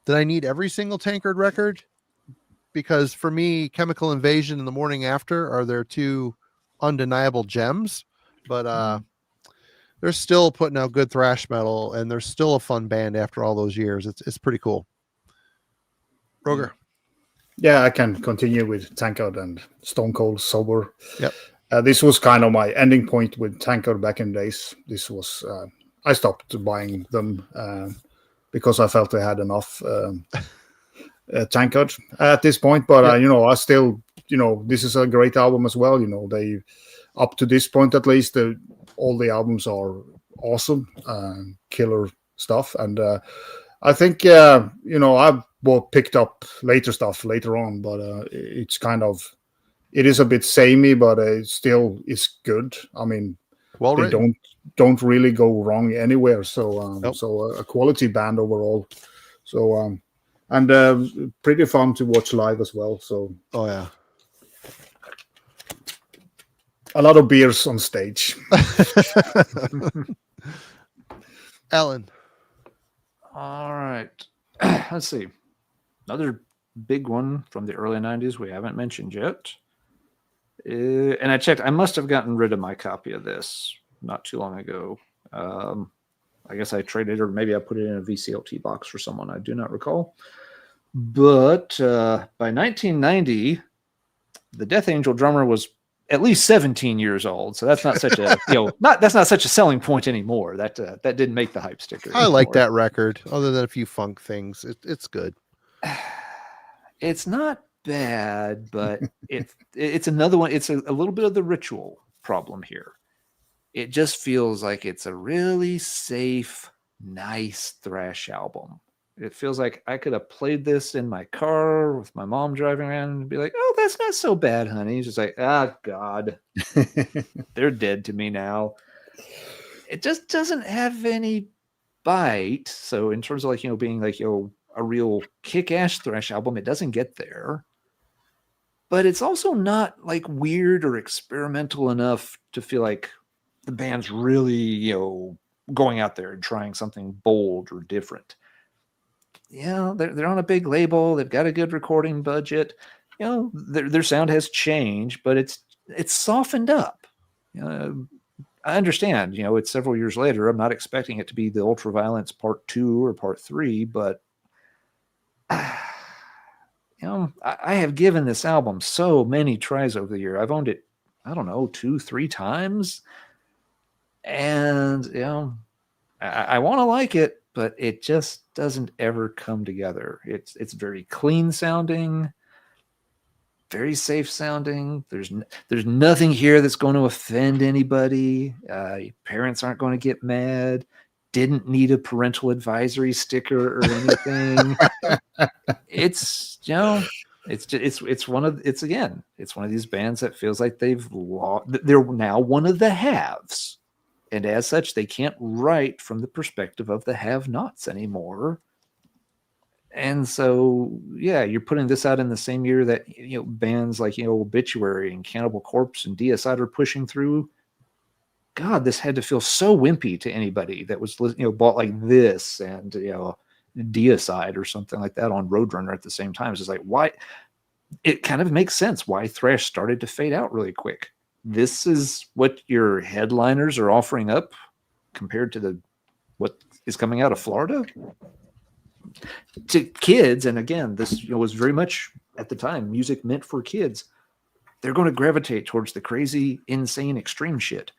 that I need every single Tankard record, because for me, Chemical Invasion and The Morning After are their two undeniable gems. But they're still putting out good thrash metal, and they're still a fun band after all those years. It's pretty cool. Roger. Yeah, I can continue with Tankard and Stone Cold Sober. Yep. This was kind of my ending point with Tankard back in days. This was I stopped buying them because I felt I had enough Tankard at this point. But I still, this is a great album as well. They, up to this point at least, all the albums are awesome, killer stuff. And I think I've picked up later stuff later on, but it's kind of, it is a bit samey, but it still is good. I mean, well, they don't really go wrong anywhere. So so a quality band overall. So and pretty fun to watch live as well. So yeah, a lot of beers on stage. Alan. All right. Let's see. Another big one from the early 90s we haven't mentioned yet. And I checked. I must have gotten rid of my copy of this not too long ago. I guess I traded, or maybe I put it in a VCLT box for someone. I do not recall. But by 1990, the Death Angel drummer was at least 17 years old. So that's not such a that's not such a selling point anymore. That didn't make the hype sticker anymore. I like that record, other than a few funk things. It's good. It's not bad, but it's another one. It's a little bit of the ritual problem here. It just feels like it's a really safe, nice thrash album. It feels like I could have played this in my car with my mom driving around and be like, oh, that's not so bad, honey. It's just like, ah, God, they're dead to me now. It just doesn't have any bite. So in terms of like, being like, a real kick-ass thrash album, it doesn't get there. But it's also not like weird or experimental enough to feel like the band's really, going out there and trying something bold or different. They're on a big label. They've got a good recording budget. Their sound has changed, but it's softened up. I understand, it's several years later. I'm not expecting it to be the Ultraviolence Part 2 or Part 3, but I have given this album so many tries over the year. I've owned it, I don't know, 2-3 times. And, I want to like it, but it just doesn't ever come together. It's very clean sounding, very safe sounding. There's nothing here that's going to offend anybody. Parents aren't going to get mad. Didn't need a parental advisory sticker or anything. It's one of these bands that feels like they've lost. They're now one of the haves. And as such, they can't write from the perspective of the have-nots anymore. And so, you're putting this out in the same year that bands like Obituary and Cannibal Corpse and Deicide are pushing through. God, this had to feel so wimpy to anybody that was bought like this and Deicide or something like that on Roadrunner at the same time. It's just like, why? It kind of makes sense why thrash started to fade out really quick. This is what your headliners are offering up compared to what is coming out of Florida to kids. And again, this was very much at the time music meant for kids. They're going to gravitate towards the crazy, insane, extreme shit.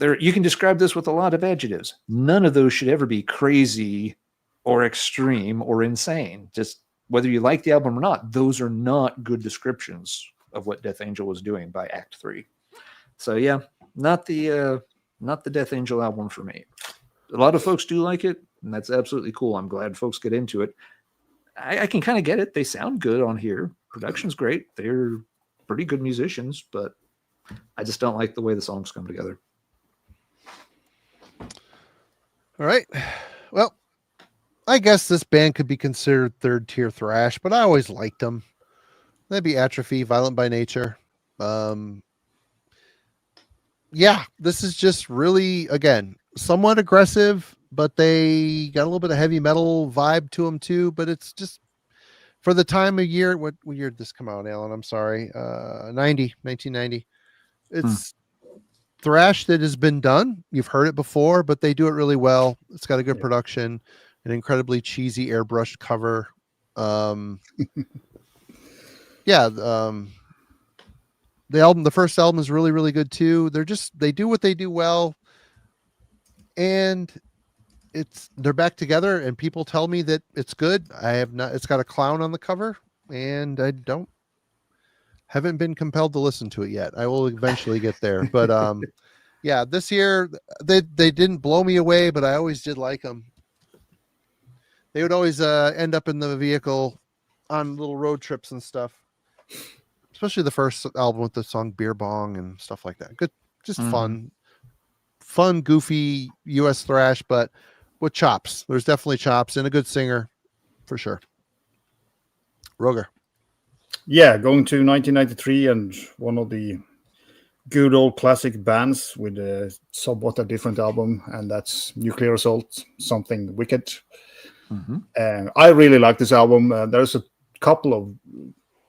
You can describe this with a lot of adjectives. None of those should ever be crazy or extreme or insane. Just whether you like the album or not, those are not good descriptions of what Death Angel was doing by Act 3. So not the Death Angel album for me. A lot of folks do like it, and that's absolutely cool. I'm glad folks get into it. I can kind of get it. They sound good on here. Production's great. They're pretty good musicians, but I just don't like the way the songs come together. All right. Well, I guess this band could be considered third tier thrash, but I always liked them. That'd be Atrophy, Violent by Nature. This is just really, again, somewhat aggressive, but they got a little bit of heavy metal vibe to them too. But it's just for the time of year. What year did this come out, Alan? I'm sorry. 1990. It's thrash that has been done. You've heard it before, but they do it really well. It's got a good production, an incredibly cheesy airbrushed cover. The first album is really, really good too. They do what they do well, and they're back together, and people tell me that it's good. It's got a clown on the cover, and I haven't been compelled to listen to it yet. I will eventually get there, but this year they didn't blow me away, but I always did like them. They would always end up in the vehicle on little road trips and stuff. Especially the first album with the song Beer Bong and stuff like that. Good, just fun, goofy US thrash, but with chops. There's definitely chops and a good singer for sure. Roger. Yeah, going to 1993 and one of the good old classic bands with somewhat a different album, and that's Nuclear Assault, Something Wicked. I really like this album. There's a couple of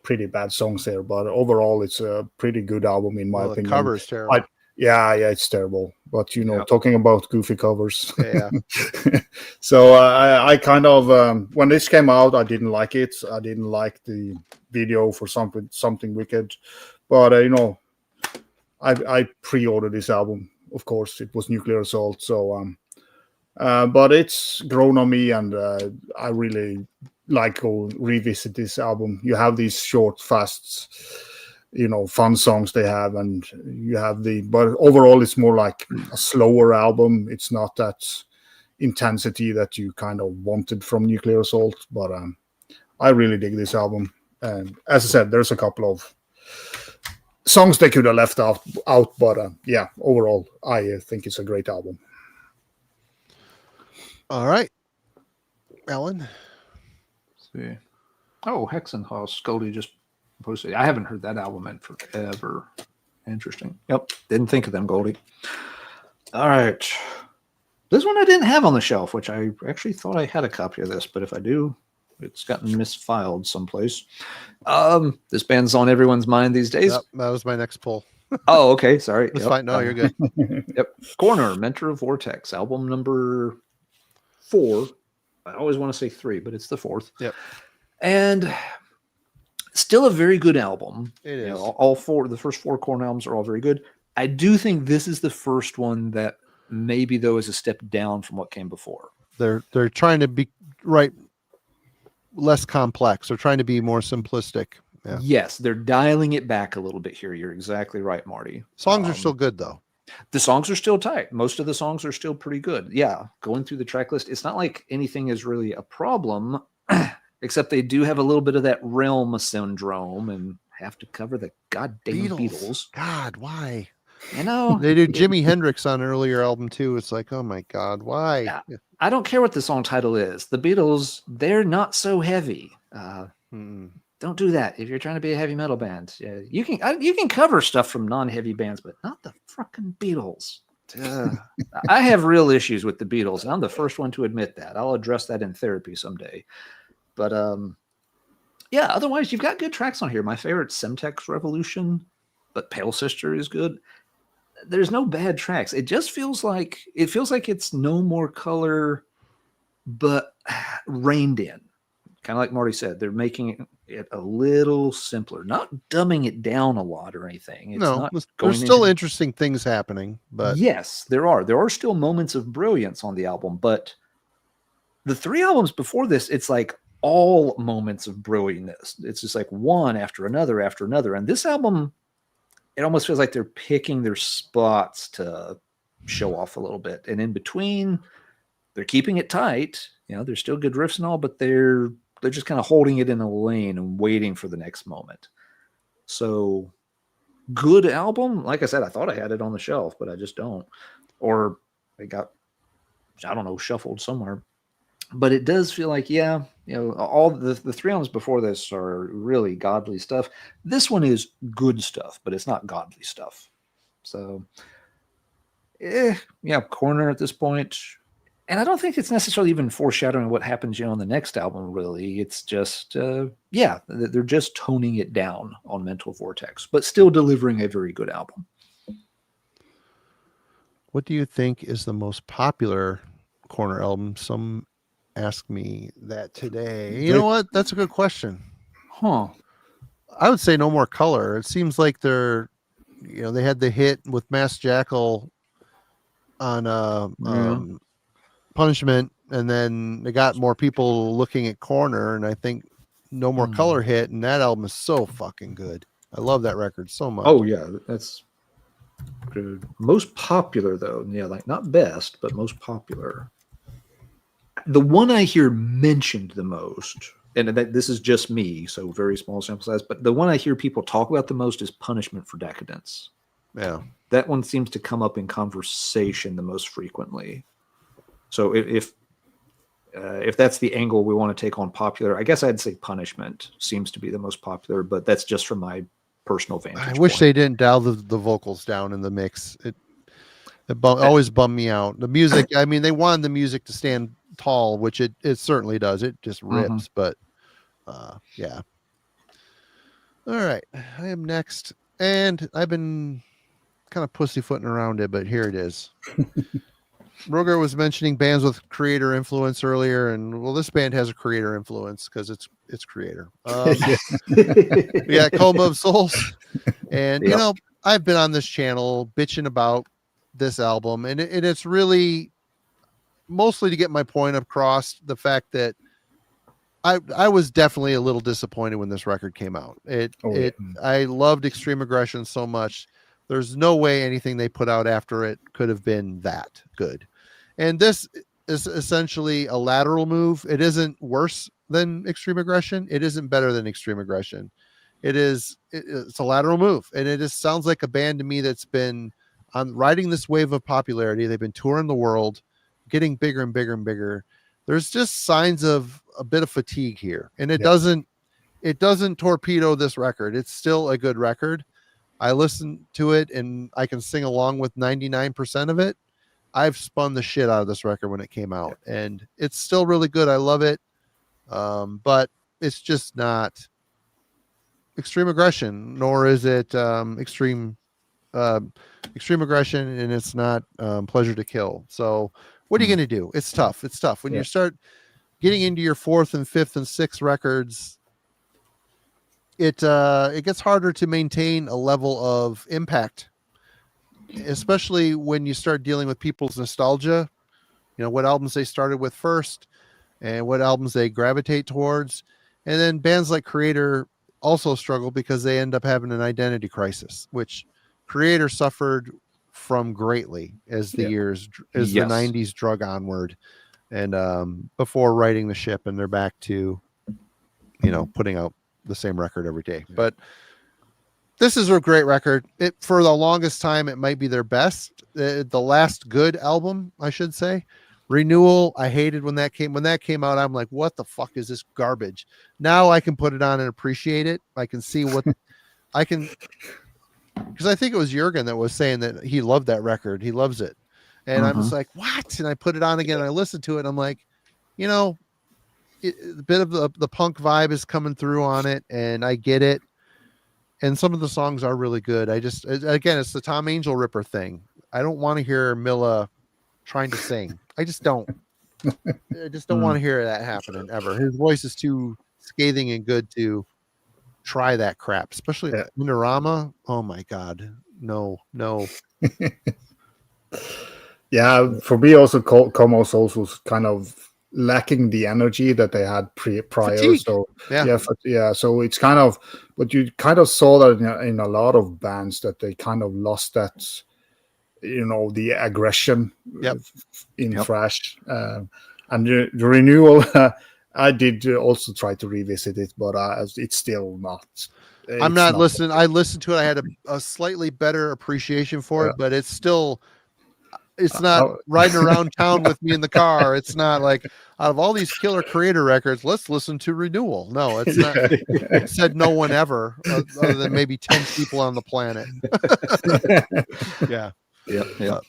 pretty bad songs there, but overall it's a pretty good album in my opinion. The cover is terrible. It's terrible, but talking about goofy covers. So I kind of when this came out, I didn't like it. I didn't like the video for Something Wicked, but I pre-ordered this album. Of course, it was Nuclear Assault, so but it's grown on me, and I really like to revisit this album. You have these short, fast fun songs they have, and you have but overall it's more like a slower album. It's not that intensity that you kind of wanted from Nuclear Assault, but I really dig this album. And as I said, there's a couple of songs they could have left out, but yeah, overall, I think it's a great album. All right, Alan. Let's see. Oh, Hexenhaus, Goldie just posted. I haven't heard that album in forever. Interesting. Yep, didn't think of them, Goldie. All right. This one I didn't have on the shelf, which I actually thought I had a copy of this, but if I do, it's gotten misfiled someplace. This band's on everyone's mind these days. Yep, that was my next pull. Oh, okay. Sorry. That's fine. No, you're good. Yep. Corner, Mentor Vortex, album number 4. I always want to say 3, but it's the 4th. Yep. And still a very good album. It is. All 4, the first 4 Corner albums are all very good. I do think this is the first one that maybe, though, is a step down from what came before. They're trying to be less complex. They're trying to be more simplistic. Yeah. Yes, they're dialing it back a little bit here. You're exactly right, Marty. Songs are still good, though. The songs are still tight. Most of the songs are still pretty good. Yeah, going through the track list, it's not like anything is really a problem, except they do have a little bit of that Realm syndrome and have to cover the goddamn Beatles. God, why? They do Jimi Hendrix on an earlier album too. It's like, oh my God, why? Yeah, I don't care what the song title is. The Beatles, they're not so heavy. Don't do that if you're trying to be a heavy metal band. You can cover stuff from non-heavy bands, but not the fucking Beatles. I have real issues with the Beatles, and I'm the first one to admit that. I'll address that in therapy someday. But yeah, otherwise you've got good tracks on here. My favorite, Semtex Revolution, but Pale Sister is good. There's no bad tracks. It just feels like it's No More Color, but reined in. Kind of like Marty said, they're making it a little simpler, not dumbing it down a lot or anything. There's still interesting things happening, but yes, there are. There are still moments of brilliance on the album, but the 3 albums before this, it's like all moments of brilliance. It's just like one after another, and this album, it almost feels like they're picking their spots to show off a little bit, and in between, they're keeping it tight. There's still good riffs and all, but they're just kind of holding it in a lane and waiting for the next moment. So good album. Like I said, I thought I had it on the shelf, but I just don't. Or it got, I don't know, shuffled somewhere. But it does feel like, all the 3 albums before this are really godly stuff. This one is good stuff, but it's not godly stuff. So, Corner at this point. And I don't think it's necessarily even foreshadowing what happens, on the next album, really. It's just, they're just toning it down on Mental Vortex, but still delivering a very good album. What do you think is the most popular Corner album? Some ask me that today. You know what? That's a good question. Huh. I would say No More Color. It seems like they're, they had the hit with Mass Jackal on Punishment, and then they got more people looking at Corner, and I think No More Color hit, and that album is so fucking good. I love that record so much. Oh yeah, that's good. Most popular though, like not best, but most popular. The one I hear mentioned the most, and this is just me, so very small sample size, but the one I hear people talk about the most is Punishment for Decadence. Yeah, that one seems to come up in conversation the most frequently. So if that's the angle we want to take on popular, I guess I'd say Punishment seems to be the most popular, but that's just from my personal vantage I wish they didn't dial the vocals down in the mix. It always bummed me out. The music, I mean, they wanted the music to stand tall, which it certainly does. It just rips, but yeah. All right, I am next, and I've been kind of pussyfooting around it, but here it is. Roger was mentioning bands with creator influence earlier, and well, this band has a creator influence because it's creator. Yeah, Coma of Souls, and I've been on this channel bitching about this album, and it's really mostly to get my point across. The fact that I was definitely a little disappointed when this record came out. I loved Extreme Aggression so much. There's no way anything they put out after it could have been that good. And this is essentially a lateral move. It isn't worse than Extreme Aggression. It isn't better than Extreme Aggression. It's a lateral move. And it just sounds like a band to me that's been on riding this wave of popularity. They've been touring the world, getting bigger and bigger and bigger. There's just signs of a bit of fatigue here. And it doesn't torpedo this record. It's still a good record. I listen to it and I can sing along with 99% of it. I've spun the shit out of this record when it came out, and it's still really good. I love it. But it's just not Extreme Aggression, nor is it Extreme Aggression, and it's not Pleasure to Kill. So what are you going to do? It's tough. It's tough when you start getting into your 4th and 5th and 6th records. It gets harder to maintain a level of impact, especially when you start dealing with people's nostalgia. You know, what albums they started with first and what albums they gravitate towards. And then bands like Creator also struggle because they end up having an identity crisis, which Creator suffered from greatly as the years, as the 90s drug onward, and before righting the ship, and they're back to, you know, putting out the same record every day. But this is a great record. It, for the longest time, it might be their best. The last good album, I should say. Renewal, I hated when that came out. I'm like, what the fuck is this garbage? Now I can put it on and appreciate it. I can see what I can, because I think it was Jurgen that was saying that he loved that record. He loves it. And I'm just like, what? And I put it on again and I listened to it. And I'm like, you know, a bit of the punk vibe is coming through on it, and I get it. And some of the songs are really good. Again, it's the Tom Angel Ripper thing. I don't want to hear Milla trying to sing. I just don't want to hear that happening ever. His voice is too scathing and good to try that crap, especially Minorama. Oh my God. No. Yeah, for me also, Como Souls was kind of lacking the energy that they had prior. Fatigue. So so it's kind of, but you kind of saw that in a lot of bands that they kind of lost that, you know, the aggression in thrash. And the Renewal, I did also try to revisit it, but it's still not. I'm not listening. I listened to it. I had a slightly better appreciation for it, but it's still. It's not riding around town with me in the car. It's not like, out of all these killer Creator records, let's listen to Renewal. No, it's not. It said no one ever, other than maybe 10 people on the planet. Yeah. Now,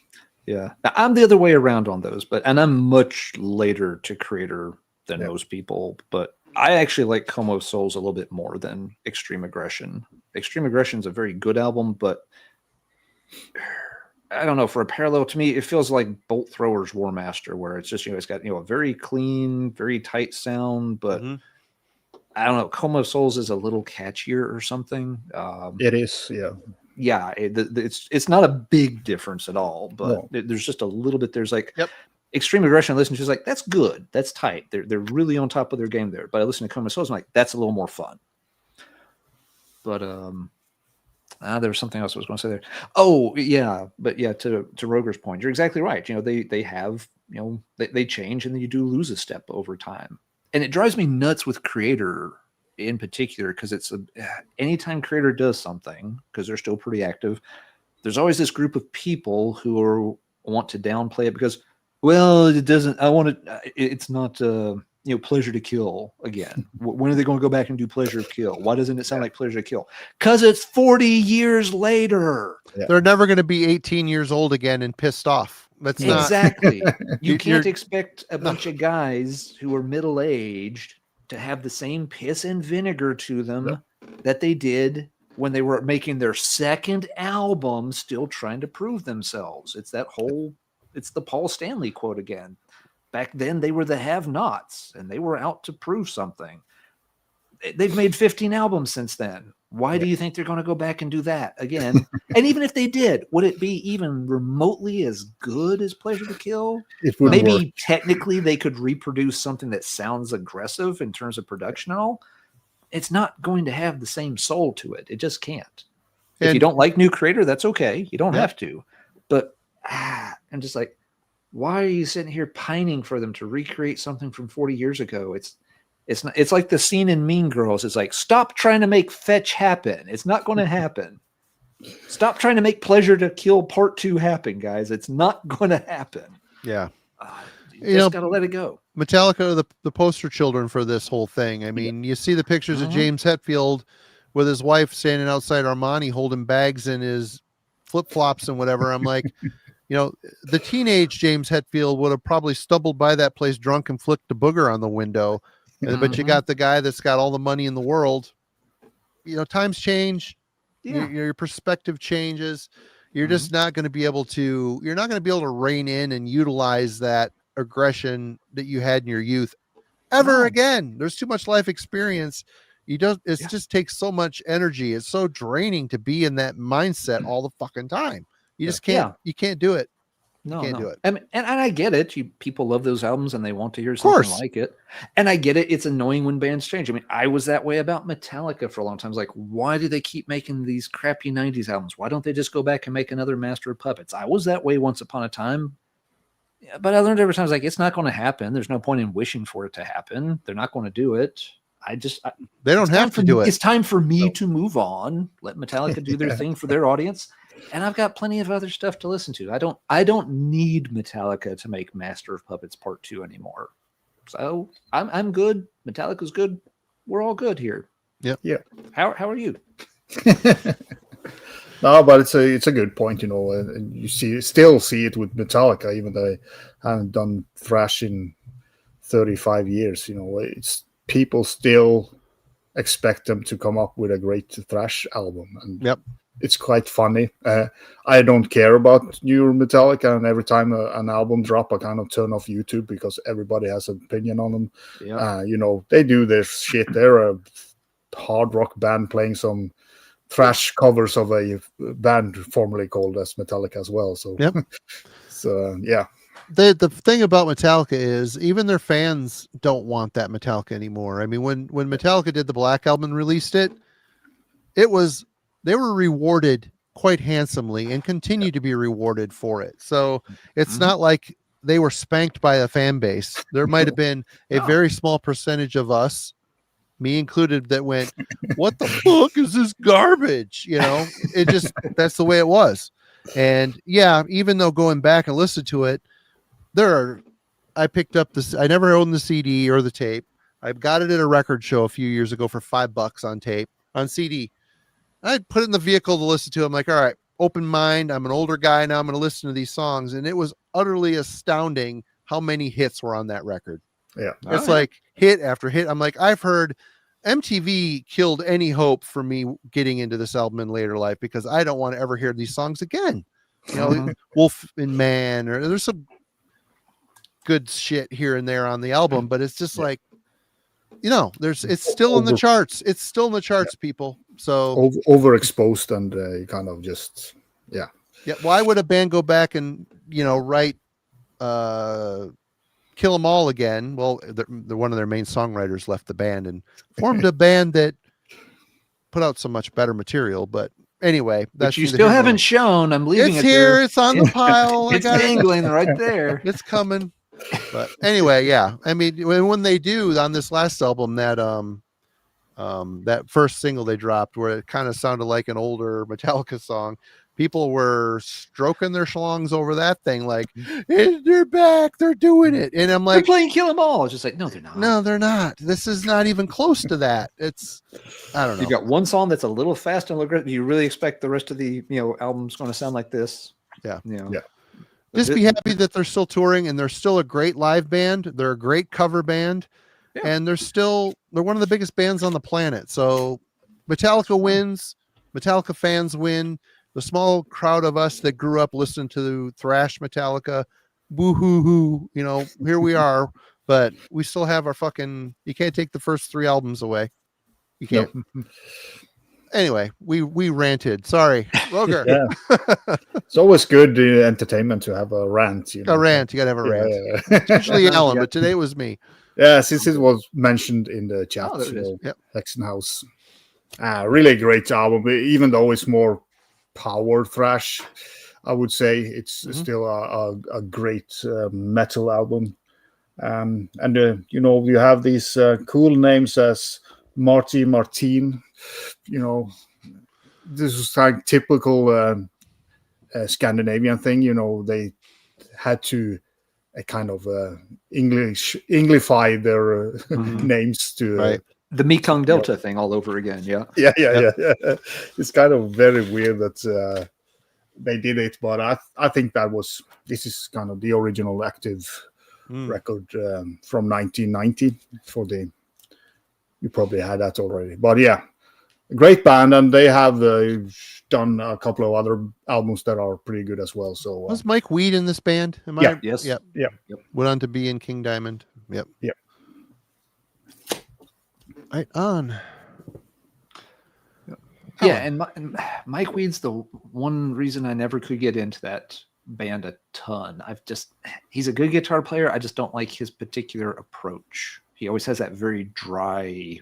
I'm the other way around on those, and I'm much later to Creator than most people. But I actually like Como Souls a little bit more than Extreme Aggression. Extreme Aggression is a very good album, but I don't know, for a parallel, to me, it feels like Bolt Thrower's War Master, where it's just, you know, it's got, you know, a very clean, very tight sound, but I don't know, Como Souls is a little catchier or something. It is, yeah. It's not a big difference at all, but there's just a little bit. There's like Extreme Aggression. I listen to, is like, that's good, that's tight. They're really on top of their game there. But I listen to Como Souls, I'm like, that's a little more fun. But there was something else I was going to say there. Oh, yeah. But yeah, to Roger's point, you're exactly right. You know, they have, you know, they change, and then you do lose a step over time. And it drives me nuts with Creator in particular, because it's anytime Creator does something, because they're still pretty active, there's always this group of people who want to downplay it because, well, it doesn't, it's not, you know, Pleasure to Kill again. When are they going to go back and do Pleasure to Kill? Why doesn't it sound like Pleasure to Kill? Because it's 40 years later. They're never going to be 18 years old again and pissed off. That's exactly. You can't expect a bunch of guys who are middle-aged to have the same piss and vinegar to them that they did when they were making their second album, still trying to prove themselves. It's the Paul Stanley quote again. Back then, they were the have-nots, and they were out to prove something. They've made 15 albums since then. Why do you think they're going to go back and do that again? And even if they did, would it be even remotely as good as Pleasure to Kill? It would Maybe work. technically they could reproduce something that sounds aggressive in terms of production and all. It's not going to have the same soul to it. It just can't. If you don't like new creator, that's okay. You don't have to. But I'm just like, why are you sitting here pining for them to recreate something from 40 years ago? It's not. It's like the scene in Mean Girls. It's like, stop trying to make fetch happen. It's not going to happen. Stop trying to make Pleasure to Kill Part 2 happen, guys. It's not going to happen. Yeah. You just got to let it go. Metallica, the poster children for this whole thing. I mean, you see the pictures of James Hetfield with his wife standing outside Armani holding bags in his flip-flops and whatever. I'm like, the teenage James Hetfield would have probably stumbled by that place drunk and flicked a booger on the window. But you got the guy that's got all the money in the world. Times change. Yeah. Your perspective changes. You're just not going to be able to. You're not going to be able to rein in and utilize that aggression that you had in your youth ever again. There's too much life experience. It just takes so much energy. It's so draining to be in that mindset all the fucking time. You just can't. You can't do it. No, can't do it. I mean, and I get it. People love those albums and they want to hear something like it. And I get it. It's annoying when bands change. I mean, I was that way about Metallica for a long time. I was like, why do they keep making these crappy 90s albums? Why don't they just go back and make another Master of Puppets? I was that way once upon a time. But I learned every time, I was like, it's not going to happen. There's no point in wishing for it to happen. They're not going to do it. They don't have to do it. It's time for me to move on. Let Metallica do their thing for their audience. And I've got plenty of other stuff to listen to. I don't need Metallica to make Master of Puppets Part 2 anymore. So I'm good. Metallica's good. We're all good here. Yeah. Yeah. How are you? No, but it's a good point, and you still see it with Metallica, even though I haven't done thrash in 35 years. It's people still expect them to come up with a great thrash album, and it's quite funny. I don't care about new Metallica, and every time an album drop, I kind of turn off YouTube because everybody has an opinion on them. Yeah. They do their shit. They're a hard rock band playing some thrash covers of a band formerly called as Metallica as well. So, yeah. The thing about Metallica is even their fans don't want that Metallica anymore. I mean, when Metallica did the Black Album and released it, they were rewarded quite handsomely and continue to be rewarded for it. So it's not like they were spanked by a fan base. There might have been a very small percentage of us, me included, that went, what the fuck is this garbage? It just, that's the way it was. And even though going back and listen to it, I picked up this, I never owned the CD or the tape. I got it at a record show a few years ago for $5 on tape, on CD. I put it in the vehicle to listen to. I'm like, all right, open mind. I'm an older guy now. I'm going to listen to these songs. And it was utterly astounding how many hits were on that record. Yeah. It's like hit after hit. I'm like, I've heard MTV killed any hope for me getting into this album in later life because I don't want to ever hear these songs again. Wolf and Man, or there's some good shit here and there on the album, but it's just like, it's still in the charts. It's still in the charts, people. So overexposed and kind of just, yeah. Why would a band go back and, write Kill 'Em All again? Well, one of their main songwriters left the band and formed a band that put out so much better material. But anyway, that's you still haven't shown. I'm leaving it here. It's on the pile. It's dangling right there. It's coming. But anyway, yeah. I mean, when they do on this last album, that first single they dropped, where it kind of sounded like an older Metallica song, people were stroking their schlongs over that thing, like, they're back, they're doing it. And I'm like, they're playing Kill 'Em All. It's just like, no, they're not. No, they're not. This is not even close to that. It's, I don't know. You've got one song that's a little fast and aggressive. You really expect the rest of the album's going to sound like this? Yeah. Yeah. Just be happy that they're still touring and they're still a great live band. They're a great cover band, and they're one of the biggest bands on the planet. So Metallica wins. Metallica fans win. The small crowd of us that grew up listening to thrash Metallica, boo hoo hoo, here we are. But we still have our you can't take the first 3 albums away. You can't. Anyway, we ranted. Sorry, Roger. Yeah, it's always good entertainment to have a rant. A rant. You gotta have a rant. It's usually Alan, but today it was me. Yeah, since it was mentioned in the chat. Oh, there it is. Yep. Hexenhaus. Really great album, even though it's more power thrash. I would say it's still a great metal album. And you have these cool names as Marty Martin. This is like typical Scandinavian thing. They had to kind of Englify their names to Right. The Mekong Delta thing all over again. Yeah. Yeah. It's kind of very weird that they did it, but I think this is kind of the original active record from 1990 you probably had that already, but yeah, a great band, and they have done a couple of other albums that are pretty good as well. So was Mike Weed in this band? Yes. Yep. Went on to be in King Diamond. Yep. Right on. Yeah, and Mike Weed's the one reason I never could get into that band a ton. He's a good guitar player. I just don't like his particular approach. He always has that very dry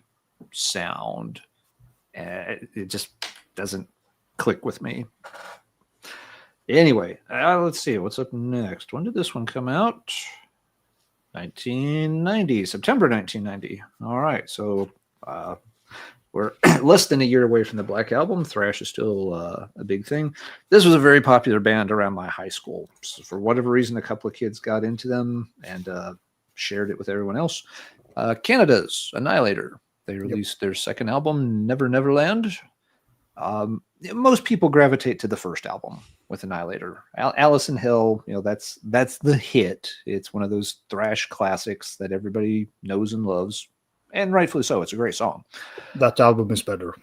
sound. It just doesn't click with me. Anyway, let's see what's up next. When did this one come out? 1990, September 1990. All right, so we're less than a year away from the Black Album. Thrash is still a big thing. This was a very popular band around my high school. So for whatever reason, a couple of kids got into them and shared it with everyone else. Canada's Annihilator. They released their second album, Never Neverland. Most people gravitate to the first album with Annihilator. Alice in Hell, that's the hit. It's one of those thrash classics that everybody knows and loves. And rightfully so. It's a great song. That album is better.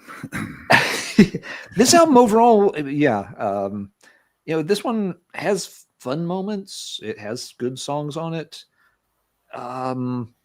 This album overall, yeah. This one has fun moments. It has good songs on it.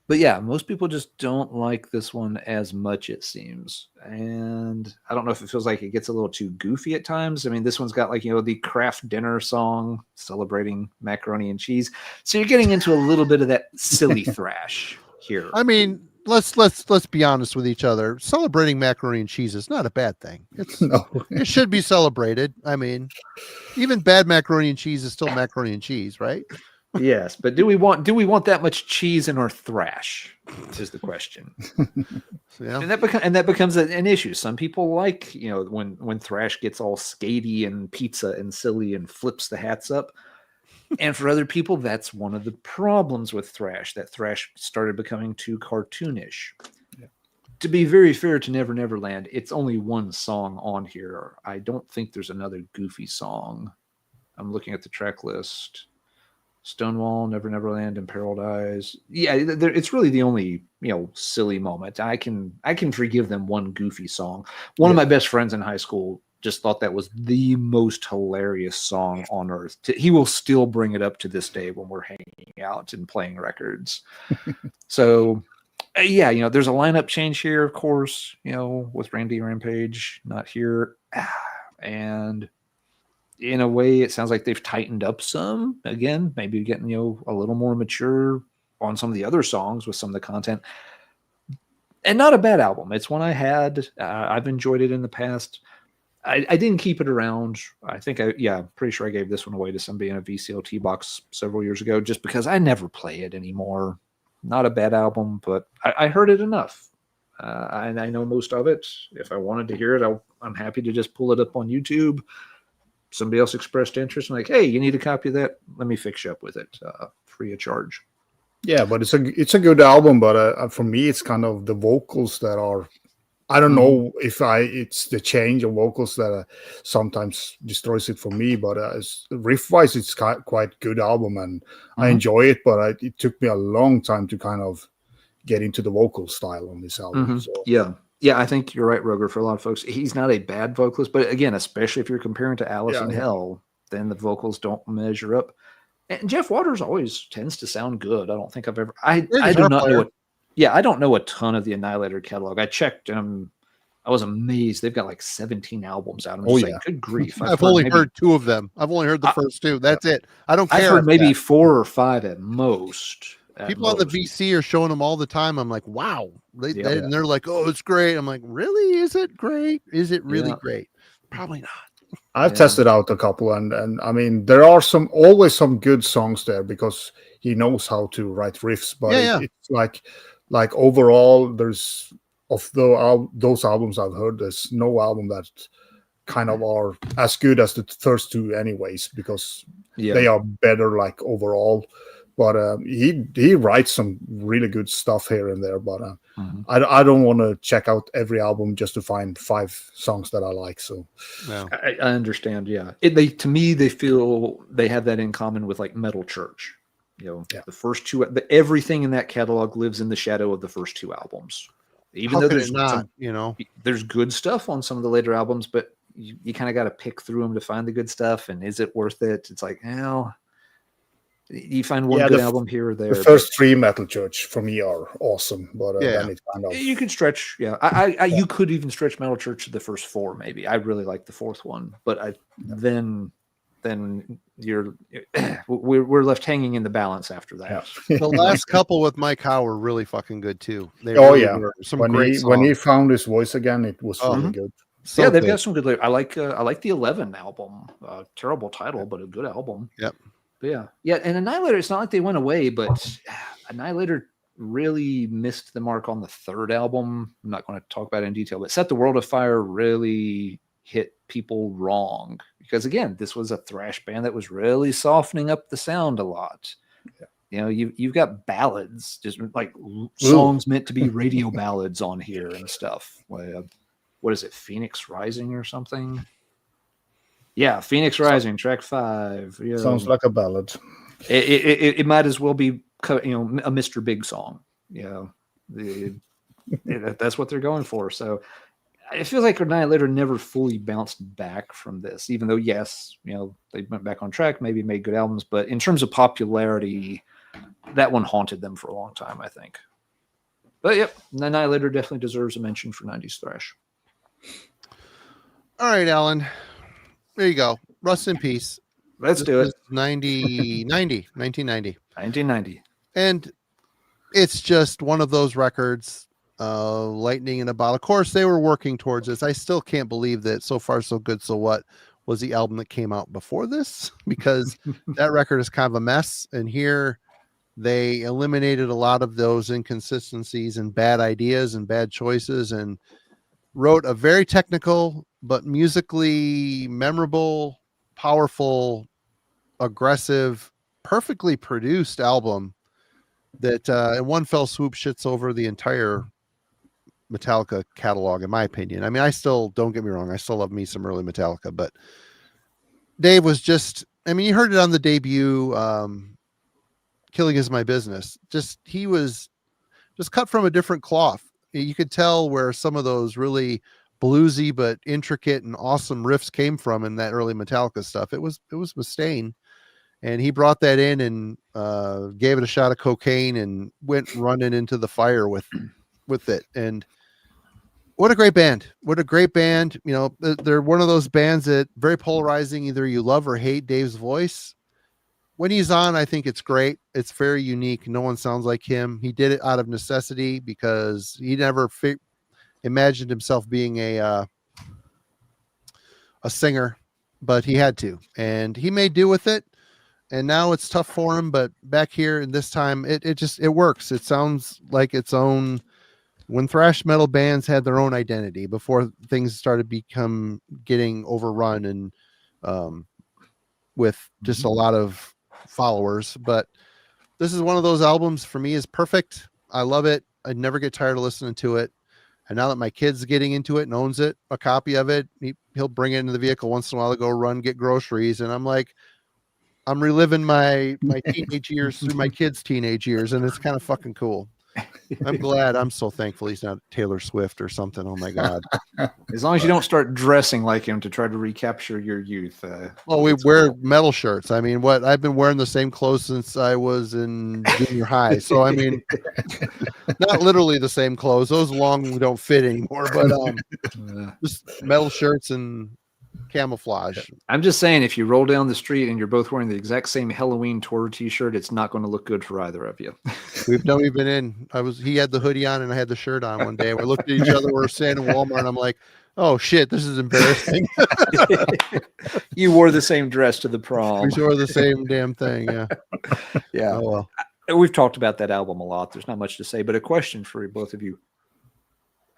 But yeah, most people just don't like this one as much, it seems. And I don't know if it feels like it gets a little too goofy at times. I mean, this one's got the craft dinner song celebrating macaroni and cheese. So you're getting into a little bit of that silly thrash here. I mean, let's be honest with each other. Celebrating macaroni and cheese is not a bad thing. It should be celebrated. I mean, even bad macaroni and cheese is still macaroni and cheese, right? Yes, but do we want that much cheese in our thrash? Is the question. Yeah. And that becomes an issue. Some people like when thrash gets all skatey and pizza and silly and flips the hats up. And for other people, that's one of the problems with thrash. That thrash started becoming too cartoonish. Yeah. To be very fair to Never Neverland, it's only one song on here. I don't think there's another goofy song. I'm looking at the track list. Stonewall, Never Neverland, and Paradise. Yeah, it's really the only silly moment. I can forgive them one goofy song. One of my best friends in high school just thought that was the most hilarious song on earth. He will still bring it up to this day when we're hanging out and playing records. So, yeah, there's a lineup change here, of course. With Randy Rampage not here, and in a way, it sounds like they've tightened up some. Again, maybe getting a little more mature on some of the other songs with some of the content. And not a bad album. It's one I had. I've enjoyed it in the past. I didn't keep it around. I think pretty sure I gave this one away to somebody in a VCLT box several years ago, just because I never play it anymore. Not a bad album, but I heard it enough. And I know most of it. If I wanted to hear it, I'm happy to just pull it up on YouTube. Somebody else expressed interest and hey, you need a copy of that? Let me fix you up with it, free of charge. Yeah, but it's a good album. But for me, it's kind of the vocals that are. I don't know if it's the change of vocals that sometimes destroys it for me. But riff wise, it's quite good album, and I enjoy it. But it took me a long time to kind of get into the vocal style on this album. So. Yeah, I think you're right, Roger. For a lot of folks, he's not a bad vocalist, but again, especially if you're comparing to Alice in Hell, then the vocals don't measure up. And Jeff Waters always tends to sound good. I don't think I do not know. I don't know a ton of the Annihilator catalog. I checked I was amazed. They've got like 17 albums out. I'm Oh, just yeah. like, good grief. I've only heard 2 of them. I've only heard the first 2. That's it. I don't care. I've heard after maybe that. 4 or 5 at most. People on the VC are showing them all the time. I'm like, wow. And they're like, oh, it's great. I'm like, really? Is it great? Is it really great? Probably not. I've tested out a couple, and I mean, there are always some good songs there because he knows how to write riffs. But it's like overall, there's those albums I've heard, there's no album that kind of are as good as the first 2, anyways, because they are better like overall. But he writes some really good stuff here and there. But I don't want to check out every album just to find 5 songs that I like. So I understand. Yeah, to me they feel they have that in common with like Metal Church. The first 2, everything in that catalog lives in the shadow of the first 2 albums. Even though there's not, there's good stuff on some of the later albums, but you kind of got to pick through them to find the good stuff. And is it worth it? It's like, you find one good album here or there. The first 3 Metal Church for me are awesome, but then it kind of... You can stretch, you could even stretch Metal Church to the first 4, maybe. I really like the 4th one, but then we're left hanging in the balance after that. The last couple with Mike Howe were really fucking good too. They were. When he found his voice again, it was really good. So they've got some good. I like the 11 album. Terrible title, but a good album. Yep. But and Annihilator, it's not like they went away, but Annihilator really missed the mark on the 3rd album. I'm not going to talk about it in detail, but Set the World Afire really hit people wrong because, again, this was a thrash band that was really softening up the sound a lot. You've got ballads, just like songs meant to be radio ballads on here and stuff. What is it, Phoenix Rising or something? Yeah, Phoenix Rising, track 5. Sounds like a ballad. It might as well be, a Mr. Big song. That's what they're going for. So I feel like Annihilator never fully bounced back from this, even though, yes, they went back on track, maybe made good albums. But in terms of popularity, that one haunted them for a long time, I think. But, Annihilator definitely deserves a mention for 90s Thrash. All right, Alan. There you go. Rust in peace. Let's do it. 1990. And it's just one of those records, lightning in a bottle. Of course, they were working towards this. I still can't believe that So Far So Good So What was the album that came out before this, because that record is kind of a mess. And here they eliminated a lot of those inconsistencies and bad ideas and bad choices and wrote a very technical but musically memorable, powerful, aggressive, perfectly produced album that in one fell swoop shits over the entire Metallica catalog, in my opinion. I mean, I still, don't get me wrong, I still love me some early Metallica, but Dave was just, I mean, you heard it on the debut, Killing Is My Business. He was just cut from a different cloth. You could tell where some of those really bluesy but intricate and awesome riffs came from in that early Metallica stuff. It was Mustaine, and he brought that in and gave it a shot of cocaine and went running into the fire with it. And what a great band! They're one of those bands that very polarizing. Either you love or hate Dave's voice. When he's on, I think it's great. It's very unique. No one sounds like him. He did it out of necessity because he never imagined himself being a singer, but he had to, and he made do with it. And now it's tough for him, but back here in this time, it works. It sounds like its own. When thrash metal bands had their own identity before things started getting overrun and with just a lot of followers. But this is one of those albums for me is perfect. I love it. I'd never get tired of listening to it. And now that my kid's getting into it and owns it, a copy of it, he'll bring it into the vehicle once in a while to go run, get groceries. And I'm like, I'm reliving my teenage years through my kids' teenage years. And it's kind of fucking cool. I'm glad. I'm so thankful he's not Taylor Swift or something. Oh my God. As long as you don't start dressing like him to try to recapture your youth. Well, we wear metal shirts. I mean, what I've been wearing the same clothes since I was in junior high. So I mean, not literally the same clothes. Those long don't fit anymore, but just metal shirts and camouflage. I'm just saying, if you roll down the street and you're both wearing the exact same Halloween tour T-shirt, it's not going to look good for either of you. We've been in. He had the hoodie on and I had the shirt on one day. We looked at each other. We're standing in Walmart. And I'm like, oh shit, this is embarrassing. You wore the same dress to the prom. We wore the same damn thing. Yeah. Yeah. Oh, well. We've talked about that album a lot. There's not much to say, but a question for both of you.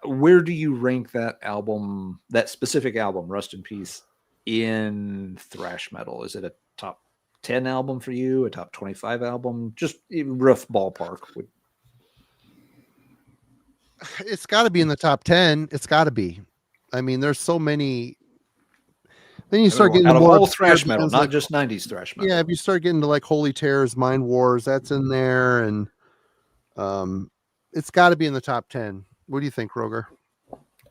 Where do you rank that album, that specific album, Rust in Peace, in thrash metal? Is it a top 10 album for you, a top 25 album? Just rough ballpark. It's got to be in the top 10. It's got to be. I mean, there's so many. Then you start getting out of more all thrash metal, not like, just 90s thrash metal. Yeah, if you start getting to like Holy Terrors, Mind Wars, that's in there, and it's got to be in the top 10. What do you think, Roger?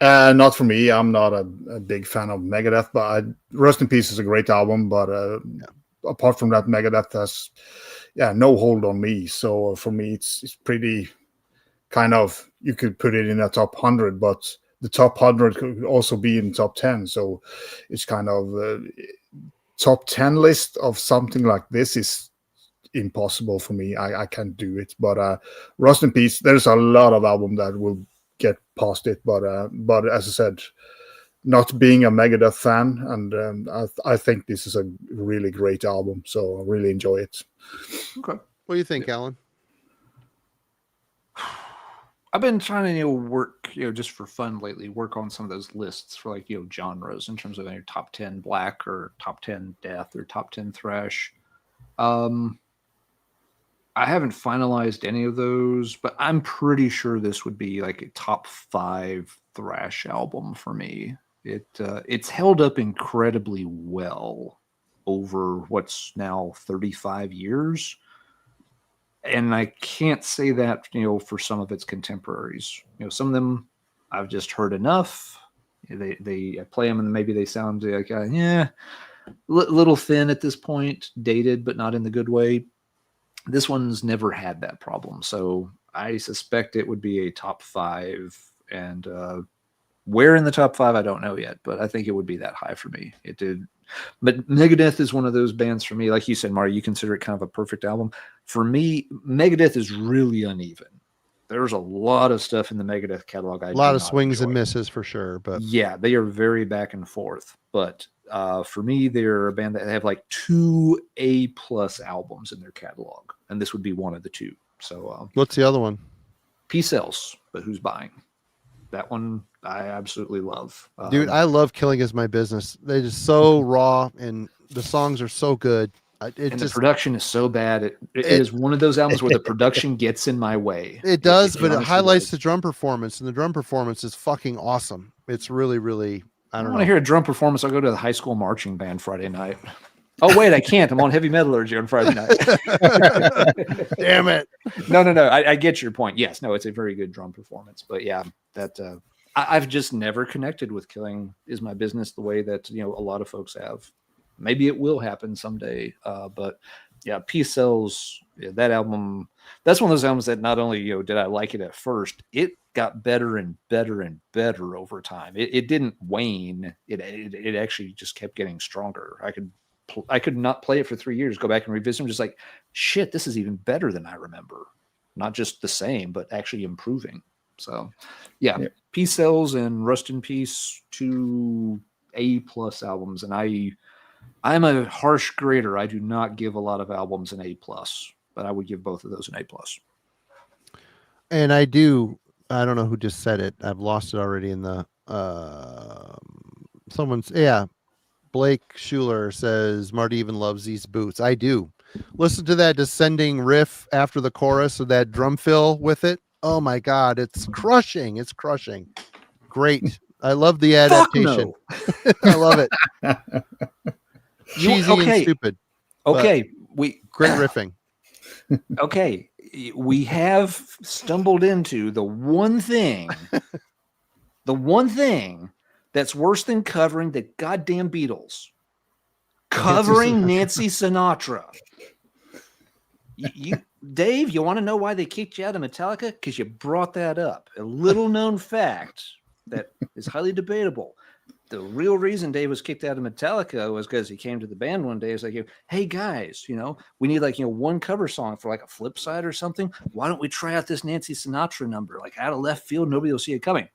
Not for me. I'm not a big fan of Megadeth, but Rust in Peace is a great album. But apart from that, Megadeth has no hold on me. So for me, it's pretty kind of, you could put it in a top 100, but the top 100 could also be in top 10. So it's kind of top 10 list of something like this is impossible for me. I can't do it. But Rust in Peace, there's a lot of album that will get past it. But as I said, not being a Megadeth fan, and I think this is a really great album. So I really enjoy it. Okay. What do you think, Alan? I've been trying to work, just for fun lately, work on some of those lists for like, genres in terms of your top 10 black or top 10 death or top 10 thrash. I haven't finalized any of those, but I'm pretty sure this would be like a top 5 thrash album for me. It's held up incredibly well over what's now 35 years. And I can't say that, for some of its contemporaries. Some of them I've just heard enough. I play them and maybe they sound like, little thin at this point, dated, but not in the good way. This one's never had that problem. So I suspect it would be a top 5. And where in the top 5, I don't know yet, but I think it would be that high for me. It did. But MegaDeth is one of those bands for me. Like you said, Marty, you consider it kind of a perfect album. For me, MegaDeth is really uneven. There's a lot of stuff in the MegaDeth catalog. A lot of swings and misses for sure. But yeah, they are very back and forth. But for me, they're a band that have like 2 A+ albums in their catalog. And this would be one of the 2. So what's the other one? Peace Sells, but who's buying? That one I absolutely love. Dude, I love Killing Is My Business. They're just so raw and the songs are so good. The production is so bad. It is one of those albums where the production gets in my way. It does, but it highlights the drum performance, and the drum performance is fucking awesome. It's really, really, I don't know. Want to hear a drum performance? I'll go to the high school marching band Friday night. Oh, wait, I can't. I'm on heavy metallurgy on Friday night. Damn it. No. I get your point. Yes, no, it's a very good drum performance. But yeah, that I've just never connected with Killing Is My Business the way that, a lot of folks have. Maybe it will happen someday. But yeah, Peace Sells, that album, that's one of those albums that not only, did I like it at first, it got better and better and better over time. It didn't wane. It actually just kept getting stronger. I could not play it for 3 years, go back and revisit them, just like, shit, this is even better than I remember. Not just the same, but actually improving. So, yeah. Peace Sells and Rust in Peace, 2 A+ albums. And I'm a harsh grader. I do not give a lot of albums an A+, but I would give both of those an A+. And I don't know who just said it. I've lost it already in the, Blake Schuler says, Marty even loves these boots. I do. Listen to that descending riff after the chorus of that drum fill with it. Oh my God, it's crushing. It's crushing. Great. I love the adaptation. No. I love it. Cheesy and stupid. Okay. Great riffing. Okay. we have stumbled into the one thing that's worse than covering the goddamn Beatles. Covering Nancy Sinatra. Dave, you want to know why they kicked you out of Metallica? Because you brought that up. A little known fact that is highly debatable. The real reason Dave was kicked out of Metallica was because he came to the band one day. It's like, hey guys, we need one cover song for a flip side or something. Why don't we try out this Nancy Sinatra number? Out of left field, nobody will see it coming.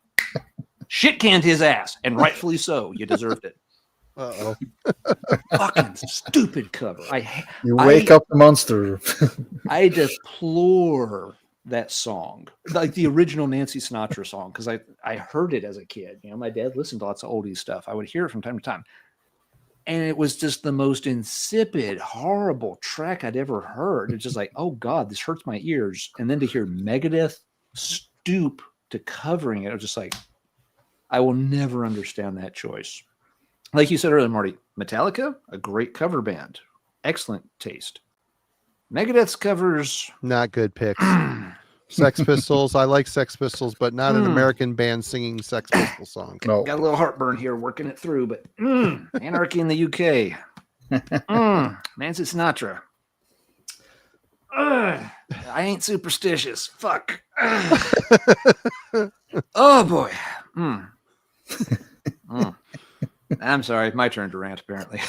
Shit canned his ass, and rightfully so. You deserved it. Uh-oh. Fucking stupid cover. You wake up the monster. I deplore that song, the original Nancy Sinatra song, because I heard it as a kid. My dad listened to lots of oldies stuff. I would hear it from time to time, and it was just the most insipid, horrible track I'd ever heard. It's just oh God, this hurts my ears. And then to hear MegaDeth stoop to covering it, I was just I will never understand that choice. Like you said earlier, Marty, Metallica, a great cover band, excellent taste. Megadeth's covers, not good picks. Sex Pistols, I like Sex Pistols, but not an American band singing Sex Pistol song. No. Got a little heartburn here working it through, but Anarchy in the UK, Nancy Sinatra. I ain't superstitious. Fuck. Oh boy. I'm sorry, my turn to rant. Apparently.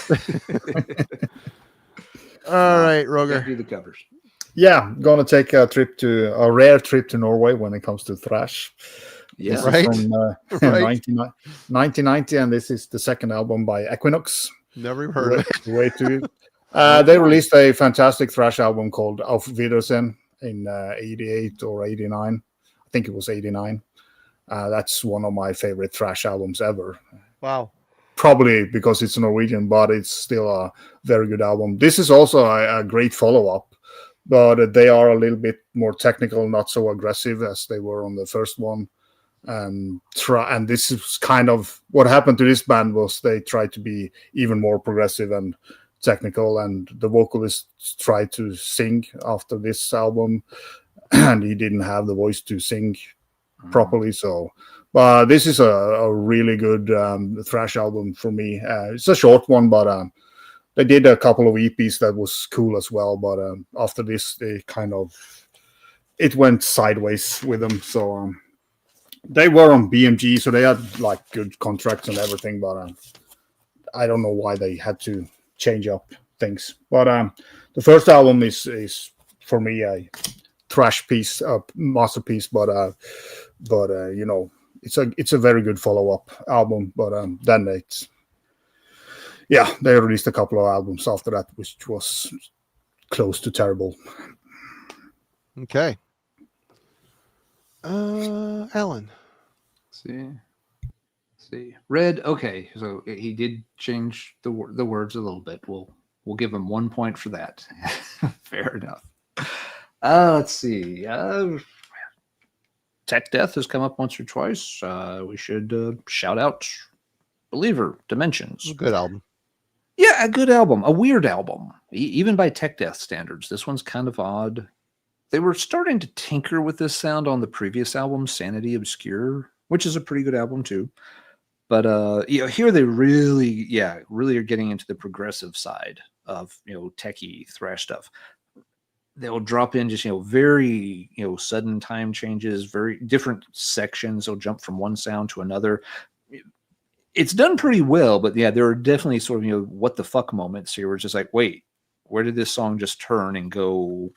All right, Roger. Do the covers. Yeah, gonna take a rare trip to Norway when it comes to thrash. Yeah, right. From, Right. 1990, and this is the second album by Equinox. Never even heard of it. Way too. They released a fantastic thrash album called Auf Wiedersehen in 88 or 89. I think it was 89. That's one of my favorite thrash albums ever. Wow. Probably because it's Norwegian, but it's still a very good album. This is also a great follow-up, but they are a little bit more technical, not so aggressive as they were on the first one. And this is kind of what happened to this band was they tried to be even more progressive and technical, and the vocalist tried to sing after this album, and he didn't have the voice to sing properly. So, but this is a really good thrash album for me. It's a short one, but they did a couple of EPs that was cool as well. But after this, it went sideways with them. So they were on BMG, so they had good contracts and everything. But I don't know why they had to change up things. But the first album is for me a thrash piece, a masterpiece. But it's a very good follow-up album. But then they released a couple of albums after that, which was close to terrible. Okay. Alan. See. Red. Okay, so he did change the words a little bit. We'll give him 1 point for that. Fair enough. Let's see. Tech Death has come up once or twice. We should shout out Believer Dimensions. Good album. Yeah, a good album. A weird album. Even by Tech Death standards. This one's kind of odd. They were starting to tinker with this sound on the previous album, Sanity Obscure, which is a pretty good album too. But here they really are getting into the progressive side of techie thrash stuff. They'll drop in just very sudden time changes, very different sections. They'll jump from one sound to another. It's done pretty well, but there are definitely sort of what the fuck moments here where it's just wait, where did this song just turn and go?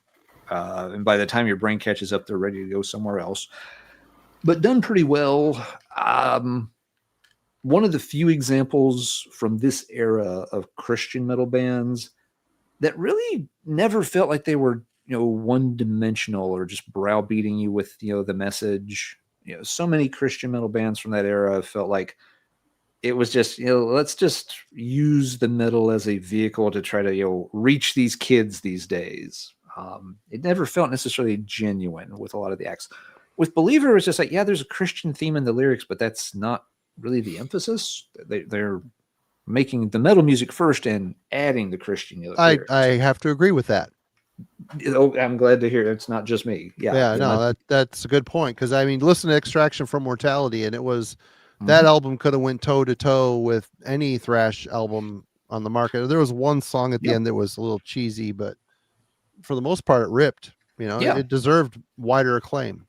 And by the time your brain catches up, they're ready to go somewhere else. But done pretty well. One of the few examples from this era of Christian metal bands that really never felt like they were, one-dimensional or just browbeating you with, the message. So many Christian metal bands from that era felt like it was just, let's just use the metal as a vehicle to try to, reach these kids these days. It never felt necessarily genuine with a lot of the acts. With Believer, it was just there's a Christian theme in the lyrics, but that's not really the emphasis. They're making the metal music first and adding the Christian lyrics. I have to agree with that. I'm glad to hear it's not just me. Yeah, no, that's a good point, because I mean, listen to Extraction from Mortality, and it was that album could have went toe to toe with any thrash album on the market. There was one song at the end that was a little cheesy, but for the most part, it ripped. You know, it deserved wider acclaim.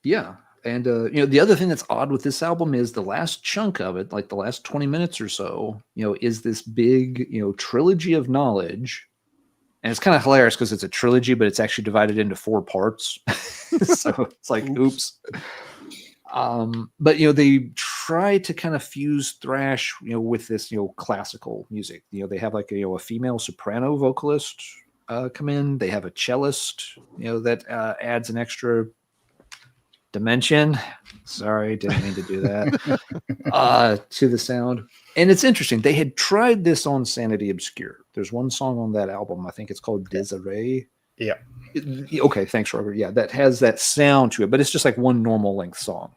Yeah. And, the other thing that's odd with this album is the last chunk of it, like the last 20 minutes or so, is this big, trilogy of knowledge. And it's kind of hilarious because it's a trilogy, but it's actually divided into 4 parts. So it's like, oops. But, they try to kind of fuse thrash, with this, classical music. They have like a female soprano vocalist come in. They have a cellist, that adds an extra dimension. Sorry, didn't mean to do that. To the sound. And it's interesting. They had tried this on Sanity Obscure. There's one song on that album. I think it's called Desiree. Yeah. Okay, thanks, Robert. Yeah, that has that sound to it, but it's just like one normal length song.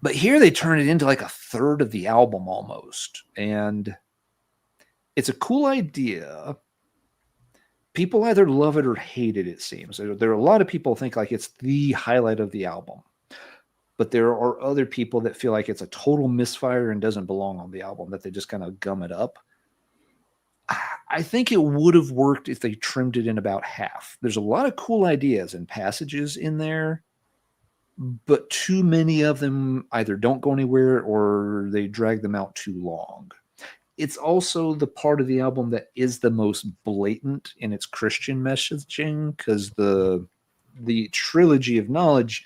But here they turn it into like a third of the album almost. And it's a cool idea. People either love it or hate it, it seems. There are a lot of people think like it's the highlight of the album. But there are other people that feel like it's a total misfire and doesn't belong on the album, that they just kind of gum it up. I think it would have worked if they trimmed it in about half. There's a lot of cool ideas and passages in there, but too many of them either don't go anywhere or they drag them out too long. It's also the part of the album that is the most blatant in its Christian messaging, because the trilogy of knowledge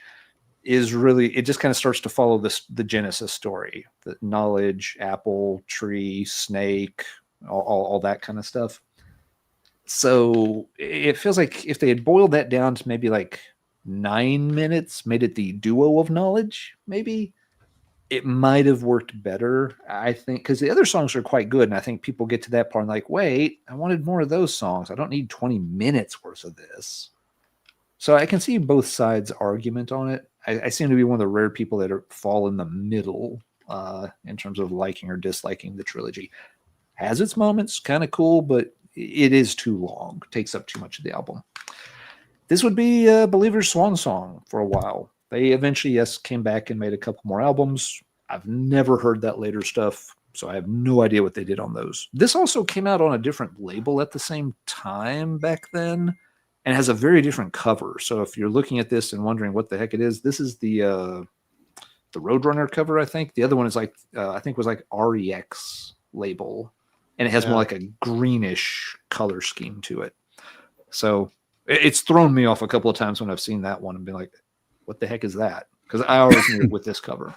is really, it just kind of starts to follow the Genesis story, the knowledge, apple, tree, snake, all that kind of stuff. So it feels like if they had boiled that down to maybe like 9 minutes, made it the duo of knowledge, maybe it might have worked better, I think, because the other songs are quite good. And I think people get to that part and like, wait, I wanted more of those songs. I don't need 20 minutes worth of this. So I can see both sides' argument on it. I seem to be one of the rare people that fall in the middle in terms of liking or disliking the trilogy. Has its moments, kind of cool, but it is too long. Takes up too much of the album. This would be Believer's swan song for a while. They eventually, yes, came back and made a couple more albums. I've never heard that later stuff, so I have no idea what they did on those. This also came out on a different label at the same time back then, and has a very different cover. So if you're looking at this and wondering what the heck it is, this is the Roadrunner cover, I think. The other one is like, I think was like REX label, and it has more like a greenish color scheme to it. So it's thrown me off a couple of times when I've seen that one and been like, what the heck is that? Because I always knew it with this cover.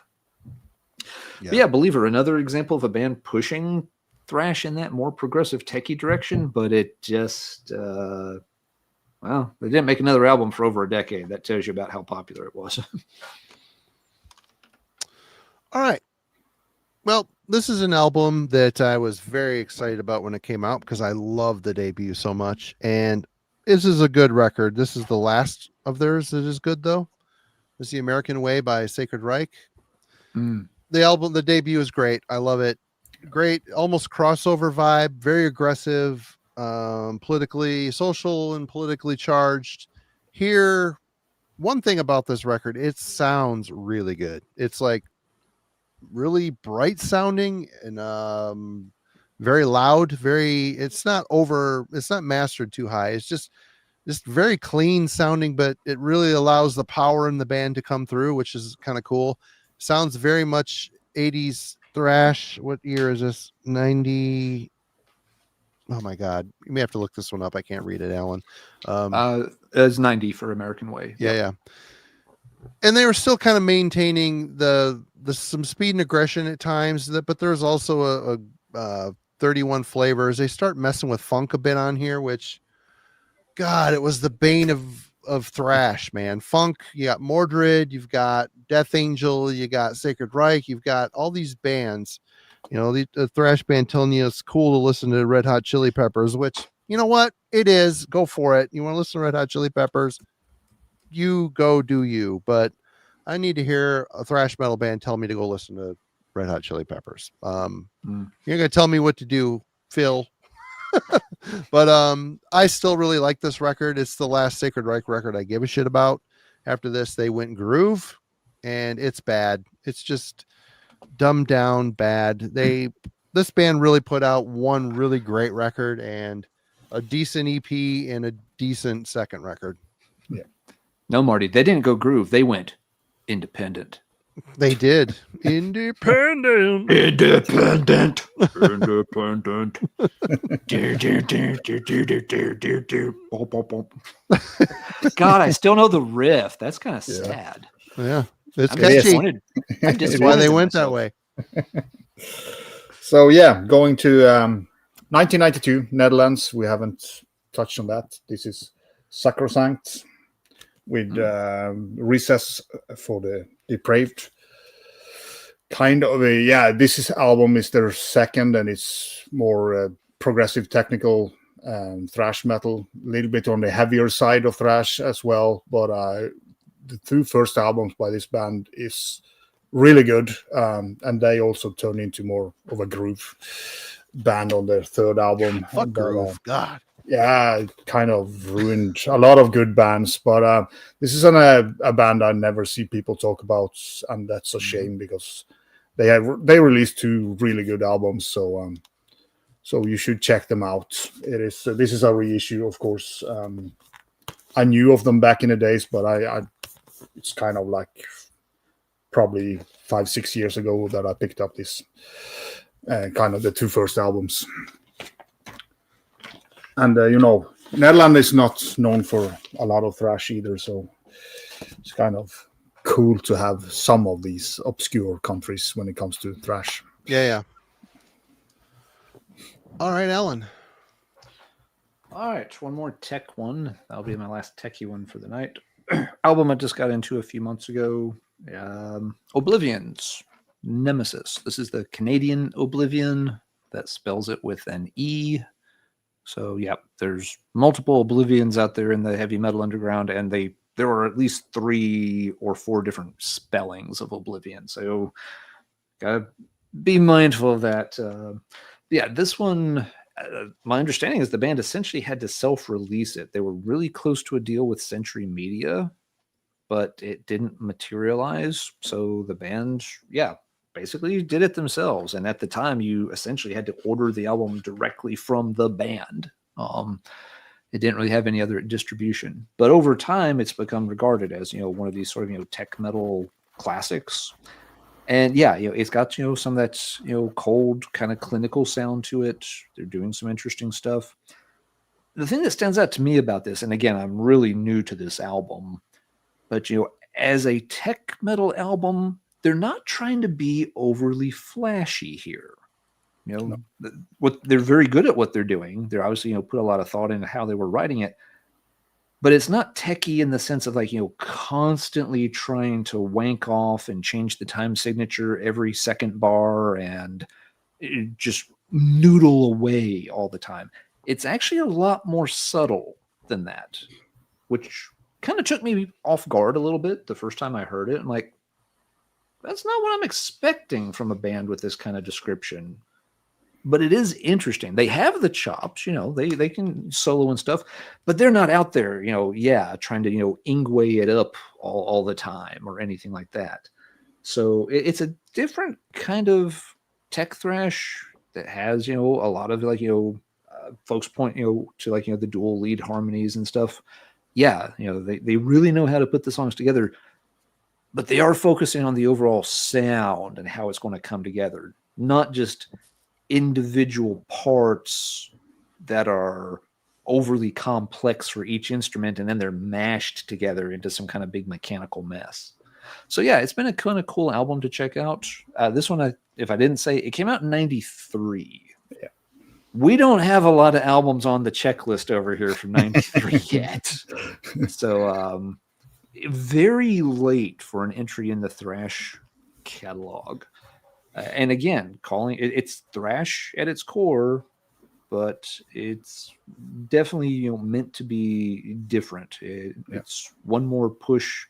Yeah. But yeah, Believer, another example of a band pushing thrash in that more progressive techie direction, but it just, well, they didn't make another album for over a decade. That tells you about how popular it was. All right. Well, this is an album that I was very excited about when it came out because I love the debut so much. And this is a good record. This is the last of theirs that is good, though. This is The American Way by Sacred Reich. The debut is great. I love it. Great, almost crossover vibe, very aggressive, politically social and politically charged. Here, one thing about this record, it sounds really good. It's like really bright sounding and very loud, it's not mastered too high. It's just very clean sounding, but it really allows the power in the band to come through, which is kind of cool. Sounds very much 80s thrash. What year is this? 90. Oh my God. You may have to look this one up. I can't read it, Alan. It's 90 for American Way. Yeah. And they were still kind of maintaining the some speed and aggression at times, but there's also a 31 flavors. They start messing with funk a bit on here, which, God, it was the bane of thrash, man. Funk, you got Mordred, you've got Death Angel, you got Sacred Reich, you've got all these bands, the thrash band telling you it's cool to listen to Red Hot Chili Peppers, which, you know what? It is. Go for it. You want to listen to Red Hot Chili Peppers? You go do you. But I need to hear a thrash metal band tell me to go listen to Red Hot Chili Peppers. You're going to tell me what to do, Phil. But I still really like this record. It's the last Sacred Reich record I give a shit about. After this, they went groove, and it's bad. It's just dumbed down bad. This band really put out one really great record and a decent EP and a decent second record. Yeah. No, Marty, they didn't go groove. They went independent. They did. Independent. Independent. God, I still know the riff. That's kind of sad. Yeah. It's I'm catchy. disappointed. That's why they went that way. So yeah, going to 1992, Netherlands. We haven't touched on that. This is Sacrosanct with Recess for the Depraved. Kind of this album is their second, and it's more progressive technical thrash metal, a little bit on the heavier side of thrash as well. But the two first albums by this band is really good, and they also turned into more of a groove band on their third album. Fuck groove, God. Yeah, it kind of ruined a lot of good bands. But this is a band I never see people talk about, and that's a shame because they released two really good albums. So you should check them out. It is this is a reissue, of course. I knew of them back in the days, but I it's kind of like probably 5-6 years ago that I picked up this kind of the two first albums. And Netherlands is not known for a lot of thrash either, so it's kind of cool to have some of these obscure countries when it comes to thrash. Yeah. All right, Alan. All right, one more tech one. That'll be my last techie one for the night. Album I just got into a few months ago. Oblivion's Nemesis. This is the Canadian Oblivion that spells it with an E. So yeah, there's multiple Oblivions out there in the heavy metal underground, and there are at least 3 or 4 different spellings of Oblivion. So gotta be mindful of that. This one, my understanding is the band essentially had to self-release it. They were really close to a deal with Century Media, but it didn't materialize. So the band, basically did it themselves. And at the time, you essentially had to order the album directly from the band. It didn't really have any other distribution. But over time, it's become regarded as, one of these sort of, tech metal classics. And it's got, some of that, cold kind of clinical sound to it. They're doing some interesting stuff. The thing that stands out to me about this, and again, I'm really new to this album, but, as a tech metal album, they're not trying to be overly flashy here. What they're very good at what they're doing. They're obviously, put a lot of thought into how they were writing it, but it's not techie in the sense of constantly trying to wank off and change the time signature every second bar and just noodle away all the time. It's actually a lot more subtle than that, which kind of took me off guard a little bit the first time I heard it. I'm like, that's not what I'm expecting from a band with this kind of description. But it is interesting. They have the chops, they can solo and stuff, but they're not out there, trying to, Ingwe it up all the time or anything like that. So it's a different kind of tech thrash that has, a lot of folks point, to the dual lead harmonies and stuff. Yeah, they really know how to put the songs together, but they are focusing on the overall sound and how it's going to come together, not just individual parts that are overly complex for each instrument and then they're mashed together into some kind of big mechanical mess. So yeah, it's been a kind of cool album to check out. This one, if I didn't say, it came out in 93. Yeah. We don't have a lot of albums on the checklist over here from 93 yet. So very late for an entry in the thrash catalog. And again, it's thrash at its core, but it's definitely meant to be different. It's one more push.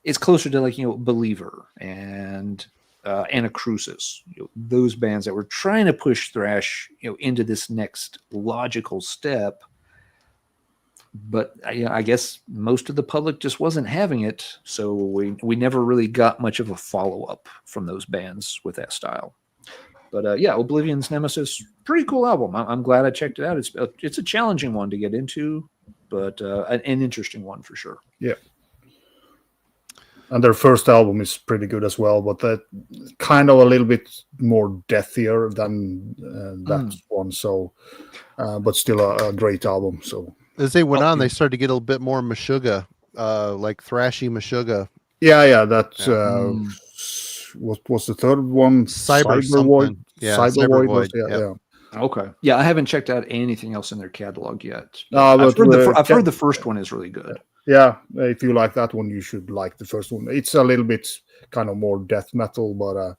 It's closer to Believer, and Anacrusis, those bands that were trying to push thrash, into this next logical step. But I guess most of the public just wasn't having it, so we never really got much of a follow-up from those bands with that style. But Oblivion's Nemesis, pretty cool album. I'm glad I checked it out. It's a challenging one to get into, but an interesting one for sure. Yeah. And their first album is pretty good as well, but that kind of a little bit more deathier than that one. So, but still a great album. So as they went on, they started to get a little bit more Meshuggah, like thrashy Meshuggah. Yeah. That what was the third one? Cybervoid. Yeah, Cybervoid. Yeah. Okay. Yeah, I haven't checked out anything else in their catalog yet. But I've heard the first one is really good. Yeah, if you like that one, you should like the first one. It's a little bit kind of more death metal, but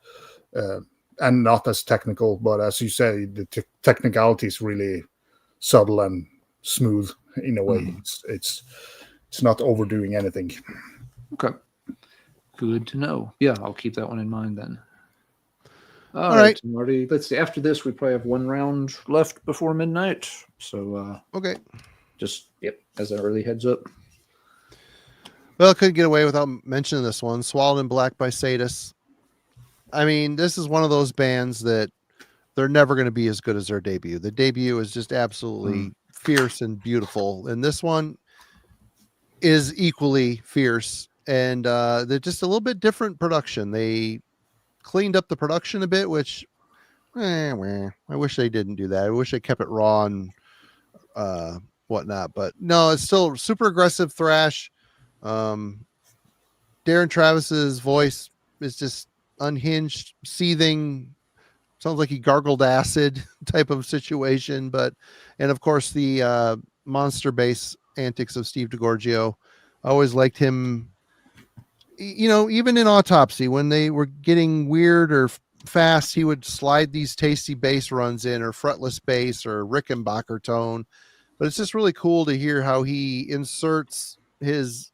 and not as technical. But as you say, the technicality is really subtle and smooth in a way. It's not overdoing anything. Okay, good to know. Yeah, I'll keep that one in mind then. All right, Marty. Let's see. After this, we probably have one round left before midnight. So okay, just as an early heads up. Well, I couldn't get away without mentioning this one, Swallowed in Black by Sadus. I mean, this is one of those bands that they're never going to be as good as their debut. The debut is just absolutely fierce and beautiful. And this one is equally fierce. And they're just a little bit different production. They cleaned up the production a bit, which I wish they didn't do that. I wish they kept it raw and whatnot. But no, it's still super aggressive thrash. Darren Travis's voice is just unhinged, seething, sounds like he gargled acid type of situation. And of course the monster bass antics of Steve DiGiorgio. I always liked him, even in Autopsy, when they were getting weird or fast, he would slide these tasty bass runs in, or fretless bass, or Rickenbacker tone. But it's just really cool to hear how he inserts his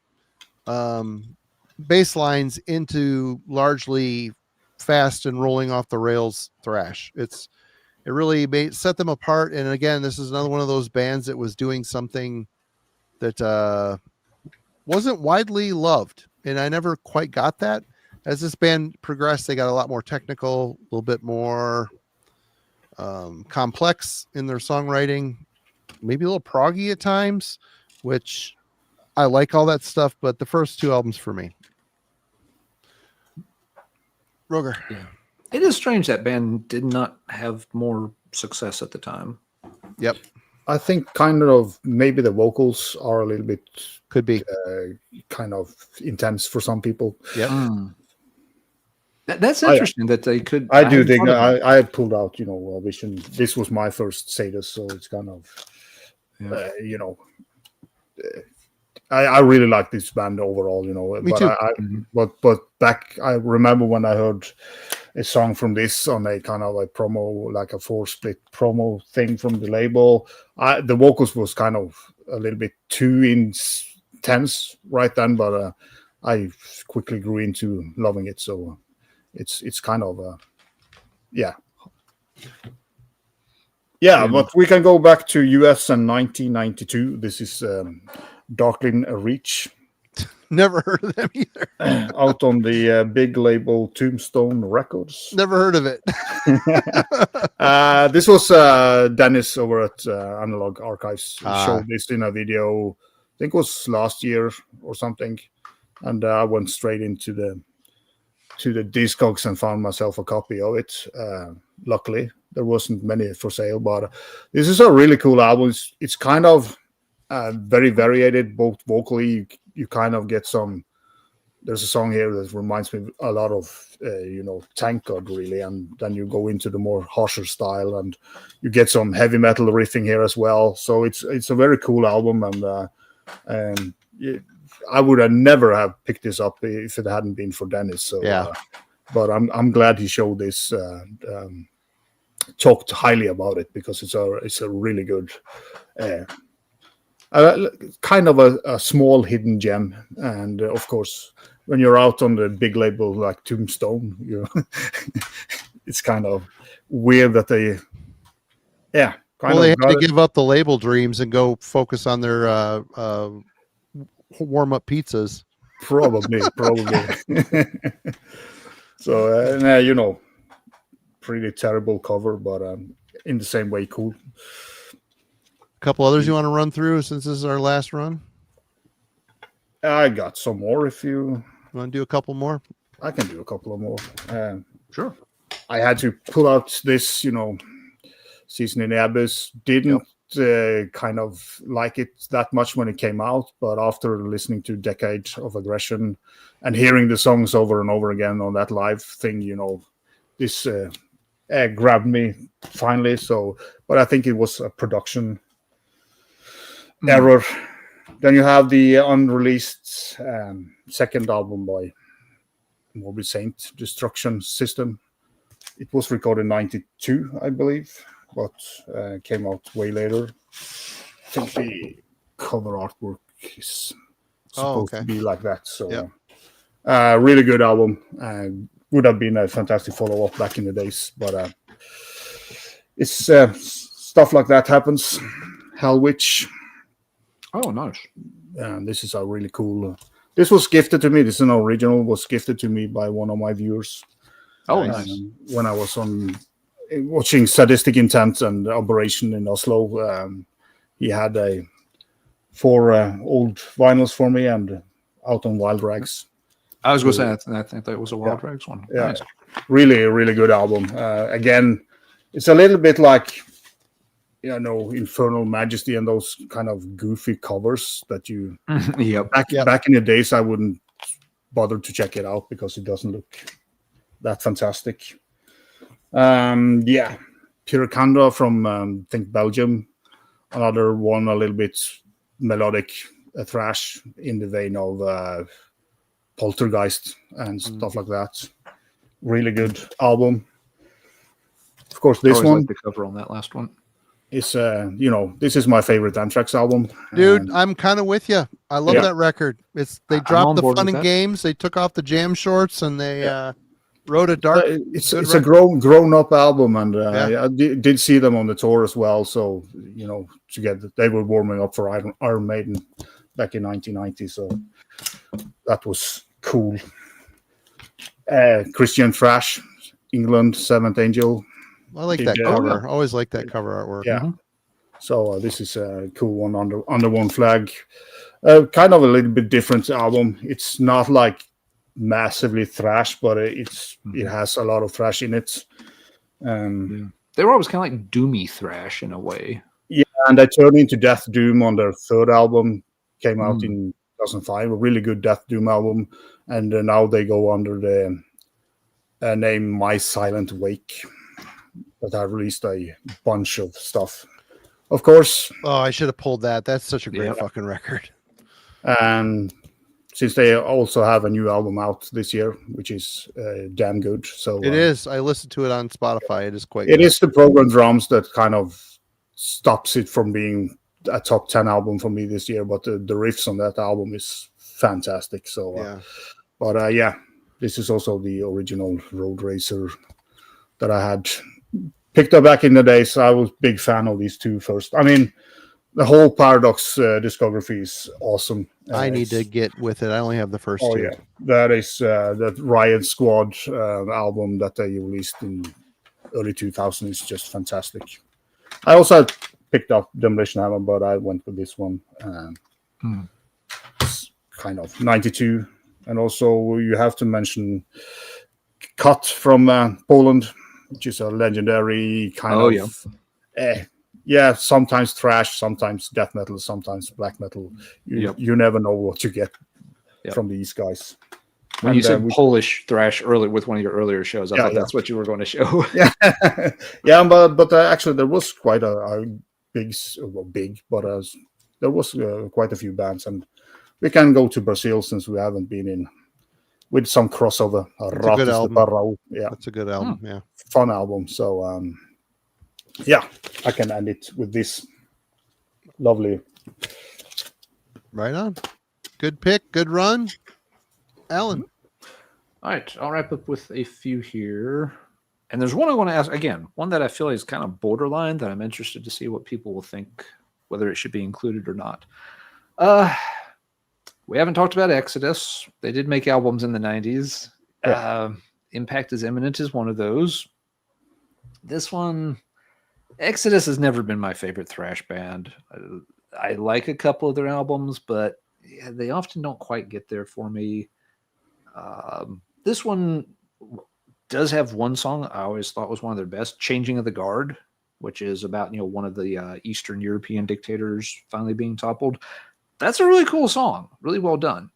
bass lines into largely fast and rolling off the rails thrash. It really set them apart. And again, this is another one of those bands that was doing something that wasn't widely loved, and I never quite got that. As this band progressed, they got a lot more technical, a little bit more complex in their songwriting, maybe a little proggy at times, which I like all that stuff, but the first two albums for me. Roger. Yeah. It is strange that band did not have more success at the time. Yep. I think kind of maybe the vocals are a little bit could be kind of intense for some people. Yeah. That's interesting that they could. I do think I had pulled out, Vision. This was my first Sadus, so it's kind of, I really like this band overall, Me too. But back, I remember when I heard a song from this on a kind of a promo, like a 4-split promo thing from the label. The vocals was kind of a little bit too intense right then, but I quickly grew into loving it. So it's kind of yeah. But we can go back to US and 1992. This is Darkling Reach. Never heard of them either. Out on the big label Tombstone Records. Never heard of it. This was Dennis over at Analog Archives. He showed this in a video, I think it was last year or something. And I went straight into the Discogs and found myself a copy of it. Luckily, there wasn't many for sale, but this is a really cool album. It's kind of very varied, both vocally. You kind of get some. There's a song here that reminds me a lot of, Tank God, really, and then you go into the more harsher style, and you get some heavy metal riffing here as well. So it's a very cool album, and I would have never have picked this up if it hadn't been for Dennis. So yeah, but I'm glad he showed this, talked highly about it, because it's a really good. Kind of a small hidden gem, and of course when you're out on the big label like Tombstone, it's kind of weird that they, kind they of have to give up the label dreams and go focus on their warm up pizzas. probably. So, pretty terrible cover, but in the same way, cool. A couple others you want to run through since this is our last run? I got some more if you want to do a couple more. I can do a couple of more. Sure. I had to pull out this, Season in the Abyss. Didn't kind of like it that much when it came out, but after listening to Decade of Aggression and hearing the songs over and over again on that live thing, this grabbed me finally. So, but I think it was a production error. Then you have the unreleased second album by Morbid Saint, Destruction System. It was recorded in 92, I believe, but came out way later. I think the cover artwork is supposed to be like that. So, really good album. Would have been a fantastic follow-up back in the days, but it's stuff like that happens. Hell Witch. Oh, nice. This is a really cool. This was gifted to me. This is an original. Was gifted to me by one of my viewers. Oh, nice. When I was watching Sadistic Intent and Operation in Oslo, he had 4 old vinyls for me and out on Wild Rags. I was going to say, I think that was a Wild Rags one. Yeah, nice. Really, really good album. Again, it's a little bit like Infernal Majesty and those kind of goofy covers that you back in the days I wouldn't bother to check it out because it doesn't look that fantastic. Pyrrhicanda from think Belgium, another one a little bit melodic thrash in the vein of Poltergeist and stuff like that. Really good album. Of course, this one, like the cover on that last one. Is this is my favorite Anthrax album, dude. I'm kind of with you. I love that record. They dropped the fun and games. They took off the jam shorts and they wrote a dark. It's a grown up album, and I did see them on the tour as well. So together they were warming up for Iron Maiden back in 1990. So that was cool. Christian Thrash, England, Seventh Angel. I like that cover. Always like that cover artwork. Yeah. So this is a cool one under one flag. Kind of a little bit different album. It's not like massively thrash, but it has a lot of thrash in it. They were always kind of like doomy thrash in a way. Yeah, and they turned into Death Doom on their third album. Came out in 2005. A really good Death Doom album. And now they go under the name My Silent Wake. But I released a bunch of stuff. Of course. Oh, I should have pulled that. That's such a great fucking record. And since they also have a new album out this year, which is damn good. So it is. I listened to it on Spotify. It is quite good. It is the program drums that kind of stops it from being a top 10 album for me this year. But the riffs on that album is fantastic. So, this is also the original Road Racer that I had picked up back in the days. I was a big fan of these two first. I mean, the whole Paradox discography is awesome. I need to get with it. I only have the first two. Yeah. That is that Riot Squad album that they released in early 2000 is just fantastic. I also picked up Demolition Hammer, but I went with this one. It's kind of 92. And also you have to mention Cut from Poland, which is a legendary kind of sometimes thrash, sometimes death metal, sometimes black metal. You never know what you get from these guys. When you said Polish thrash earlier with one of your earlier shows, I thought that's what you were going to show. But actually there was quite a big, but there was quite a few bands, and we can go to Brazil since we haven't been in. With some crossover. That's a good album. That's a good album. Yeah. Fun album. So, I can end it with this. Lovely. Right on. Good pick. Good run. Alan. All right, I'll wrap up with a few here. And there's one I want to ask, again, one that I feel is kind of borderline that I'm interested to see what people will think, whether it should be included or not. We haven't talked about Exodus. They did make albums in the 90s. Yeah. Impact is Imminent is one of those. This one, Exodus has never been my favorite thrash band. I like a couple of their albums, but yeah, they often don't quite get there for me. This one does have one song I always thought was one of their best, Changing of the Guard, which is about, one of the Eastern European dictators finally being toppled. That's a really cool song, really well done.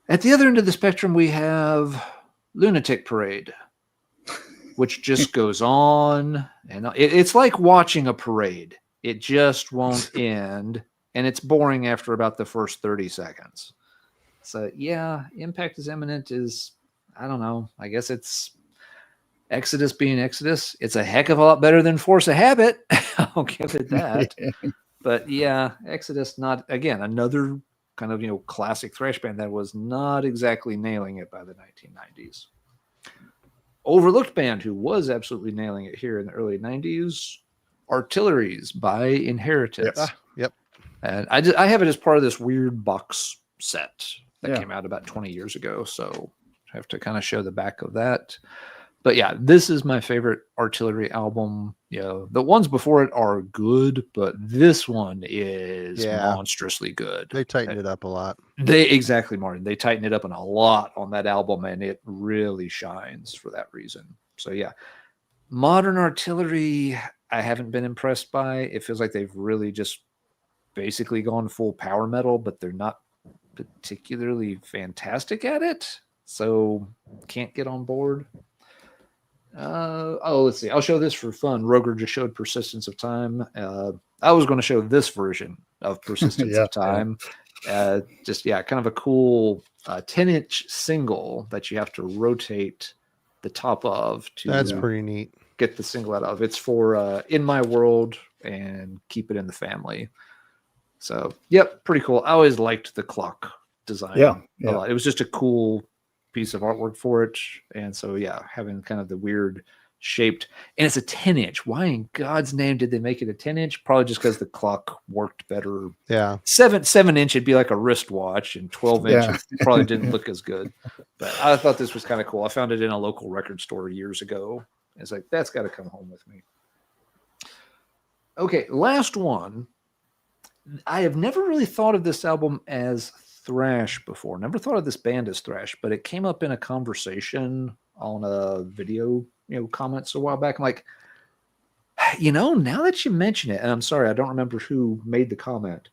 At the other end of the spectrum, we have Lunatic Parade, which just goes on. And it's like watching a parade. It just won't end, and it's boring after about the first 30 seconds. So, yeah, Impact is Imminent is, I don't know. I guess it's Exodus being Exodus. It's a heck of a lot better than Force of Habit. I'll give it that. But, yeah, Exodus, not, again, another kind of, classic thrash band that was not exactly nailing it by the 1990s. Overlooked band who was absolutely nailing it here in the early 90s, Artilleries by Inheritance. Yep. And I have it as part of this weird box set that came out about 20 years ago. So I have to kind of show the back of that. But yeah, this is my favorite Artillery album. The ones before it are good, but this one is monstrously good. They tightened it up a lot. Exactly, Martin. They tightened it up a lot on that album, and it really shines for that reason. So yeah, modern Artillery, I haven't been impressed by. It feels like they've really just basically gone full power metal, but they're not particularly fantastic at it. So can't get on board. Let's see. I'll show this for fun. Roger just showed Persistence of Time. I was going to show this version of Persistence of Time. Kind of a cool 10-inch single that you have to rotate the top of to. That's pretty neat. Get the single out of. It's for In My World and Keep It in the Family. So, yep, pretty cool. I always liked the clock design a lot. It was just a cool piece of artwork for it. And so, having kind of the weird shaped, and it's a 10-inch. Why in God's name did they make it a 10-inch? Probably just because the clock worked better. Yeah. 7-inch, it'd be like a wristwatch, and 12-inch probably didn't look as good. But I thought this was kind of cool. I found it in a local record store years ago. It's like, that's got to come home with me. Okay, last one. I have never really thought of this album as thrash before. Never thought of this band as thrash, but it came up in a conversation on a video, comments a while back. I'm like, now that you mention it, and I'm sorry, I don't remember who made the comment,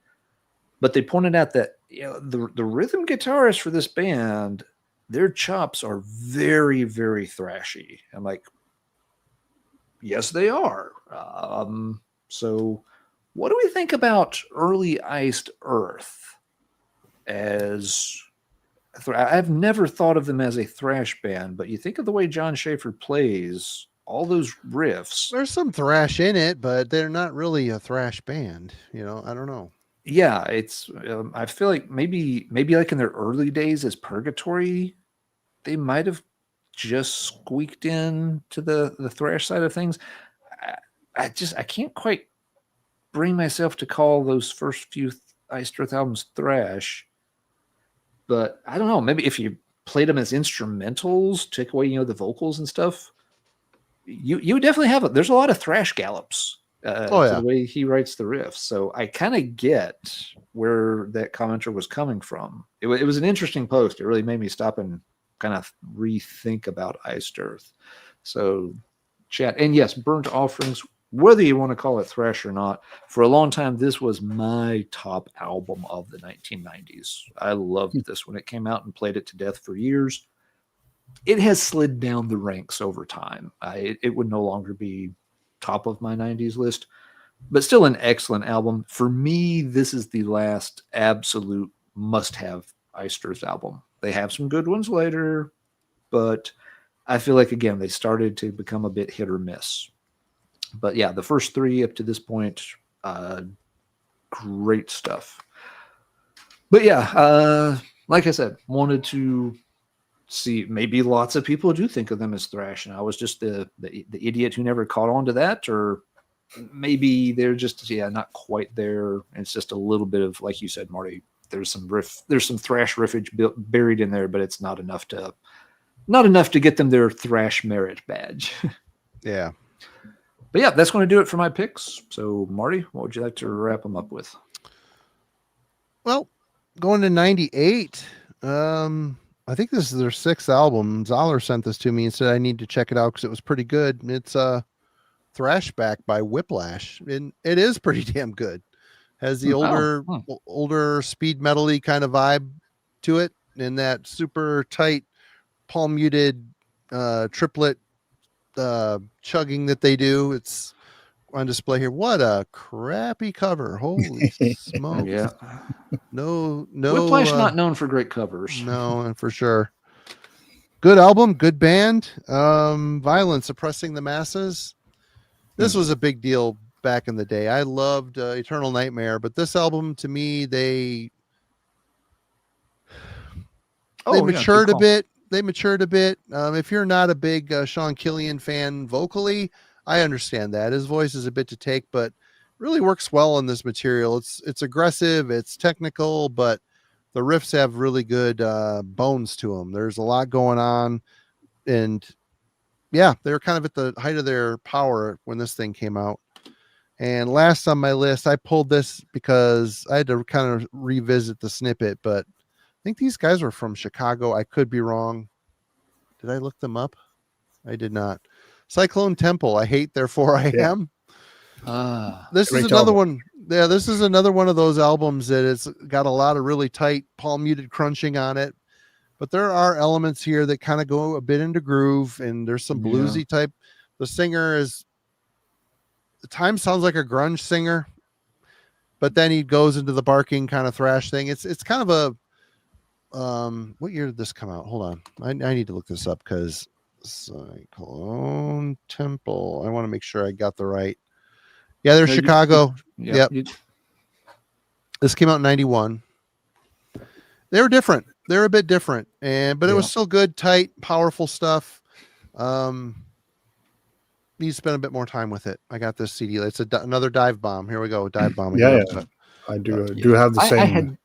but they pointed out that the rhythm guitarist for this band, their chops are very, very thrashy. I'm like, yes, they are. So what do we think about early Iced Earth? I've never thought of them as a thrash band, but you think of the way John Schaefer plays, all those riffs. There's some thrash in it, but they're not really a thrash band. I don't know. Yeah, it's. I feel like maybe like in their early days as Purgatory, they might have just squeaked in to the thrash side of things. I can't quite bring myself to call those first few Iced Earth albums thrash. But I don't know, maybe if you played them as instrumentals, take away, the vocals and stuff, you would definitely have it. There's a lot of thrash gallops to the way he writes the riffs. So I kind of get where that commenter was coming from. It was an interesting post. It really made me stop and kind of rethink about Iced Earth. So chat. And yes, Burnt Offerings, whether you want to call it thrash or not, for a long time, this was my top album of the 1990s. I loved this when it came out and played it to death for years. It has slid down the ranks over time. It would no longer be top of my 90s list, but still an excellent album. For me, this is the last absolute must-have Iced Earth album. They have some good ones later, but I feel like, again, they started to become a bit hit or miss. But yeah, the first three up to this point, great stuff. But yeah, like I said, wanted to see, maybe lots of people do think of them as thrash, and I was just the idiot who never caught on to that, or maybe they're just not quite there. It's just a little bit of, like you said, Marty, there's some thrash riffage buried in there, but it's not enough to get them their thrash merit badge. Yeah. But yeah, that's going to do it for my picks. So Marty, what would you like to wrap them up with? Well, going to 98. I think this is their 6th album. Zoller sent this to me and said I need to check it out because it was pretty good. It's Thrashback by Whiplash, and it is pretty damn good. Has the older speed metal-y kind of vibe to it, and that super tight palm muted triplet chugging that they do. It's on display here. What a crappy cover! Holy smoke! Yeah, no. Whiplash not known for great covers. No, and for sure. Good album, good band. Violence suppressing the masses. This was a big deal back in the day. I loved Eternal Nightmare, but this album to me, they matured a bit. They matured a bit. If you're not a big Sean Killian fan vocally, I understand that. His voice is a bit to take, but really works well on this material. It's aggressive, it's technical, but the riffs have really good bones to them. There's a lot going on, and yeah, they're kind of at the height of their power when this thing came out. And last on my list, I pulled this because I had to kind of revisit the snippet, but I think these guys were from Chicago. I could be wrong. Did I look them up? I did not. Cyclone Temple. I hate, therefore I am. This is another one. Yeah, this is another one of those albums that it's got a lot of really tight palm muted crunching on it. But there are elements here that kind of go a bit into groove, and there's some bluesy type. The singer is, at times sounds like a grunge singer, but then he goes into the barking kind of thrash thing. It's kind of a what year did this come out? Hold on. I need to look this up because Cyclone Temple. I want to make sure I got the right. Yeah, they're Chicago. Yep. This came out in 91. They were different. They're a bit different, but it was still good, tight, powerful stuff. Need to spend a bit more time with it. I got this CD. It's another dive bomb. Here we go. Dive bomb. I do have the same.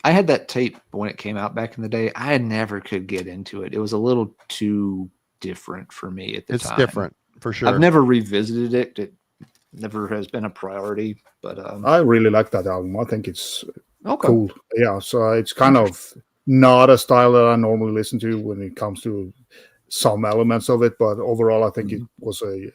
I had that tape when it came out back in the day. I never could get into it. It was a little too different for me at the time. It's different for sure. I've never revisited it. It never has been a priority, but I really like that album. I think it's cool. Yeah, so it's kind of not a style that I normally listen to when it comes to some elements of it, but overall, I think it was a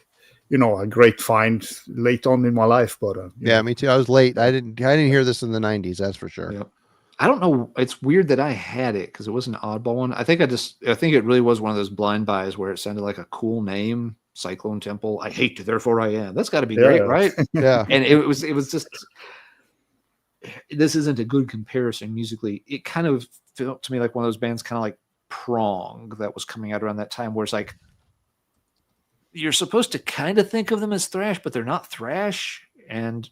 great find late on in my life. But me too. I was late. I didn't hear this in the 90s. That's for sure. Yep. I don't know. It's weird that I had it because it was an oddball one. I think it really was one of those blind buys where it sounded like a cool name, Cyclone Temple. I hate, therefore I am. That's got to be great, right? Yeah. And it was just. This isn't a good comparison musically. It kind of felt to me like one of those bands, kind of like Prong, that was coming out around that time, where it's like you're supposed to kind of think of them as thrash, but they're not thrash. And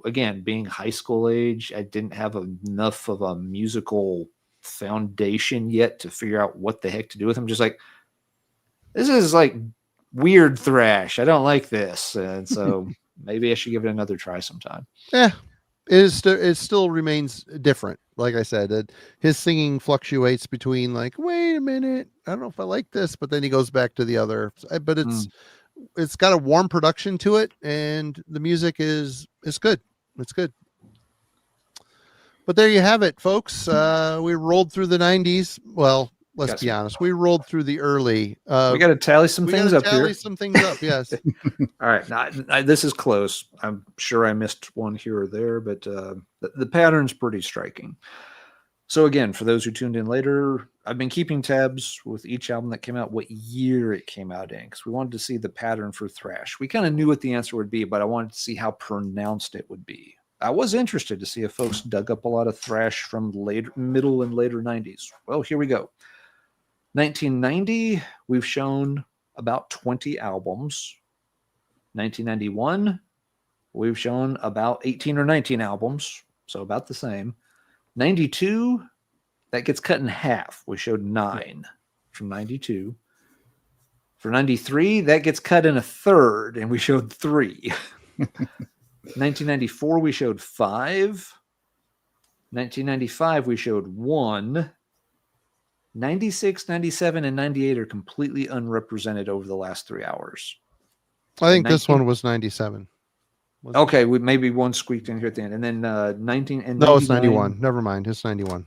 again, being high school age, I didn't have enough of a musical foundation yet to figure out what the heck to do with them. Just like, this is like weird thrash. I don't like this, and so maybe I should give it another try sometime. Yeah. It still remains different. Like I said, his singing fluctuates between like, wait a minute, I don't know if I like this, but then he goes back to the other. But it's got a warm production to it, and the music is good. It's good. But there you have it, folks. We rolled through the 90s. Well, let's be honest. We rolled through the early. We got to tally some things up here. Some things up, yes. All right. Now, this is close. I'm sure I missed one here or there, but the pattern's pretty striking. So again, for those who tuned in later, I've been keeping tabs with each album that came out, what year it came out in, because we wanted to see the pattern for thrash. We kind of knew what the answer would be, but I wanted to see how pronounced it would be. I was interested to see if folks dug up a lot of thrash from middle and later 90s. Well, here we go. 1990, we've shown about 20 albums. 1991, we've shown about 18 or 19 albums, so about the same. 92, That gets cut in half. We showed 9 from 92. For 93, that gets cut in a third, and we showed 3. 1994, we showed 5. 1995, we showed 1. 96, 97, and 98 are completely unrepresented over the last 3 hours. I think this one was 97. Okay, maybe one squeaked in here at the end. And then 19 and no, it's 91. Never mind. It's 91.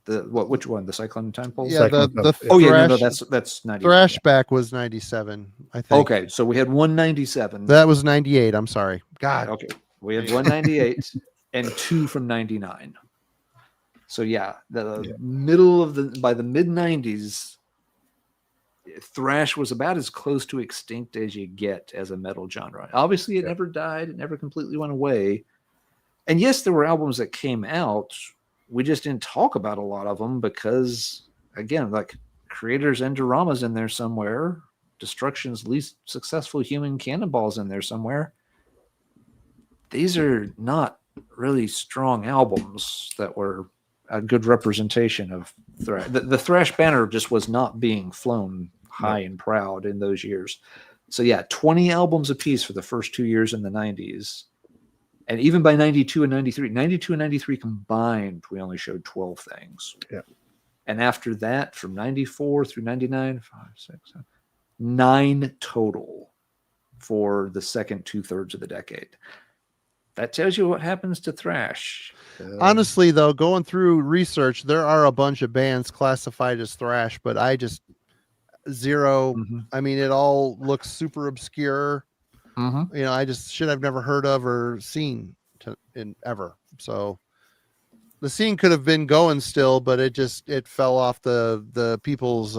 Which one? The Cyclone Time Pulse? Yeah, the Thrash, that's 91. Thrash back was 97, I think. Okay, so we had 197. That was 98. I'm sorry. God. Okay, we had 198 and 2 from 99. So yeah, middle of by the mid 90s, thrash was about as close to extinct as you get as a metal genre. Obviously, it never died. It never completely went away. And yes, there were albums that came out. We just didn't talk about a lot of them because, again, like Creator's Endorama's in there somewhere. Destruction's least successful human Cannonball's in there somewhere. These are not really strong albums that were a good representation of thrash. The thrash banner just was not being flown high and proud in those years. So yeah, 20 albums apiece for the first 2 years in the 90s. And even by 92 and 93 combined, we only showed 12 things. Yeah. And after that, from 94 through 99, 5, 6, 7, 9 total for the second 2/3 of the decade. That tells you what happens to thrash. Honestly, though, going through research, there are a bunch of bands classified as thrash, but I just zero. Mm-hmm. I mean, it all looks super obscure. Mm-hmm. You know, I just shit I've never heard of or seen ever. So the scene could have been going still, but it fell off the people's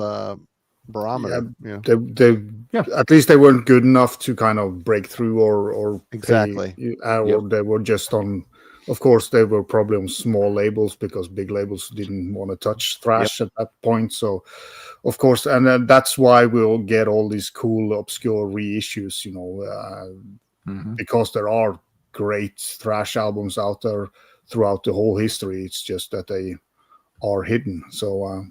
barometer. Yeah. They at least they weren't good enough to kind of break through or exactly. They were just on. Of course, they were probably on small labels because big labels didn't want to touch thrash at that point. So, of course, and then that's why we'll get all these cool, obscure reissues, you know, because there are great thrash albums out there throughout the whole history. It's just that they are hidden. So,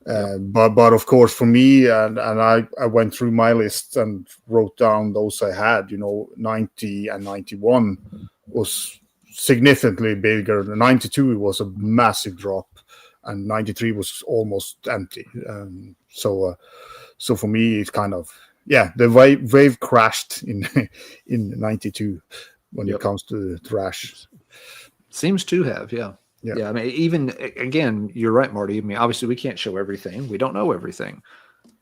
but of course, for me, and I went through my list and wrote down those I had. You know, 90 and 91 was significantly bigger. 92 was a massive drop, and 93 was almost empty. So for me, it's kind of the wave crashed in 92 when it comes to thrash. Seems to have, yeah. I mean, even again, you're right, Marty. I mean, obviously, we can't show everything. We don't know everything,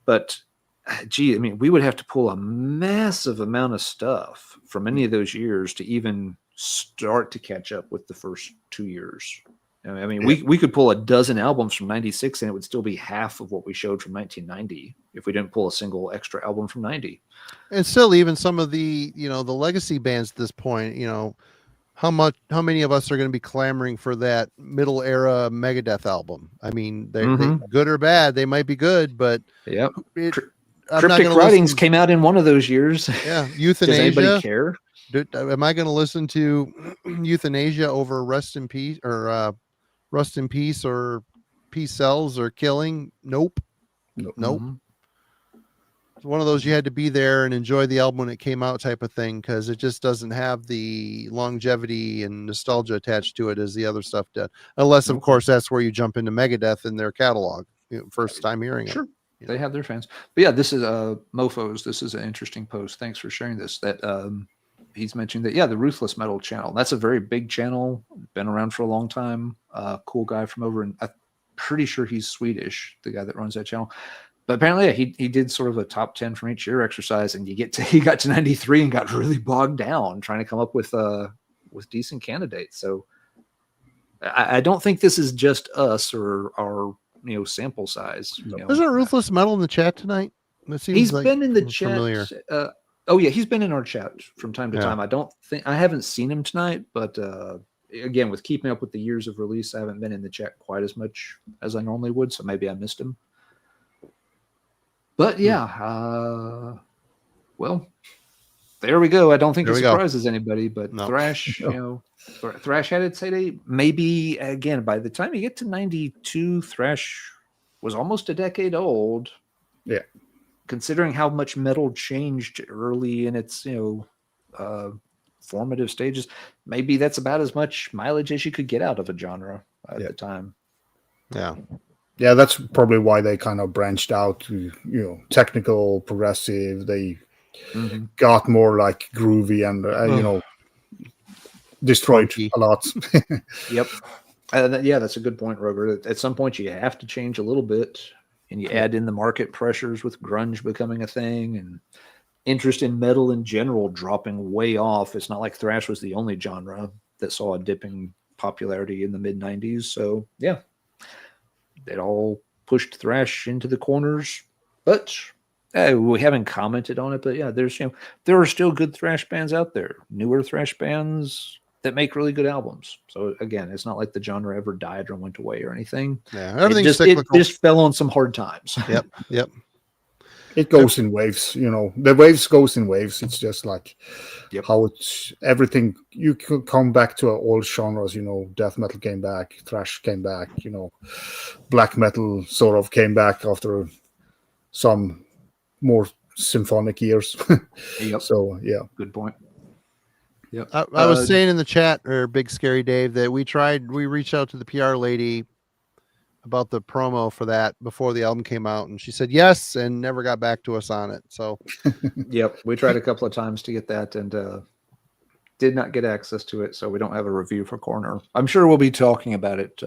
but gee, I mean, we would have to pull a massive amount of stuff from any of those years to even start to catch up with the first 2 years. I mean, we could pull a dozen albums from 96 and it would still be half of what we showed from 1990 if we didn't pull a single extra album from 90. And still, even some of the, you know, the legacy bands at this point, you know, how many of us are going to be clamoring for that middle era MegaDeth album? I mean, they good or bad, they might be good, but Cryptic Writings came out in one of those years. Yeah, Euthanasia. Does anybody care? Am I going to listen to Euthanasia over Rest in Peace or Rust in Peace or Peace Cells or Killing? Nope. It's one of those you had to be there and enjoy the album when it came out type of thing, because it just doesn't have the longevity and nostalgia attached to it as the other stuff did. Unless, of course, that's where you jump into MegaDeth in their catalog, first time hearing it. They have their fans. But yeah, this is Mofos. This is an interesting post. Thanks for sharing this. That he's mentioned that, the Ruthless Metal channel. That's a very big channel. Been around for a long time. Cool guy from over in, I'm pretty sure he's Swedish, the guy that runs that channel. But apparently, he did sort of a top 10 from each year exercise, and he got to 93 and got really bogged down trying to come up with decent candidates. So I don't think this is just us or our sample size. Isn't Ruthless Metal in the chat tonight? He's been in the chat. Familiar. He's been in our chat from time to time. I haven't seen him tonight, but again, with keeping up with the years of release, I haven't been in the chat quite as much as I normally would, so maybe I missed him. But well, there we go. I don't think There it we go. surprises anybody, but No. thrash, thrash had its heyday. Maybe again, by the time you get to 92, thrash was almost a decade old. Yeah. Considering how much metal changed early in its, formative stages, maybe that's about as much mileage as you could get out of a genre at the time. Yeah. Yeah, that's probably why they kind of branched out to, technical, progressive. They got more like groovy and, destroyed Funky. a lot. Yep. That's a good point, Roger. At some point, you have to change a little bit, and you add in the market pressures with grunge becoming a thing and interest in metal in general dropping way off. It's not like thrash was the only genre that saw a dipping popularity in the mid-90s. So, yeah, it all pushed thrash into the corners. But we haven't commented on it. But, yeah, there are still good thrash bands out there, newer thrash bands that make really good albums. So again, it's not like the genre ever died or went away or anything. Yeah, everything's it cyclical. just fell on some hard times. Yep. It goes in waves, the waves goes in waves. It's just like how it's everything. You could come back to all genres, death metal came back, thrash came back, black metal sort of came back after some more symphonic years. Yep. So, yeah. Good point. Yep. I was saying in the chat, or Big Scary Dave, that we reached out to the PR lady about the promo for that before the album came out, and she said yes and never got back to us on it. So yep, we tried a couple of times to get that and did not get access to it, so we don't have a review for Corner. I'm sure we'll be talking about it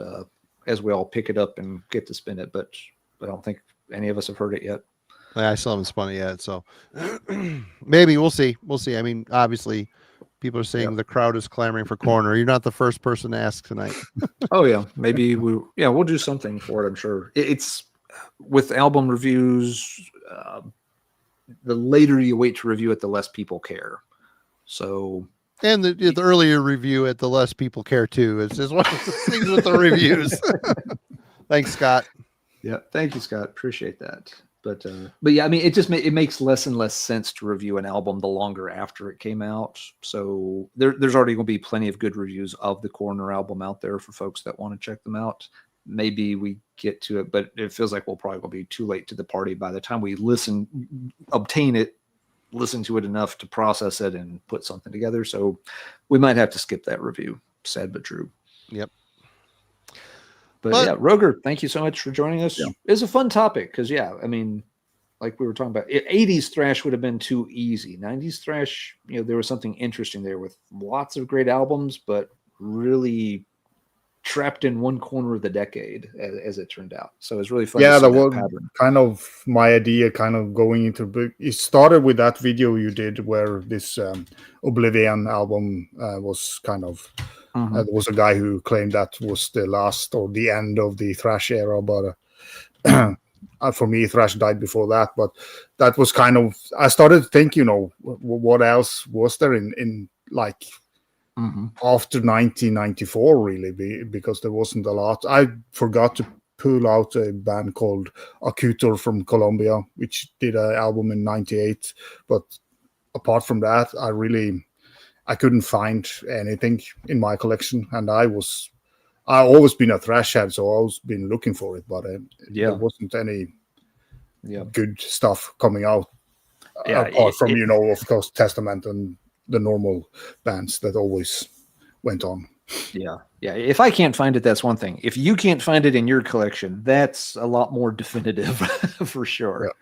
as we all pick it up and get to spin it, but I don't think any of us have heard it yet. I still haven't spun it yet, so maybe we'll see. I mean, obviously people are saying the crowd is clamoring for Corner. You're not the first person to ask tonight. Oh yeah, maybe we'll do something for it. I'm sure it's with album reviews. The later you wait to review it, the less people care. So, and the earlier review it, the less people care too. It's just one of the things with the reviews. Thanks, Scott. Yeah, thank you, Scott. Appreciate that. But yeah, I mean, it makes less and less sense to review an album the longer after it came out. So there's already going to be plenty of good reviews of the Corner album out there for folks that want to check them out. Maybe we get to it, but it feels like we'll probably be too late to the party by the time we obtain it, listen to it enough to process it and put something together. So we might have to skip that review. Sad but true. Yep. But yeah, Roger, thank you so much for joining us. Yeah. It's a fun topic because, I mean, like we were talking about, 80s thrash would have been too easy. 90s thrash, there was something interesting there with lots of great albums, but really trapped in one corner of the decade, as it turned out. So it was really fun. Yeah, that was pattern. Kind of my idea, kind of going into. It started with that video you did where this Oblivion album was kind of. There was a guy who claimed that was the last or the end of the thrash era, but for me, thrash died before that. But that was kind of. I started to think, what else was there in like after 1994, really, because there wasn't a lot. I forgot to pull out a band called Acutor from Colombia, which did an album in '98. But apart from that, I couldn't find anything in my collection, and I've always been a thrash head, so I've always been looking for it, but there wasn't any good stuff coming out apart from of course, Testament and the normal bands that always went on. Yeah. If I can't find it, that's one thing. If you can't find it in your collection, that's a lot more definitive for sure.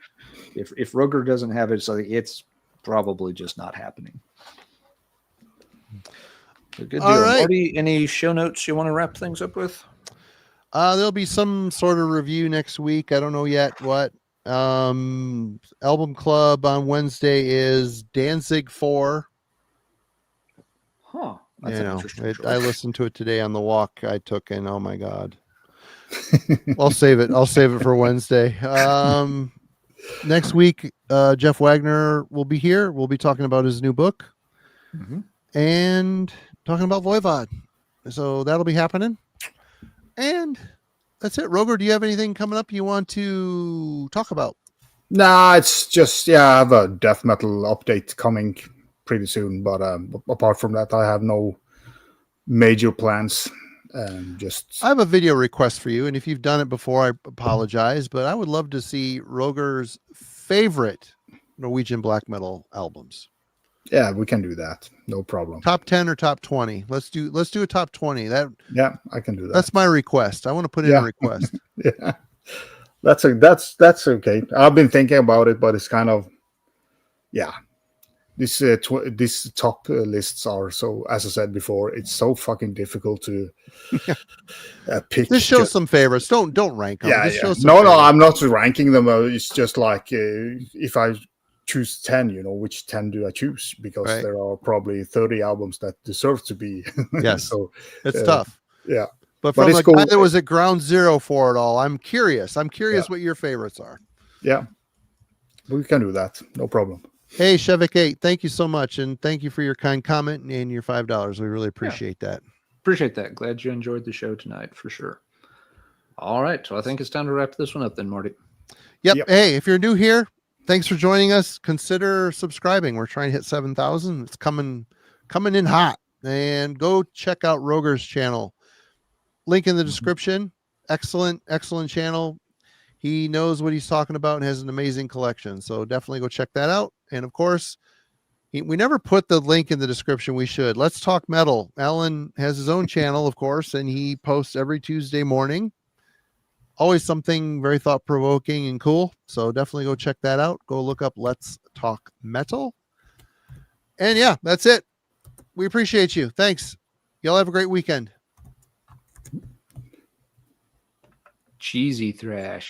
Yeah. If Roger doesn't have it, so it's probably just not happening. Good deal. All right. Marty, any show notes you want to wrap things up with? There'll be some sort of review next week. I don't know yet what. Album Club on Wednesday is Danzig 4. Huh. That's an interesting choice. I listened to it today on the walk I took, and oh my God. I'll save it for Wednesday. Next week, Jeff Wagner will be here. We'll be talking about his new book. And talking about VOIVOD. So that'll be happening. And that's it. Roger, do you have anything coming up you want to talk about? Nah, it's just, I have a death metal update coming pretty soon. But apart from that, I have no major plans. I have a video request for you, and if you've done it before, I apologize, but I would love to see Roger's favorite Norwegian black metal albums. Yeah, we can do that. No problem. Top 10 or top 20. Let's do a top 20. Yeah, I can do that. That's my request. I want to put in a request. Yeah. That's okay. I've been thinking about it, but it's kind of these top lists are so, as I said before, it's so fucking difficult to pick. Just show some favorites. Don't rank them. Yeah, Just show some no, favorites. I'm not ranking them. It's just like if I choose 10, which 10 do I choose? Because there are probably 30 albums that deserve to be. Yes. So it's tough. Yeah. But from a guy that was at ground zero for it all, I'm curious. What your favorites are. Yeah. We can do that. No problem. Hey, Shevik8, thank you so much. And thank you for your kind comment and your $5. We really appreciate that. Appreciate that. Glad you enjoyed the show tonight for sure. All right. So I think it's time to wrap this one up then, Marty. Yep. Hey, if you're new here, thanks for joining us. Consider subscribing. We're trying to hit 7,000. It's coming in hot. And go check out Roger's channel. Link in the description. Excellent channel. He knows what he's talking about and has an amazing collection. So definitely go check that out. And of course, we never put the link in the description. We should. Let's Talk Metal. Alan has his own channel, of course, and he posts every Tuesday morning. Always something very thought-provoking and cool. So definitely go check that out. Go look up Let's Talk Metal. And yeah, that's it. We appreciate you. Thanks. Y'all have a great weekend. Cheesy thrash.